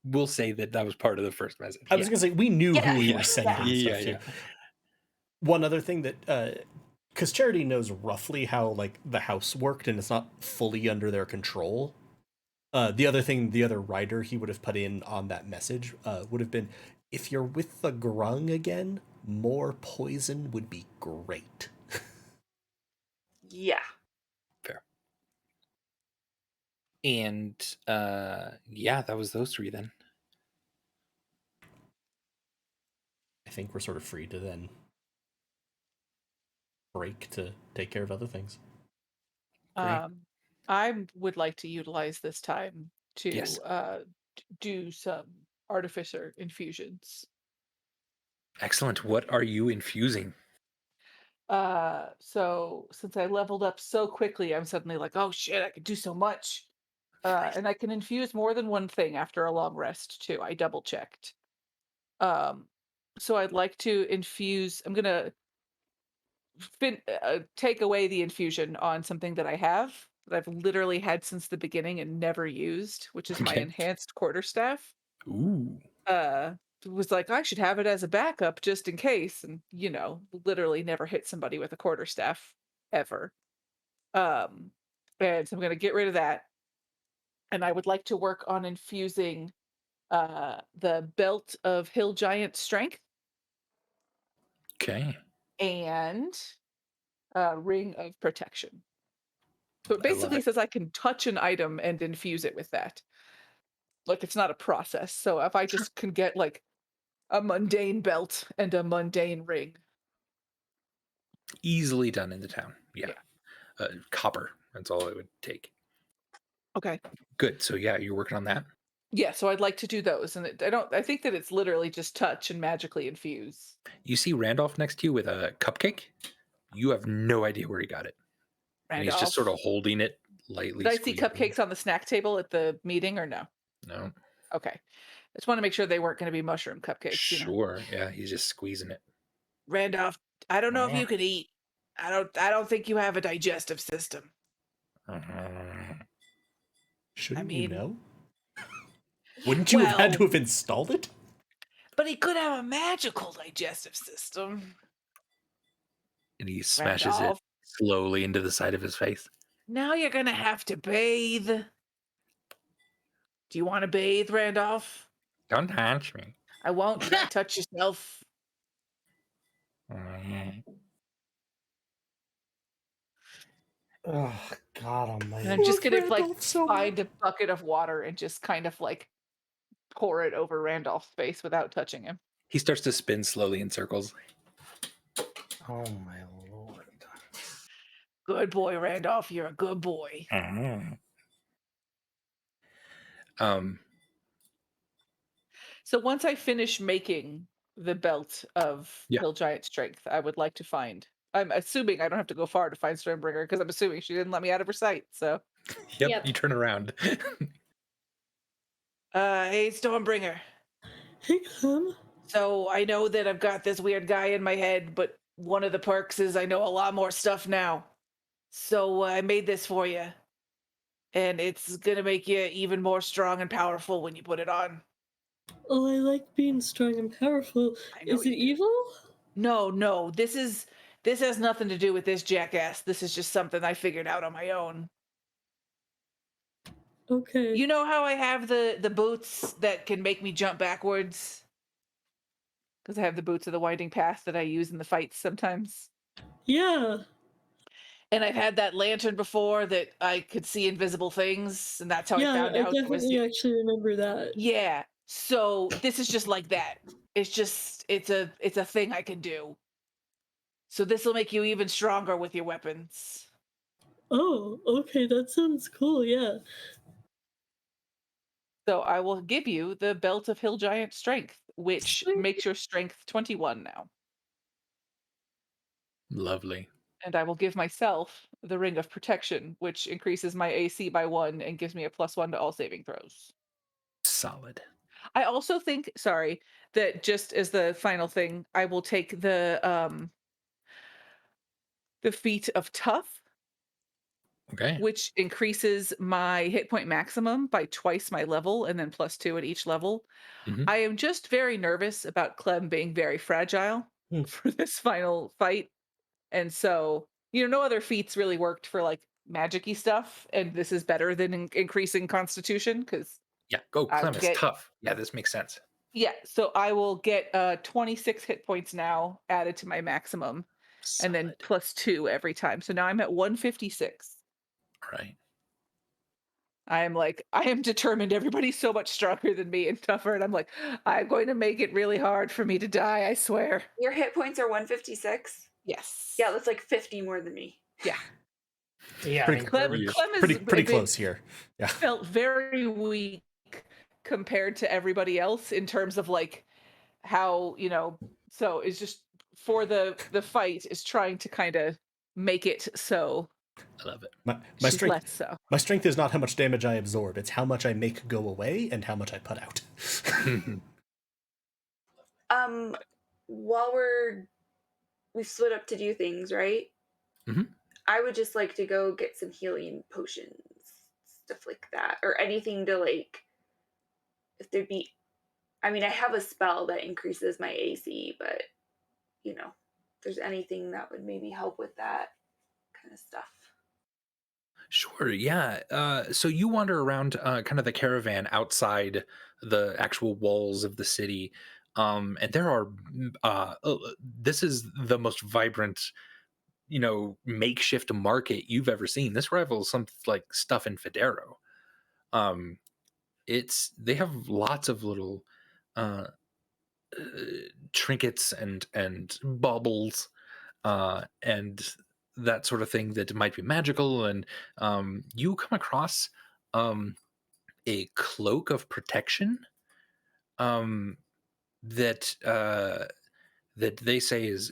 We'll say that was part of the first message. I was Yeah. gonna say we knew Yeah, who we yeah, were sending yeah, stuff yeah. to. One other thing that, because Charity knows roughly how like the house worked, and it's not fully under their control. The other thing, the other writer he would have put in on that message would have been, if you're with the grung again, more poison would be great. Yeah. Fair. And yeah, that was those 3 then. I think we're sort of free to then break to take care of other things. Great. I would like to utilize this time to Yes. do some artificer infusions. Excellent. What are you infusing? So since I leveled up so quickly, I'm suddenly like, oh shit, I could do so much. And I can infuse more than one thing after a long rest too. I double checked. So I'd like to infuse. I'm gonna take away the infusion on something that I have that I've literally had since the beginning and never used, which is my Okay. enhanced quarterstaff. Ooh. Was like I should have it as a backup just in case, and literally never hit somebody with a quarterstaff ever. And so I'm gonna get rid of that, and I would like to work on infusing the belt of hill giant strength Okay. and ring of protection. So it I love basically it. says I can touch an item and infuse it with that. Like it's not a process. So if I just can get like a mundane belt and a mundane ring. Easily done in the town. Yeah. Yeah. Copper. That's all it would take. Okay. Good. So yeah, you're working on that. Yeah, so I'd like to do those, and I think that it's literally just touch and magically infuse. You see Randolph next to you with a cupcake. You have no idea where he got it. And he's just sort of holding it lightly. Did I see squeezing. cupcakes on the snack table at the meeting or no? No. Okay. I just want to make sure they weren't going to be mushroom cupcakes. Sure. Yeah, he's just squeezing it. Randolph, I don't know if you can eat. I don't think you have a digestive system. Shouldn't I you mean- know? Wouldn't you have had Well- to have installed it? But he could have a magical digestive system. And he smashes Randolph, it slowly into the side of his face. now you're going to have to bathe. Do you want to bathe, Randolph? Don't touch me. I won't. You gotta touch yourself. Oh, God almighty. And I'm just Love gonna like Randolph so find a bucket of water and just kind of like pour it over Randolph's face without touching him. He starts to spin slowly in circles. Oh, my Lord. Good boy, Randolph. You're a good boy. So once I finish making the belt of Yeah. Hill Giant Strength, I would like to find. I'm assuming I don't have to go far to find Stormbringer because I'm assuming she didn't let me out of her sight. So, Yep. Yep. You turn around. hey, Stormbringer. Hey, Clem. So I know that I've got this weird guy in my head, but one of the perks is I know a lot more stuff now. So I made this for you. And it's gonna make you even more strong and powerful when you put it on. Oh, I like being strong and powerful. I know Is it you do. evil? No, this has nothing to do with this jackass. This is just something I figured out on my own. Okay. You know how I have the boots that can make me jump backwards? Because I have the boots of the winding path that I use in the fights sometimes. Yeah. And I've had that lantern before that I could see invisible things, and that's how I Yeah, found I out it was. definitely actually remember that. Yeah. So this is just like that. It's a thing I can do. So this will make you even stronger with your weapons. Oh, okay, that sounds cool, yeah. So I will give you the belt of Hill Giant Strength, which Sweet. makes your strength 21 now. Lovely. And I will give myself the Ring of Protection, which increases my AC by 1 and gives me a +1 to all saving throws. Solid. I also think, sorry, that just as the final thing, I will take the feat of tough, Okay. which increases my hit point maximum by twice my level and then +2 at each level. Mhm. I am just very nervous about Clem being very fragile Hmm. for this final fight. And so, no other feats really worked for like magic-y stuff. And this is better than increasing constitution because Yeah, go I Clem will is get, tough. Yeah, this makes sense. yeah, so I will get 26 hit points now added to my maximum and then Solid. +2 every time. So now I'm at 156. All right. I am determined. Everybody's so much stronger than me and tougher. And I'm like, I'm going to make it really hard for me to die, I swear. Your hit points are 156. Yes. Yeah, that's like 50 more than me. Yeah. Yeah, Pretty- Clem Yeah. is Pretty close here. Yeah. felt very weak compared to everybody else in terms of like how, so it's just for the fight is trying to kind of make it so I love it. My she's strength less so. my strength is not how much damage I absorb, it's how much I make go away and how much I put out. While we've split up to do things, right? Mhm. I would just like to go get some healing potions, stuff like that, or anything to like. If there'd be, I mean, I have a spell that increases my AC, but if there's anything that would maybe help with that kind of stuff. Sure, yeah. So you wander around kind of the caravan outside the actual walls of the city. And there are, this is the most vibrant, makeshift market you've ever seen. This rivals some like stuff in Federo. Um, they have lots of little uh, uh, trinkets and baubles and that sort of thing that might be magical. And you come across a cloak of protection um, that that they say is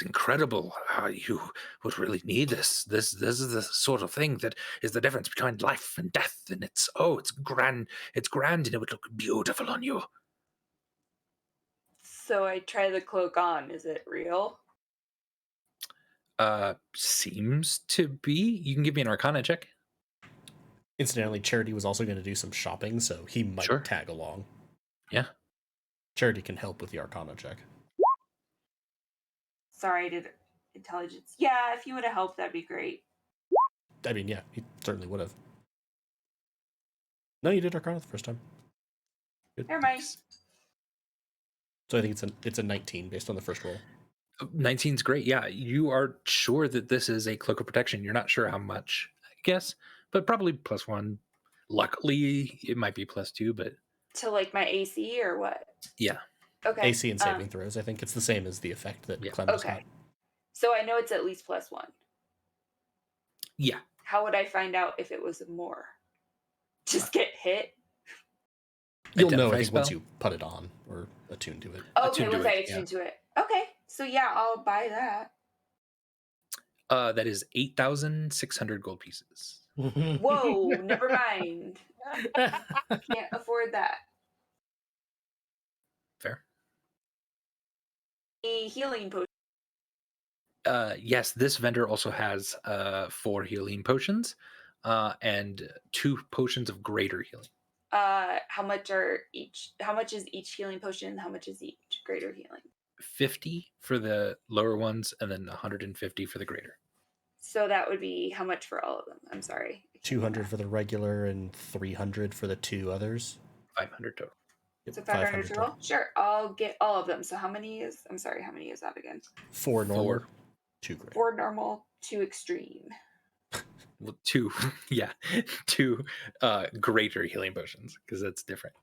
incredible. You would really need this. This is the sort of thing that is the difference between life and death. And it's grand. It's grand, and it would look beautiful on you. So I try the cloak on. Is it real? Seems to be. You can give me an Arcana check. Incidentally, Charity was also going to do some shopping, so he might Sure. tag along. Yeah. Charity can help with the Arcana check. Sorry, I did intelligence. Yeah, if you would have helped, that'd be great. I mean, yeah, he certainly would have. No, you did Arcana the first time. Good. Never mind. So I think it's a 19 based on the first roll. 19's great. Yeah, you are sure that this is a cloak of protection. You're not sure how much, I guess, but probably +1. Luckily, it might be +2, but To like my AC or what? yeah. Okay. AC and saving throws. I think it's the same as the effect that Yeah. Clem just Okay. got. So I know it's at least +1. Yeah. How would I find out if it was more? Just get hit? You'll know, Identify I think, once spell? you put it on or attune to it. Okay, Attune to once I it, attune to it. Okay, so yeah, I'll buy that. That is 8,600 gold pieces. Whoa, never mind. Can't afford that. Fair. A healing potion. Yes, this vendor also has 4 healing potions and 2 potions of greater healing. How much is each healing potion? How much is each greater healing? 50 for the lower ones and then 150 for the greater. So that would be how much for all of them? I'm sorry. 200 for the regular and 300 for the 2 others. 500 total. Yep, So 500 total? Sure, I'll get all of them. So how many is that again? 4 normal, 4. 2 great. 4 normal, 2 extreme. Well, 2, yeah, 2 greater healing potions because that's different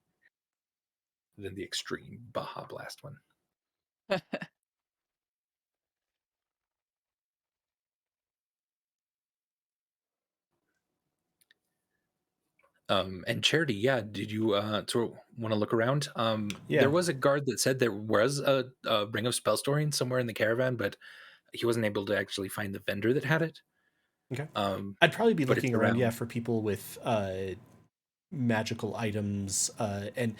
than the extreme Baja Blast one. And Charity, yeah, did you sort of want to look around? Yeah. There was a guard that said there was a ring of spell storing somewhere in the caravan, but he wasn't able to actually find the vendor that had it. Okay. I'd probably be but it's looking around, around. yeah, for people with magical items. And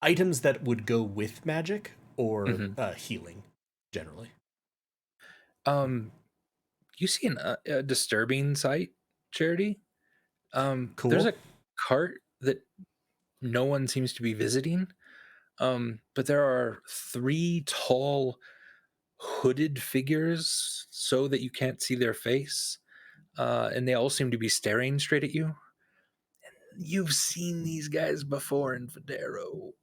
items that would go with magic or Mhm. healing, generally. You see a disturbing sight, Charity. There's Cool. a cart that no one seems to be visiting. But there are 3 tall hooded figures so that you can't see their face. And they all seem to be staring straight at you. You've seen these guys before in Federo.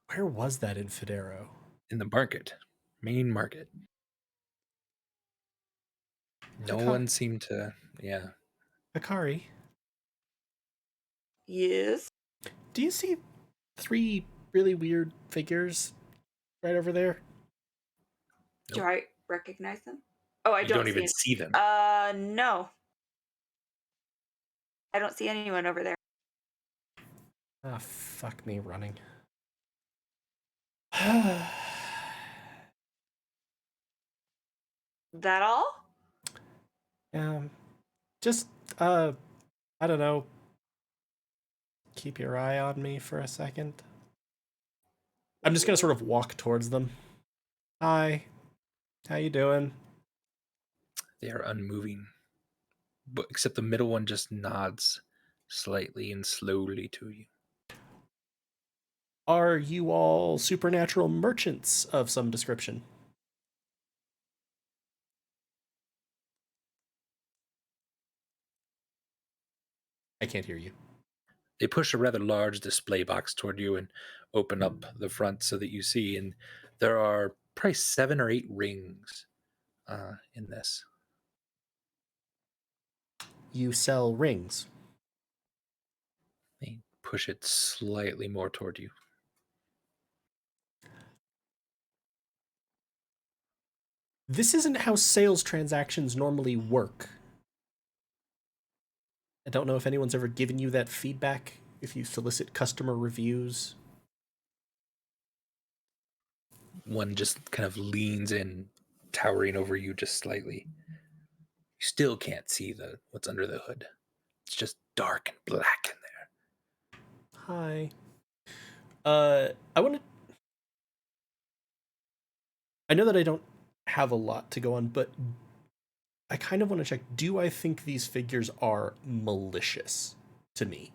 Where was that in Federo? In the market. Main market. No Okay. one seemed to, yeah. Akari, Yes. do you see 3 really weird figures right over there? Do I recognize them? Oh, I You don't, don't even see them. No. I don't see anyone over there. Ah, fuck me running. That all? Just I don't know. Keep your eye on me for a second. I'm just gonna sort of walk towards them. Hi, how you doing? They are unmoving. But except the middle one just nods slightly and slowly to you. Are you all supernatural merchants of some description? I can't hear you. They push a rather large display box toward you and open up the front so that you see. And there are probably 7 or 8 rings in this. You sell rings. They push it slightly more toward you. This isn't how sales transactions normally work. I don't know if anyone's ever given you that feedback, if you solicit customer reviews. One just kind of leans in, towering over you just slightly. You still can't see what's under the hood. It's just dark and black in there. Hi. I know that I don't have a lot to go on, but I kind of want to check, do I think these figures are malicious to me?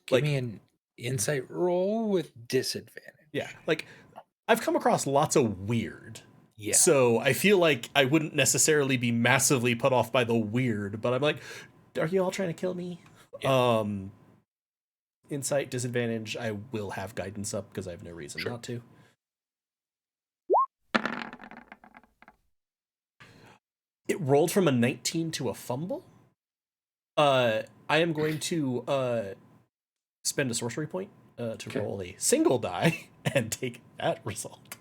Give me an insight roll with disadvantage. Yeah, like, I've come across lots of weird. Yeah. So I feel like I wouldn't necessarily be massively put off by the weird, but I'm like, are you all trying to kill me? Yeah. Insight disadvantage, I will have guidance up because I have no reason not to. It rolled from a 19 to a fumble. I am going to spend a sorcery point to roll a single die and take that result.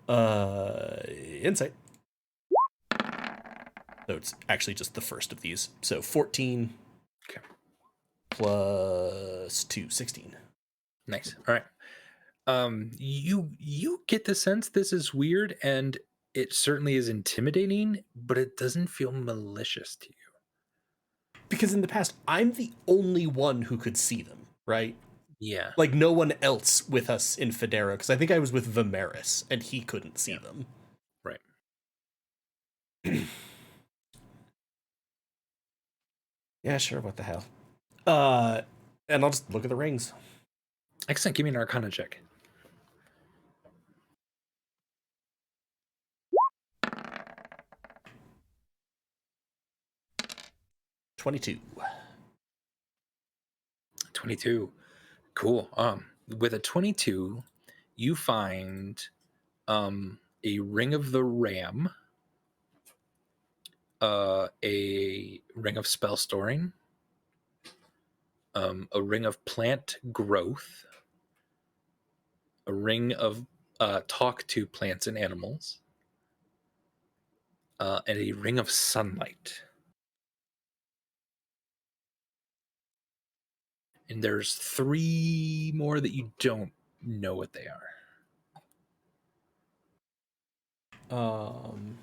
Insight. So it's actually just the first of these. So 14 plus 2, 16. Nice. All right. You get the sense this is weird, and it certainly is intimidating, but it doesn't feel malicious to you. Because in the past, I'm the only one who could see them, right? Yeah. Like, no one else with us in Federa, because I think I was with Vimeris, and he couldn't see them. Right. Yeah, sure, what the hell. And I'll just look at the rings. Excellent. Give me an Arcana check. $22. 22. Cool. With a 22, you find a ring of the ram, a ring of spell storing, a ring of plant growth, a ring of talk to plants and animals, and a ring of sunlight. And there's 3 more that you don't know what they are. And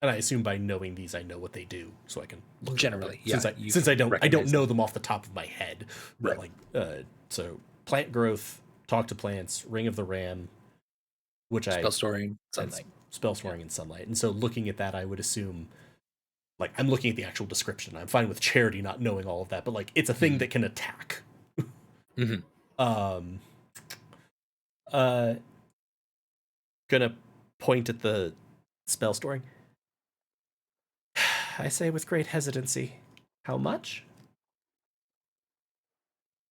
I assume by knowing these, I know what they do, so I can look Generally, at them. Yeah. Since I don't know them off the top of my head, but Right. so plant growth, talk to plants, ring of the ram, which Spell storing, and sunlight. spell storing and sunlight. And so looking at that, I would assume, like, I'm looking at the actual description. I'm fine with Charity not knowing all of that, but like, it's a thing that can attack. Mm-hmm. Gonna point at the spell storing. I say with great hesitancy, how much?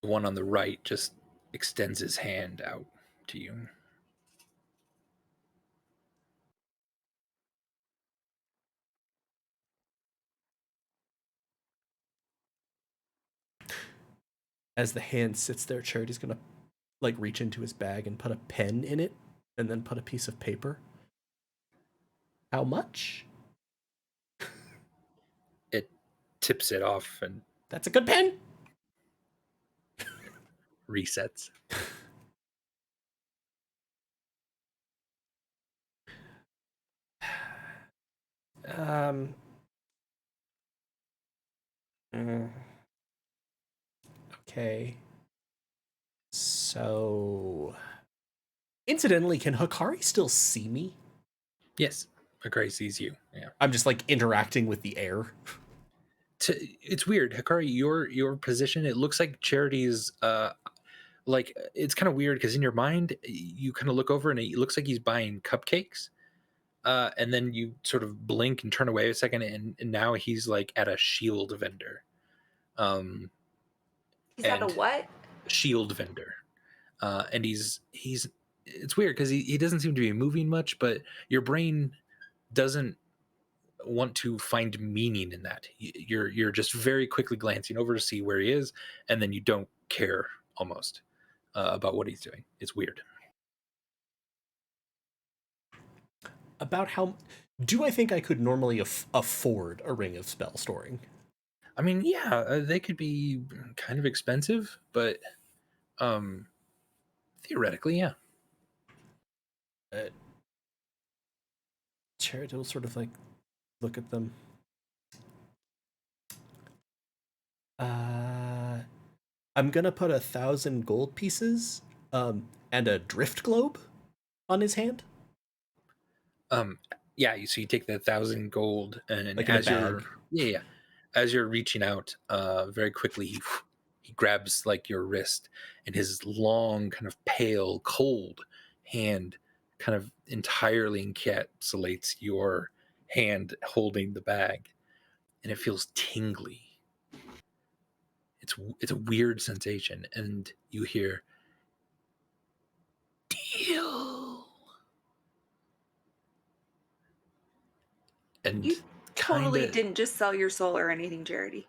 The one on the right just extends his hand out to you. As the hand sits there, Charity's gonna like reach into his bag and put a pen in it, and then put a piece of paper. How much? It tips it off and That's a good pen. resets. Okay. So, incidentally, can Hikari still see me? Yes, Hikari sees you. Yeah, I'm just like interacting with the air. it's weird, Hikari. Your position. It looks like Charity's. Like it's kind of weird because in your mind you kind of look over and it looks like he's buying cupcakes. And then you sort of blink and turn away a second, and now he's like at a shield vendor. He's at a what? Shield vendor. And he's it's weird because he doesn't seem to be moving much, but your brain doesn't want to find meaning in that. You're just very quickly glancing over to see where he is, and then you don't care almost about what he's doing. It's weird. About how do I think I could normally afford a ring of spell storing? I mean, yeah, they could be kind of expensive, but theoretically, yeah. Charity will sort of like look at them. I'm gonna put 1,000 gold pieces and a drift globe on his hand. Yeah, so you take the 1,000 gold, and Like as you're as you're reaching out, very quickly he grabs like your wrist, and his long, kind of pale, cold hand kind of entirely encapsulates your hand holding the bag, and it feels tingly. It's a weird sensation, and you hear deal. And You totally kinda, didn't just sell your soul or anything, Charity.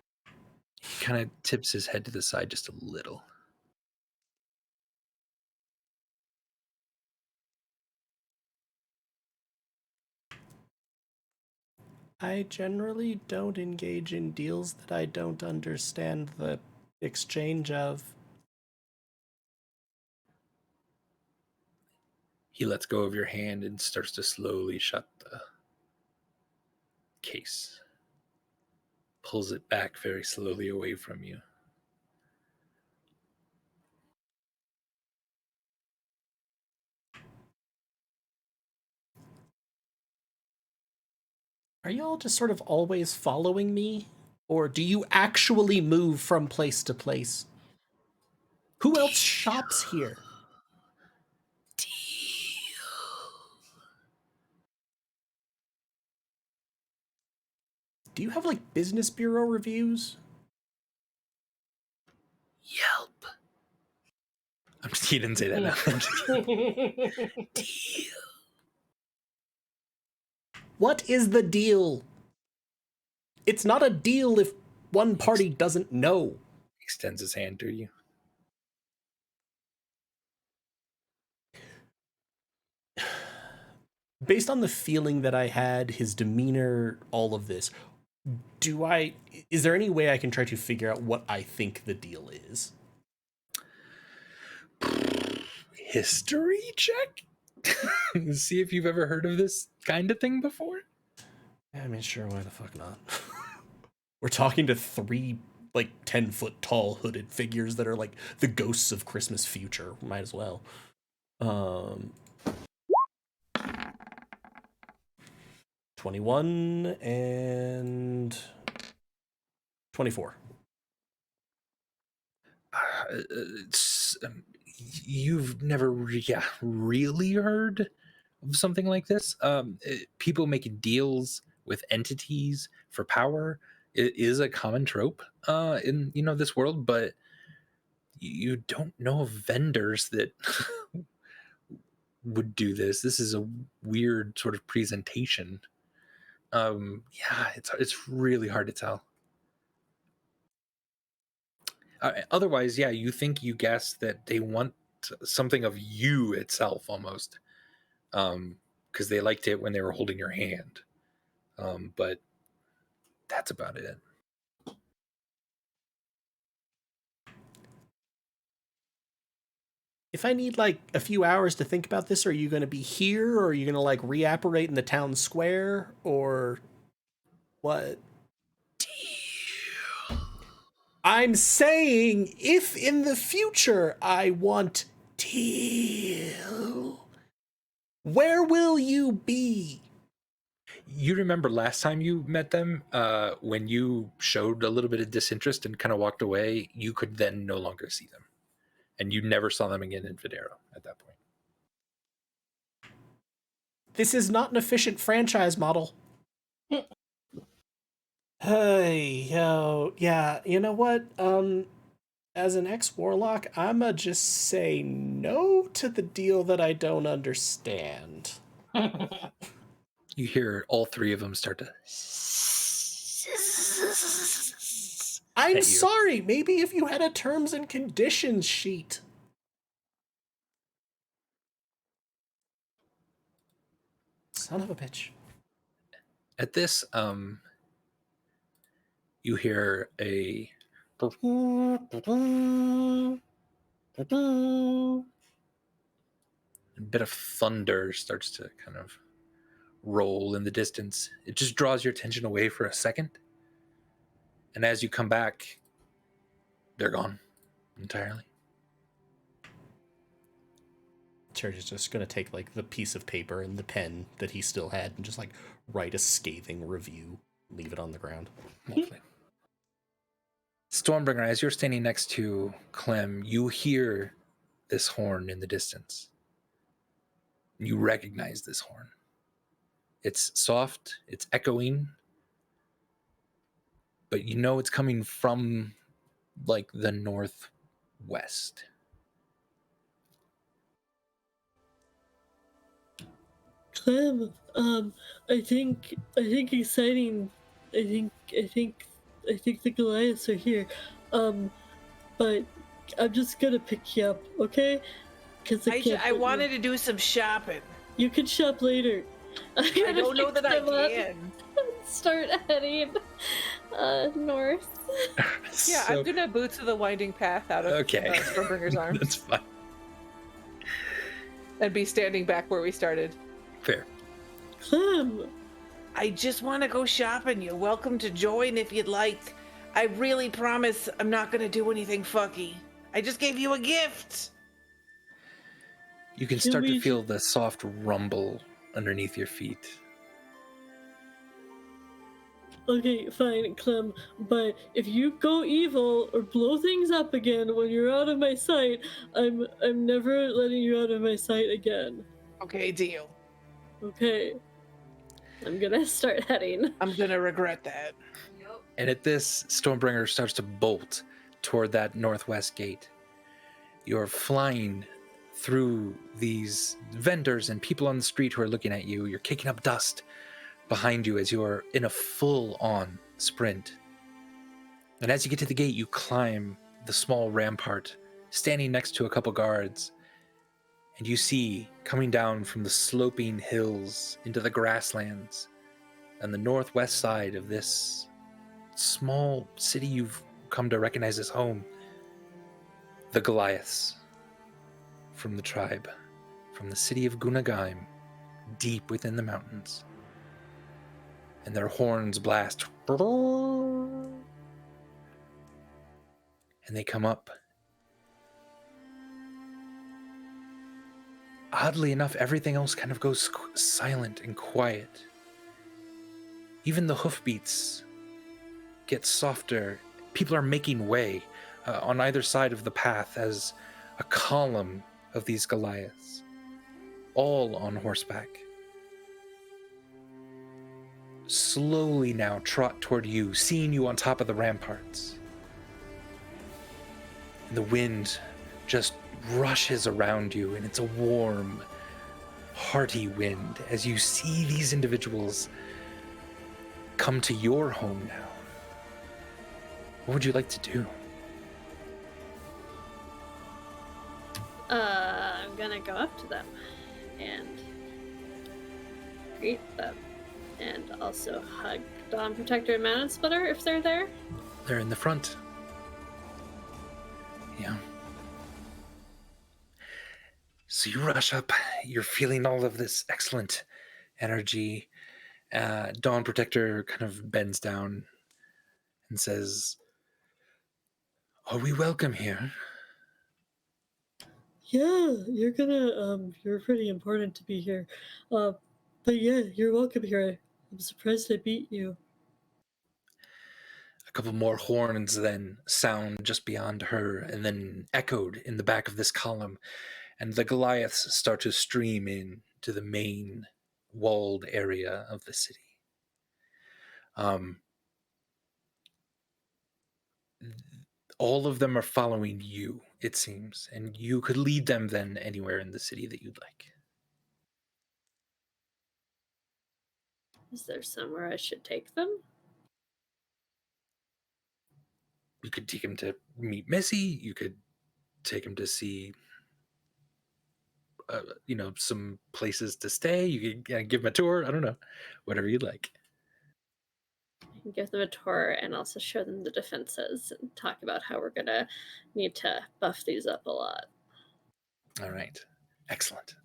he kind of tips his head to the side just a little. I generally don't engage in deals that I don't understand the exchange of. He lets go of your hand and starts to slowly shut the case. Pulls it back very slowly away from you. Are y'all just sort of always following me? Or do you actually move from place to place? Who else shops here? Do you have like business bureau reviews? Yelp. He didn't say that now. Deal. What is the deal? It's not a deal if one party doesn't know. Extends his hand to you. Based on the feeling that I had, his demeanor, all of this, is there any way I can try to figure out what I think the deal is? History check? See if you've ever heard of this kind of thing before. I mean, sure, why the fuck not? We're talking to 3 like 10-foot tall hooded figures that are like the ghosts of Christmas future. Might as well. 21 and 24. You've never really heard of something like this. People making deals with entities for power. It is a common trope in this world, but you don't know of vendors that would do this. This is a weird sort of presentation. It's really hard to tell. Otherwise, you think you guess that they want something of you itself almost, because they liked it when they were holding your hand. But that's about it. If I need like a few hours to think about this, are you going to be here, or are you going to like reapparate in the town square, or what? I'm saying if in the future I want deal, where will you be? You remember last time you met them, when you showed a little bit of disinterest and kind of walked away, you could then no longer see them. And you never saw them again in Videro at that point. This is not an efficient franchise model. Hey, yo, yeah, you know what? As an ex-warlock, I'ma just say no to the deal that I don't understand. You hear all three of them start to... I'm sorry, maybe if you had a terms and conditions sheet. Son of a bitch. At this, you hear a bit of thunder starts to kind of roll in the distance. It just draws your attention away for a second. And as you come back, they're gone entirely. Church is just gonna take like the piece of paper and the pen that he still had and just like write a scathing review, leave it on the ground. Lovely. Stormbringer, as you're standing next to Clem, you hear this horn in the distance. You recognize this horn. It's soft, it's echoing, but you know it's coming from like the northwest. Clem, I think exciting. I think the Goliaths are here. But I'm just gonna pick you up, okay? Because I wanted to do some shopping. You can shop later. I don't know that I can. Start heading north. Yeah, I'm gonna boots of the winding path out of Stormbringer's arms. That's fine. And be standing back where we started. Fair. Clem, I just want to go shopping. You're welcome to join if you'd like. I really promise I'm not gonna do anything fucky. I just gave you a gift. You can start to feel the soft rumble underneath your feet. okay, fine, Clem. But if you go evil or blow things up again when you're out of my sight, I'm never letting you out of my sight again. Okay, deal. Okay. I'm gonna start heading. I'm gonna regret that. And at this, Stormbringer starts to bolt toward that northwest gate. You're flying through these vendors and people on the street who are looking at you. You're kicking up dust behind you as you're in a full-on sprint. And as you get to the gate, you climb the small rampart, standing next to a couple guards. And you see, coming down from the sloping hills into the grasslands on the northwest side of this small city you've come to recognize as home, the Goliaths from the tribe, from the city of Gunagaim, deep within the mountains. And their horns blast and they come up. Oddly enough, everything else kind of goes silent and quiet. Even the hoofbeats get softer. People are making way on either side of the path as a column of these Goliaths, all on horseback, slowly now trot toward you, seeing you on top of the ramparts. And the wind just rushes around you, and it's a warm, hearty wind as you see these individuals come to your home now. What would you like to do? I'm gonna go up to them and greet them, and also hug Dawn Protector and Mountain Splitter if they're there. They're in the front. Yeah. So you rush up, you're feeling all of this excellent energy. Dawn Protector kind of bends down and says, "Are we welcome here?" Yeah, you're pretty important to be here. But yeah, you're welcome here. I'm surprised I beat you. A couple more horns then sound just beyond her and then echoed in the back of this column, and the Goliaths start to stream in to the main walled area of the city. All of them are following you, it seems, and you could lead them then anywhere in the city that you'd like. Is there somewhere I should take them? You could take him to meet Missy. You could take him to see, some places to stay. You could give him a tour. I don't know, whatever you'd like. I can give them a tour and also show them the defenses and talk about how we're gonna need to buff these up a lot. All right, excellent.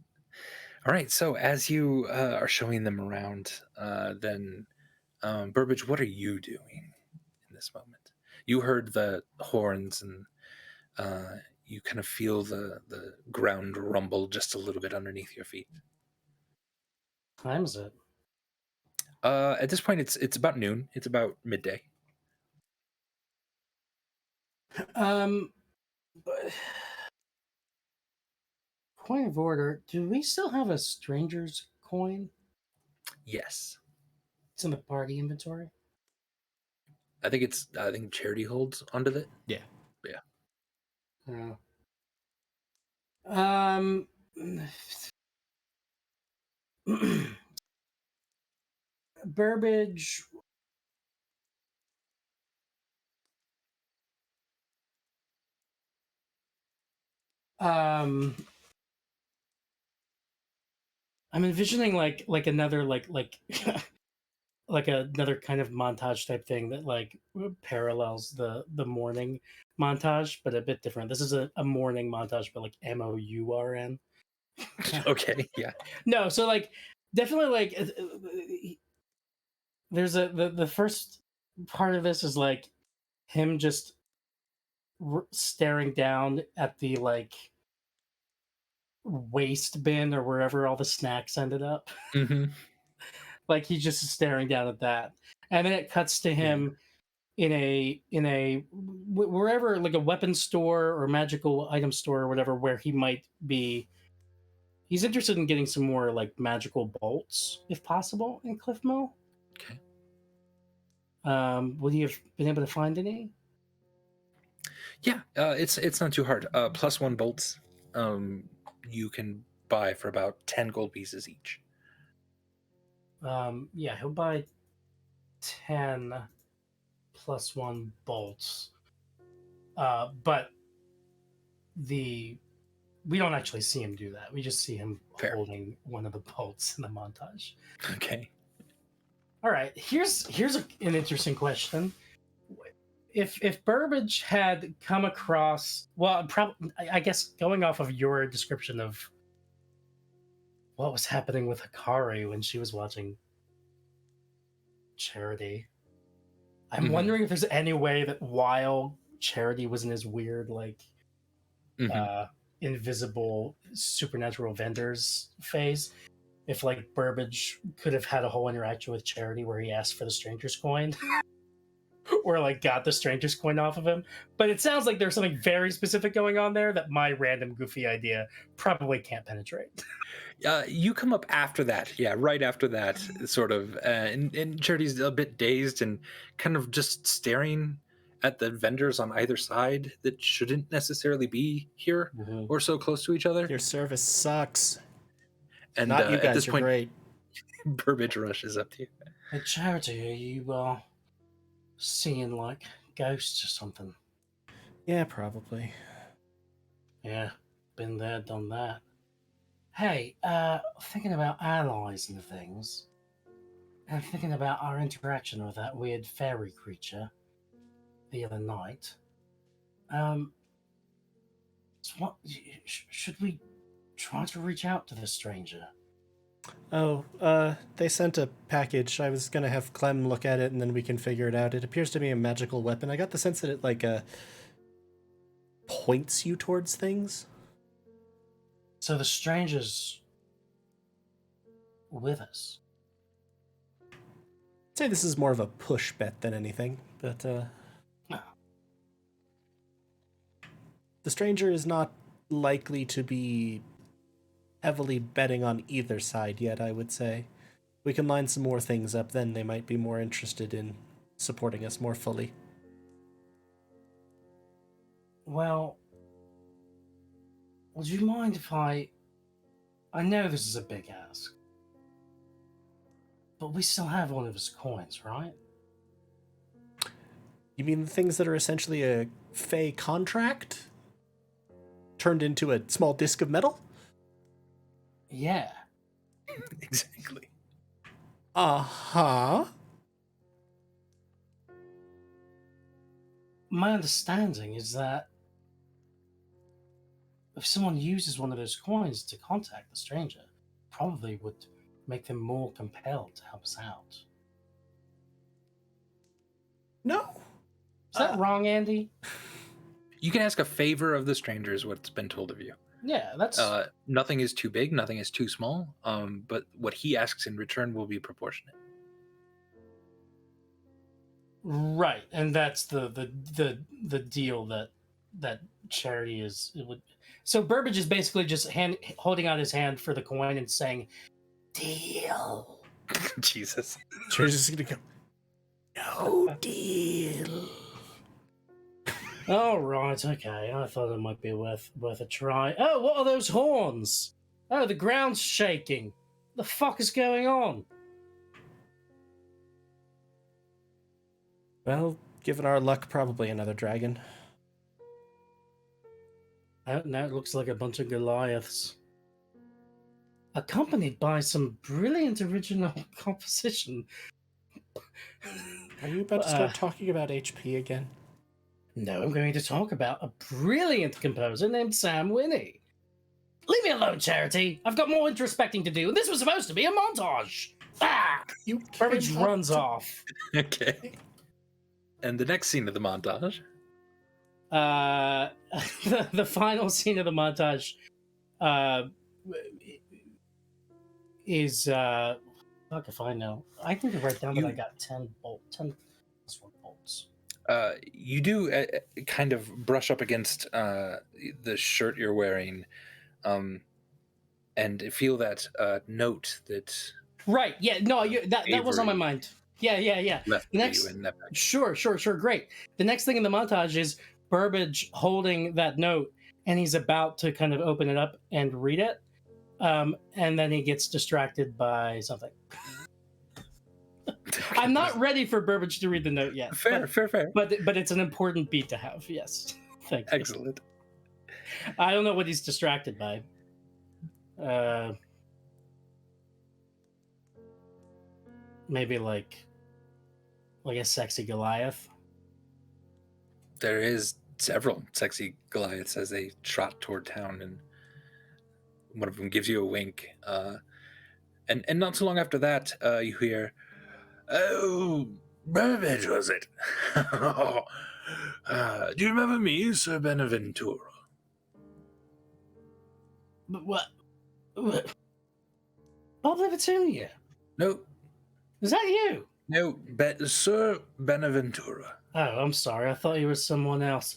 All right, so as you are showing them around, then Burbage, what are you doing in this moment? You heard the horns and you kind of feel the ground rumble just a little bit underneath your feet. What time is it? At this point, it's about noon. It's about midday. Point of order. Do we still have a stranger's coin? Yes, It's in the party inventory. I think Charity holds onto it. Yeah. Yeah. Um. Burbage. I'm envisioning like another like like another kind of montage type thing that like parallels the morning montage, but a bit different. This is a morning montage, but like MOURN. Okay, yeah. No, so like definitely like there's the first part of this is like him just staring down at the like waste bin or wherever all the snacks ended up. Mm-hmm. Like he's just staring down at that, and then it cuts to him in a wherever, like a weapon store or magical item store or whatever, where he might be. He's interested in getting some more like magical bolts, if possible, in Clifmil. Okay. Would he have been able to find any? Yeah, it's not too hard. +1 bolts, you can buy for about 10 gold pieces each. Yeah, he'll buy 10 +1 bolts. But we don't actually see him do that. We just see him holding one of the bolts in the montage. Okay. All right. Here's an interesting question. If Burbage had come across, well, I guess going off of your description of what was happening with Hikari when she was watching Charity, I'm wondering if there's any way that while Charity was in his weird, like, invisible supernatural vendors phase. If like Burbage could have had a whole interaction with Charity where he asked for the stranger's coin or like got the stranger's coin off of him. But it sounds like there's something very specific going on there that my random goofy idea probably can't penetrate. You come up after that, right after that, sort of, and Charity's a bit dazed and kind of just staring at the vendors on either side that shouldn't necessarily be here or so close to each other. Your service sucks. And Not you guys, at this you're point, great. Burbage rushes up to you. Hey, Charity, are you seeing like ghosts or something? Yeah, probably. Yeah, been there, done that. Hey, thinking about allies and things, and thinking about our interaction with that weird fairy creature the other night. Should we try to reach out to this stranger? Oh, they sent a package. I was gonna have Clem look at it and then we can figure it out. It appears to be a magical weapon. I got the sense that it, like, points you towards things. So the stranger's with us. I'd say this is more of a push bet than anything, but, the stranger is not likely to be heavily betting on either side yet, I would say. We can line some more things up, then they might be more interested in supporting us more fully. Well, would you mind if I know this is a big ask, but we still have one of his coins, right? You mean the things that are essentially a fey contract? Turned into a small disc of metal? Yeah. Exactly. Uh-huh. My understanding is that if someone uses one of those coins to contact the stranger, probably would make them more compelled to help us out. No. Is that wrong, Andy? You can ask a favor of the stranger is what's been told of you. Yeah, that's... nothing is too big, nothing is too small, but what he asks in return will be proportionate. Right, and that's the deal that Charity is... So Burbage is basically just holding out his hand for the coin and saying, deal. Jesus. Charity's just gonna go, no deal. All right, okay. I thought it might be worth a try. Oh, what are those horns? Oh, the ground's shaking. The fuck is going on? Well, given our luck, probably another dragon. Now it looks like a bunch of Goliaths. Accompanied by some brilliant original composition. Are you about to start talking about HP again? No, I'm going to talk about a brilliant composer named Sam Winnie. Leave me alone, Charity. I've got more introspecting to do, and this was supposed to be a montage. Ah! Burbage runs off. Okay. And the next scene of the montage? The final scene of the montage is fuck if I know. I think to write down that I got 10 plus 1 bolts. You do kind of brush up against the shirt you're wearing, and feel that note that. Right. Yeah. No. That was on my mind. Yeah. Left The next. you in that package. Sure. Great. The next thing in the montage is Burbage holding that note, and he's about to kind of open it up and read it, and then he gets distracted by something. I'm not ready for Burbage to read the note yet. Fair. But it's an important beat to have. Yes. Thank you. Excellent. I don't know what he's distracted by. Maybe like a sexy Goliath. There is several sexy Goliaths as they trot toward town, and one of them gives you a wink. And not so long after that, you hear, Oh, Burbage, was it? Do you remember me, Sir Benaventura? But what? Bob Libertunia? No, Is that you? no, Sir Benaventura. Oh, I'm sorry. I thought you were someone else.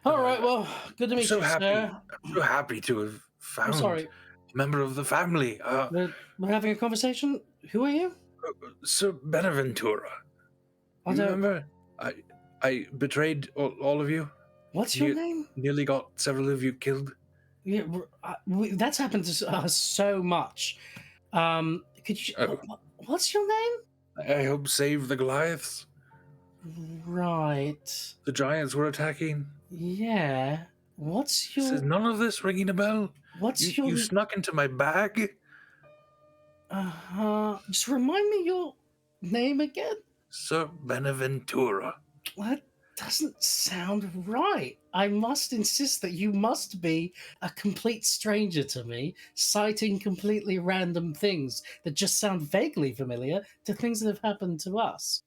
All right. Well, good to I'm meet so you, happy. sir. I'm so happy to have I'm found sorry. a member of the family. We're having a conversation. Who are you? Sir Benaventura. I You don't. remember? I betrayed all of you. What's your You name? nearly got several of you killed. Yeah, that's happened to us so much. Could you? Oh. What's your name? I helped save the Goliaths. Right. The giants were attacking. Yeah. What's your? Is none of this ringing a bell? What's You your? snuck into my bag? Just remind me your name again. Sir Benaventura. That doesn't sound right. I must insist that you must be a complete stranger to me, citing completely random things that just sound vaguely familiar to things that have happened to us.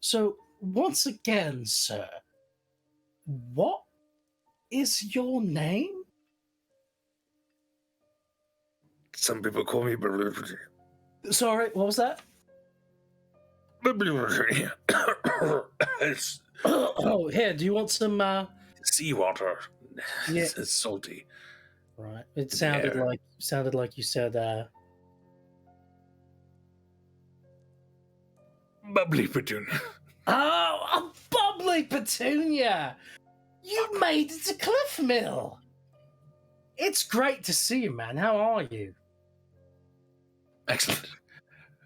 So, once again, sir, what is your name? Some people call me Sorry, what was that? It's Oh, here, do you want some, seawater. Yeah. It's salty. Right, it Yeah. sounded like you said, Bubbly Petunia. Oh, a bubbly Petunia! You made it to Clifmil! It's great to see you, man. How are you? Excellent.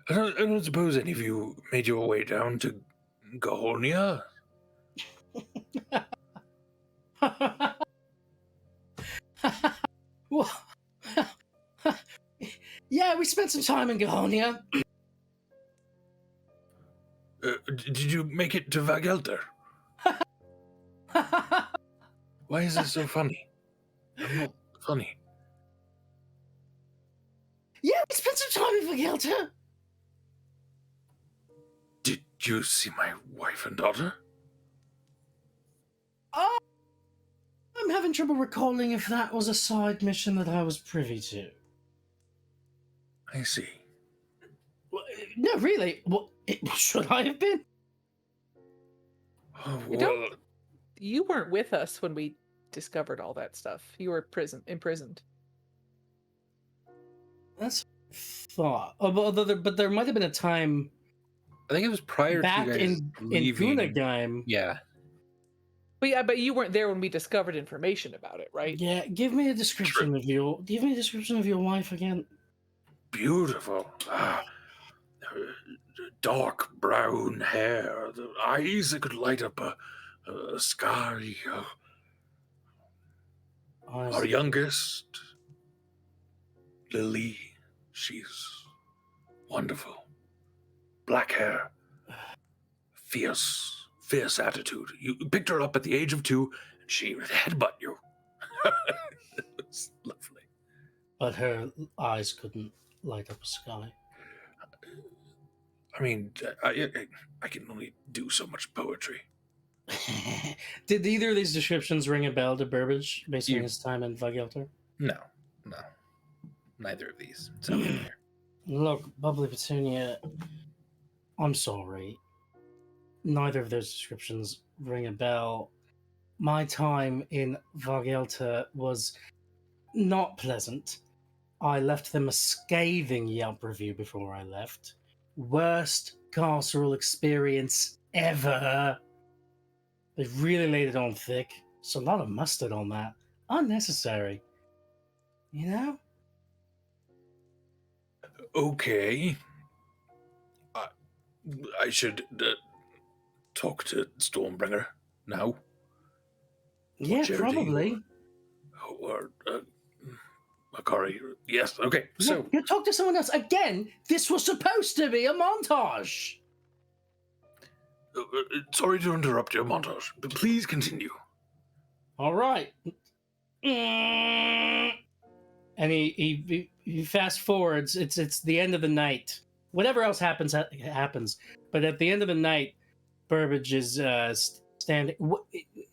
I don't suppose any of you made your way down to Gahonia? Well, yeah, we spent some time in Gahonia. Did you make it to Vagelter? Why is this so funny? I'm not funny. Yeah, we spent some time in Vagelter. Did you see my wife and daughter? Oh, I'm having trouble recalling if that was a side mission that I was privy to. I see. Well, no, really. What should I have been? Oh, You don't- You weren't with us when we discovered all that stuff. You were imprisoned. That's thought. Oh, but there might have been a time I think it was prior back to you guys in leaving. Gunagheim. Yeah. But you weren't there when we discovered information about it, right? Yeah, give me a description of your wife again. Beautiful. Dark brown hair, the eyes that could light up a sky. Our youngest, Lily, she's wonderful. Black hair, fierce attitude. You picked her up at the age of 2, and she would headbutt you. It was lovely. But her eyes couldn't light up a sky. I mean, I can only do so much poetry. Did either of these descriptions ring a bell to Burbage based on You- his time in Vagelter? No. Neither of these sound familiar. Look, Bubbly Petunia, I'm sorry. Neither of those descriptions ring a bell. My time in Vagelter was not pleasant. I left them a scathing Yelp review before I left. Worst carceral experience ever. They really laid it on thick. It's a lot of mustard on that. Unnecessary. You know? Okay. I should talk to Stormbringer now. Yeah, Charity probably. Or Akari. Yes, okay. So, You talk to someone else. Again, this was supposed to be a montage. sorry to interrupt your montage, but please continue. All right. And he fast forwards. It's the end of the night. Whatever else happens happens. But at the end of the night, Burbage is standing.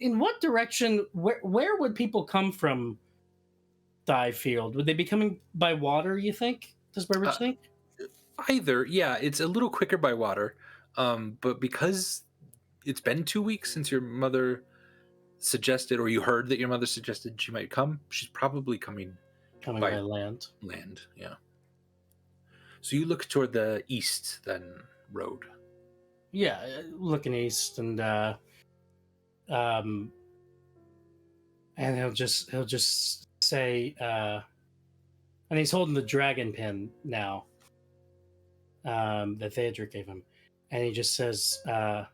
In what direction? Where would people come from? Dive Field. Would they be coming by water? You think? Does Burbage think? Either, yeah, it's a little quicker by water, but because it's been 2 weeks since your mother suggested, or you heard that your mother suggested she might come, she's probably coming Coming by land. Land, yeah. So you look toward the east, then road. Yeah, looking east, and he'll just say, and he's holding the dragon pin now, that Theodric gave him, and he just says, "I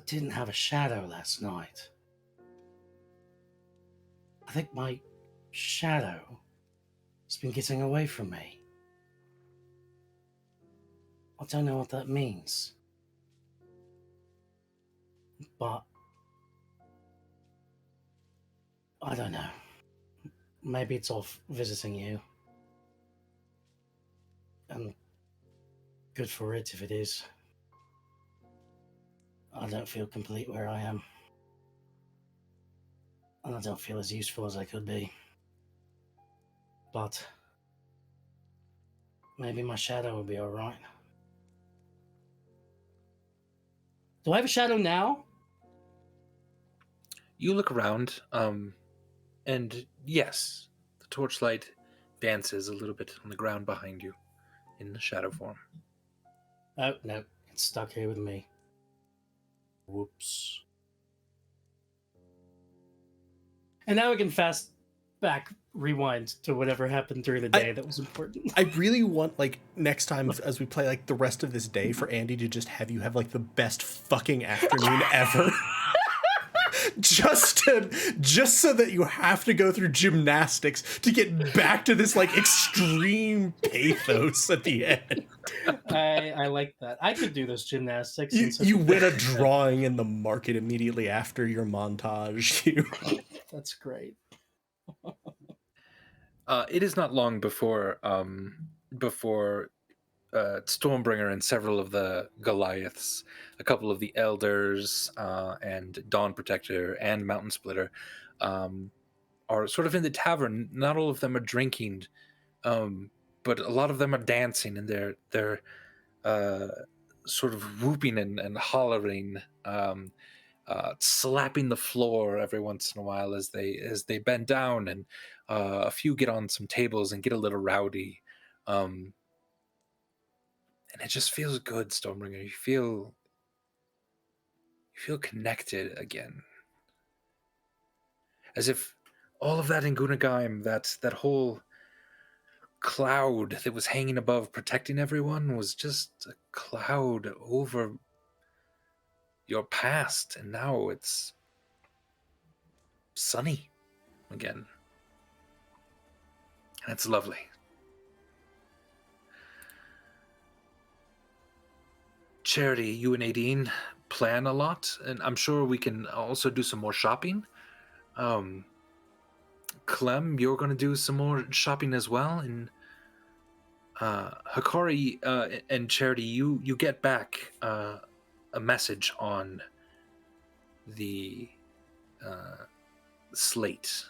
didn't have a shadow last night. I think my shadow has been getting away from me. I don't know what that means, but I don't know. Maybe it's off visiting you. And good for it if it is. I don't feel complete where I am. And I don't feel as useful as I could be. But maybe my shadow will be alright. Do I have a shadow now? You look around, and yes, the torchlight dances a little bit on the ground behind you in the shadow form. Oh, no. It's stuck here with me. Whoops. And now we can rewind to whatever happened during the day that was important. I really want, like, next time as we play, like, the rest of this day for Andy to just have you have, like, the best fucking afternoon ever. just so that you have to go through gymnastics to get back to this, like, extreme pathos at the end. I like that. I could do those gymnastics. You win a drawing in the market immediately after your montage. That's great. It is not long before Stormbringer and several of the Goliaths, a couple of the Elders, and Dawn Protector and Mountain Splitter, are sort of in the tavern. Not all of them are drinking, but a lot of them are dancing, and they're sort of whooping and hollering, slapping the floor every once in a while as they bend down, and a few get on some tables and get a little rowdy. And it just feels good, Stormbringer. You feel connected again. As if all of that in Gunagaim, that whole cloud that was hanging above protecting everyone, was just a cloud over your past, and now it's sunny again. And it's lovely. Charity, you and Nadine plan a lot, and I'm sure we can also do some more shopping. Clem, you're going to do some more shopping as well, and Hikari and Charity, you get back a message on the slate.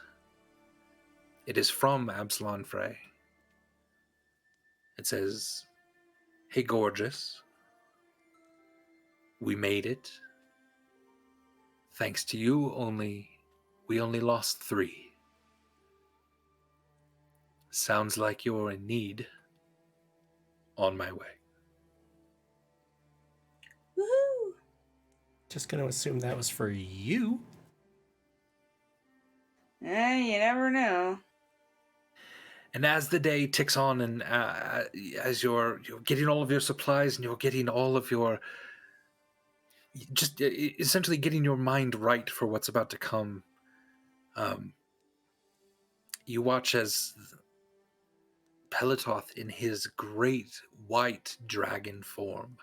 It is from Absalon Frey. It says, "Hey, gorgeous. We made it. Thanks to you, we only lost 3. Sounds like you're in need. On my way." Woohoo! Just gonna assume that was for you. You never know. And as the day ticks on, and as you're getting all of your supplies, and you're getting all of your, just essentially getting your mind right for what's about to come, you watch as Pelatoth, in his great white dragon form,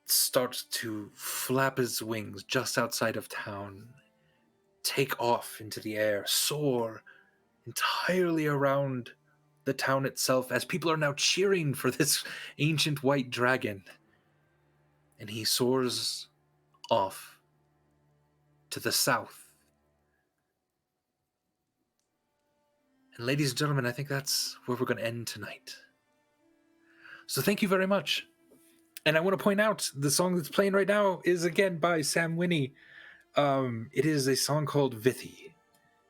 starts to flap his wings just outside of town, take off into the air, soar entirely around the town itself as people are now cheering for this ancient white dragon. And he soars off to the south. And ladies and gentlemen, I think that's where we're going to end tonight. So thank you very much. And I want to point out the song that's playing right now is again by Sam Winnie. It is a song called Vithi.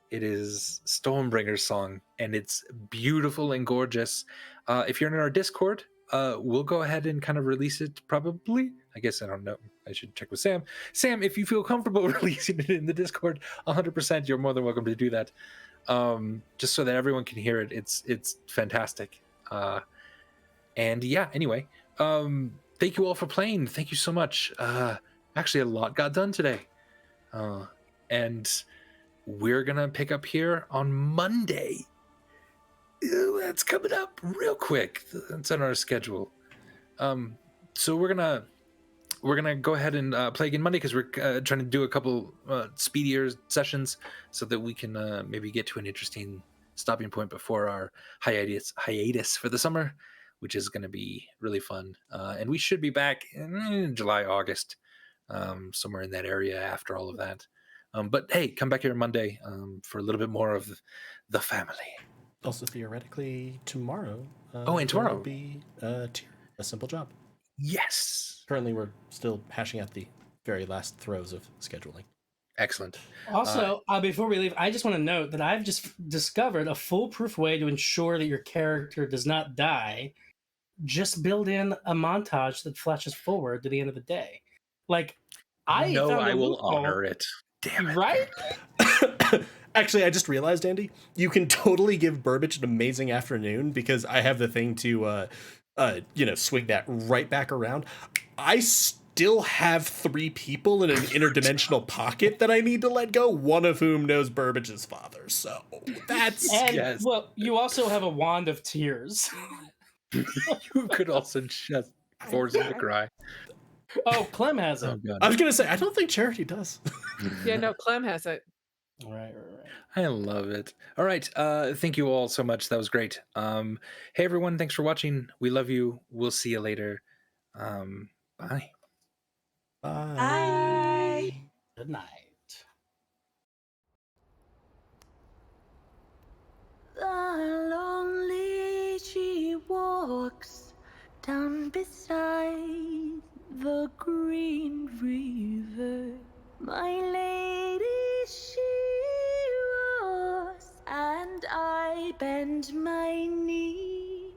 It is Stormbringer's song, and it's beautiful and gorgeous. If you're in our Discord, we'll go ahead and kind of release it probably. I guess I don't know. I should check with Sam. Sam, if you feel comfortable releasing it in the Discord, 100%, you're more than welcome to do that. Just so that everyone can hear it. It's fantastic. And yeah, anyway, thank you all for playing. Thank you so much. Actually, a lot got done today. And we're going to pick up here on Monday. That's coming up real quick. That's on our schedule. So we're gonna go ahead and play again Monday because we're trying to do a couple speedier sessions so that we can maybe get to an interesting stopping point before our hiatus for the summer, which is going to be really fun. And we should be back in July, August, somewhere in that area after all of that. But hey, come back here Monday for a little bit more of the family. Also, theoretically, tomorrow. And tomorrow will be a simple job. Yes. Currently, we're still hashing out the very last throes of scheduling. Excellent. Also, before we leave, I just want to note that I've just discovered a foolproof way to ensure that your character does not die. Just build in a montage that flashes forward to the end of the day. Like, I will honor it. Damn it. Right? Actually, I just realized, Andy, you can totally give Burbage an amazing afternoon because I have the thing to, swing that right back around. I still have 3 people in an interdimensional pocket that I need to let go, one of whom knows Burbage's father. So that's... And, well, you also have a wand of tears. You could also just force him to cry. Oh, Clem has it. Oh, God. I was going to say, I don't think Charity does. Yeah, no, Clem has it. Right. I love it. All right. Thank you all so much. That was great. Hey, everyone. Thanks for watching. We love you. We'll see you later. Bye. Bye. Good night. The lonely she walks down beside the green river. My lady she was, and I bend my knee.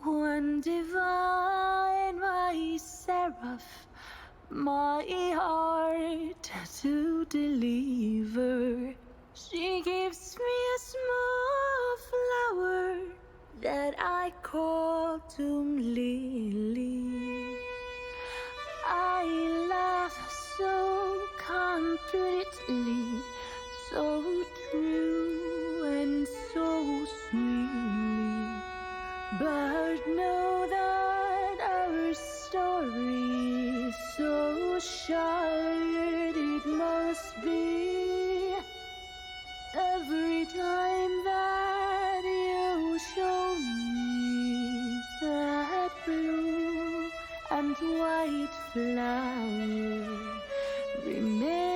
One divine, my seraph, my heart to deliver. She gives me a small flower that I call Doom Lily. I love so completely, so true and so sweetly. But know that our story is so short it must be. Every time that you show me that blue and white flower, remember